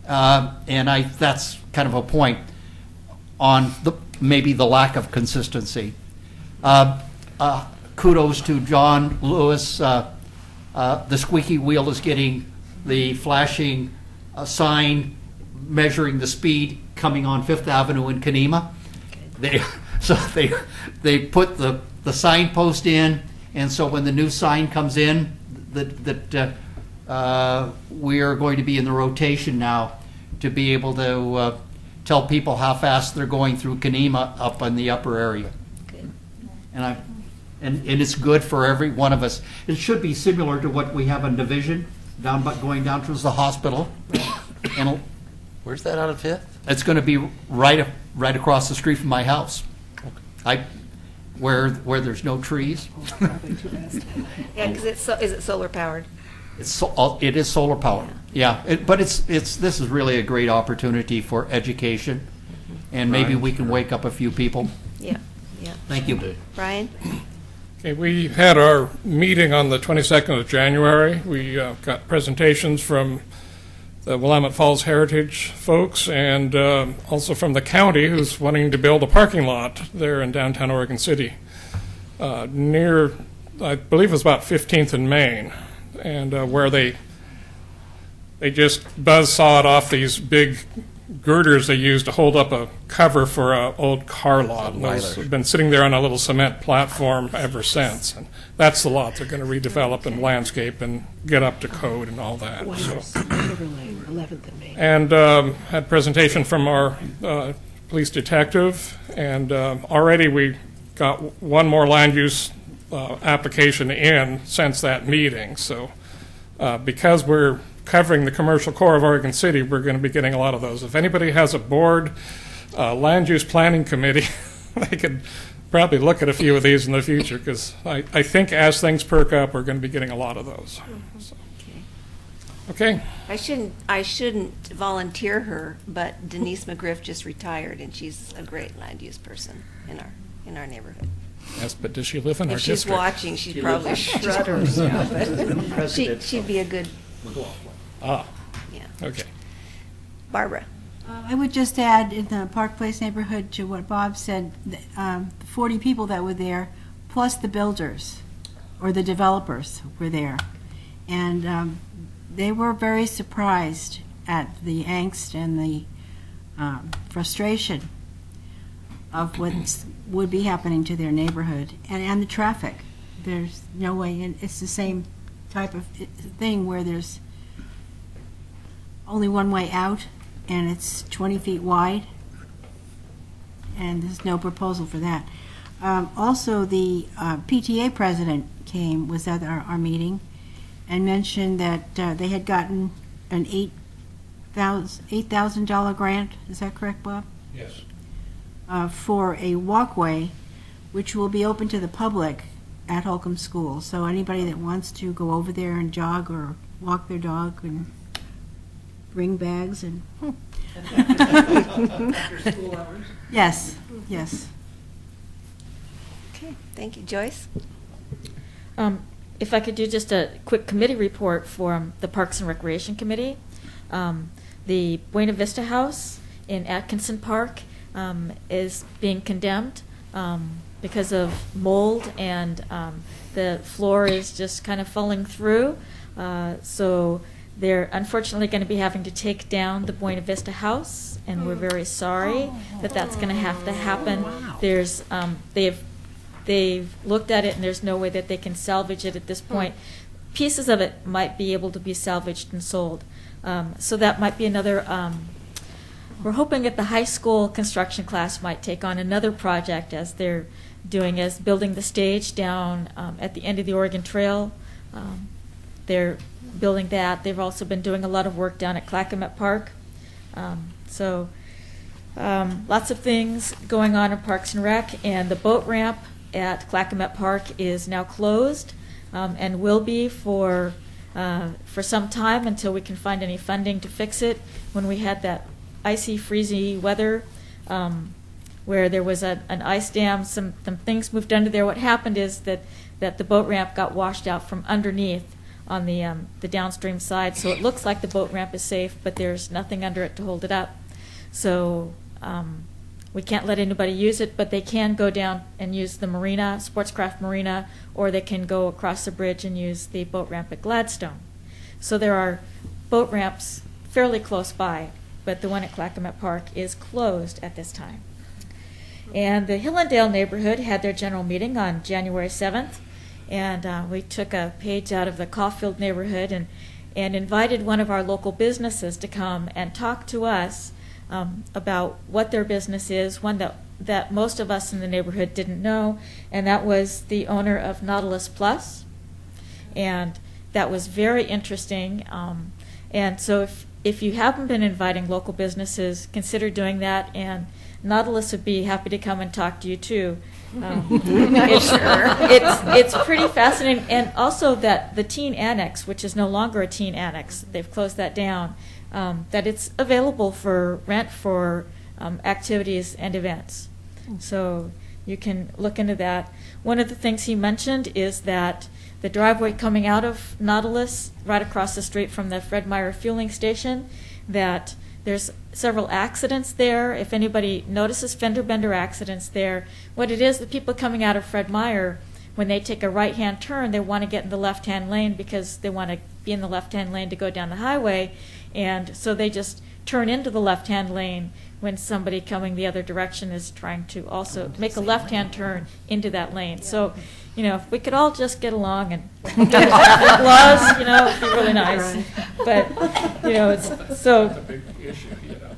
S12: and that's kind of a point on maybe the lack of consistency. Kudos to John Lewis. The squeaky wheel is getting the flashing sign measuring the speed coming on Fifth Avenue in Kenema. They put the signpost in, and so when the new sign comes in, that we are going to be in the rotation now to be able to tell people how fast they're going through Kenema up in the upper area.
S2: Good.
S12: And it's good for every one of us. It should be similar to what we have on Division, going down towards the hospital. And
S10: where's that out of Fifth?
S12: It's going to be right across the street from my house. Where there's no trees.
S2: Yeah, because is it solar powered?
S12: It is solar powered. Yeah, but this is really a great opportunity for education, and maybe we can wake up a few people.
S2: Yeah, yeah.
S12: Thank you.
S2: Brian?
S7: Okay, we had our meeting on the 22nd of January. We got presentations from the Willamette Falls Heritage folks and also from the county, who's wanting to build a parking lot there in downtown Oregon City near, I believe it was about 15th and Main, and where they just buzzsawed off these big girders they used to hold up a cover for an old car lot. And those have been sitting there on a little cement platform ever since. And that's the lot they're going to redevelop and landscape and get up to code and all that. And had presentation from our police detective, and already we got one more land use application in since that meeting. So because we're covering the commercial core of Oregon City, we're going to be getting a lot of those. If anybody has a board, land use planning committee, they could probably look at a few of these in the future, because I think as things perk up, we're going to be getting a lot of those. So. Okay.
S2: I shouldn't volunteer her, but Denise McGriff just retired, and she's a great land use person in our neighborhood.
S7: Yes, but does she live in our
S2: If
S7: district?
S2: she's watching, she'd probably shred herself. But she'd be a good.
S7: Ah.
S2: Yeah.
S7: Okay.
S2: Barbara.
S14: I would just add in the Park Place neighborhood to what Bob said, the 40 people that were there, plus the builders or the developers were there. And they were very surprised at the angst and the frustration of what would be happening to their neighborhood and the traffic. There's no way, and it's the same type of thing where there's only one way out and it's 20 feet wide, and there's no proposal for that. Also, the PTA president was at our meeting and mentioned that they had gotten an $8,000 grant. Is that correct, Bob?
S7: Yes.
S14: For a walkway which will be open to the public at Holcomb School. So anybody that wants to go over there and jog or walk their dog and bring bags and
S3: After school hours?
S14: Yes, yes.
S2: Okay, thank you. Joyce?
S9: If I could do just a quick committee report for the Parks and Recreation Committee. The Buena Vista House in Atkinson Park is being condemned because of mold, and the floor is just kind of falling through. So they're unfortunately going to be having to take down the Buena Vista House, and we're very sorry that that's going to have to happen. There's they've looked at it, and there's no way that they can salvage it at this point. Pieces of it might be able to be salvaged and sold. So that might be another. We're hoping that the high school construction class might take on another project as they're doing as building the stage down at the end of the Oregon Trail. They're building that. They've also been doing a lot of work down at Clackamat Park. So lots of things going on in Parks and Rec, and the boat ramp at Clackamat Park is now closed and will be for some time until we can find any funding to fix it. When we had that icy, freezy weather where there was an ice dam, some things moved under there. What happened is that the boat ramp got washed out from underneath on the downstream side, so it looks like the boat ramp is safe, but there's nothing under it to hold it up. So we can't let anybody use it, but they can go down and use the marina, Sportscraft Marina, or they can go across the bridge and use the boat ramp at Gladstone. So there are boat ramps fairly close by, but the one at Clackamat Park is closed at this time. And the Hillendale neighborhood had their general meeting on January 7th, and we took a page out of the Caulfield neighborhood and invited one of our local businesses to come and talk to us about what their business is, one that most of us in the neighborhood didn't know, and that was the owner of Nautilus Plus. And that was very interesting. And so if you haven't been inviting local businesses, consider doing that. And Nautilus would be happy to come and talk to you too. It's pretty fascinating, and also that the teen annex, which is no longer a teen annex, they've closed that down, that it's available for rent for activities and events. So you can look into that. One of the things he mentioned is that the driveway coming out of Nautilus, right across the street from the Fred Meyer fueling station, that there's several accidents there. If anybody notices fender bender accidents there, what it is, the people coming out of Fred Meyer, when they take a right-hand turn, they want to get in the left-hand lane because they want to be in the left-hand lane to go down the highway, and so they just turn into the left-hand lane when somebody coming the other direction is trying to also make a left-hand turn into that lane. So, you know, if we could all just get along and get laws, you know, it'd be really nice. But, you know, it's so.
S7: It's a big issue, you know.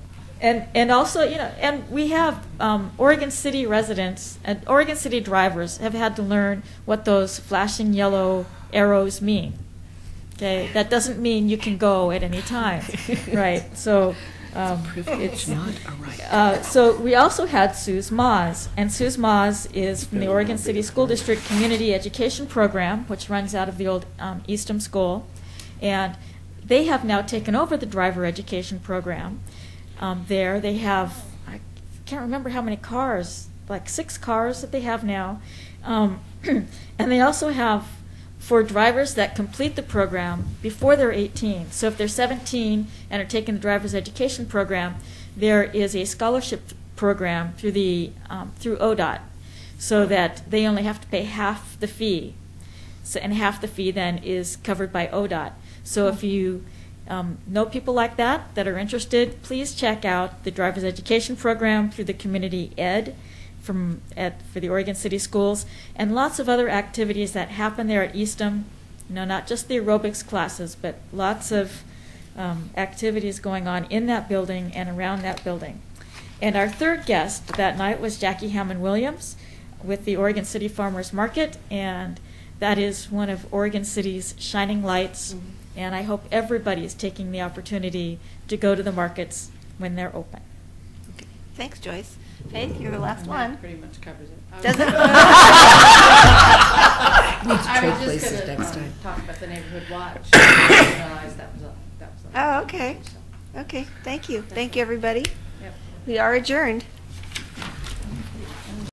S9: And also, you know, and we have Oregon City residents and Oregon City drivers have had to learn what those flashing yellow arrows mean. Okay, that doesn't mean you can go at any time, right? So. It's not a right. So we also had Suze Moz, and Suze Moz is from the Oregon City School District Community Education Program, which runs out of the old Eastham School, and they have now taken over the driver education program. There they have, I can't remember how many cars, like 6 cars that they have now, and they also have for drivers that complete the program before they're 18. So if they're 17 and are taking the driver's education program, there is a scholarship program through the through ODOT, so that they only have to pay half the fee. So, and half the fee then is covered by ODOT. So if you know people like that that are interested, please check out the driver's education program through the community ed for the Oregon City Schools, and lots of other activities that happen there at Eastham. You know, not just the aerobics classes, but lots of activities going on in that building and around that building. And our third guest that night was Jackie Hammond Williams with the Oregon City Farmers Market, and that is one of Oregon City's shining lights. Mm-hmm. And I hope everybody is taking the opportunity to go to the markets when they're open.
S2: Okay. Thanks, Joyce. Faith, you're the last one.
S16: Pretty much covers it.
S2: Does it?
S3: I was just going to talk about the neighborhood watch. I realized that was
S2: Oh, okay. Okay, thank you. Thank you, everybody. Yep. We are adjourned.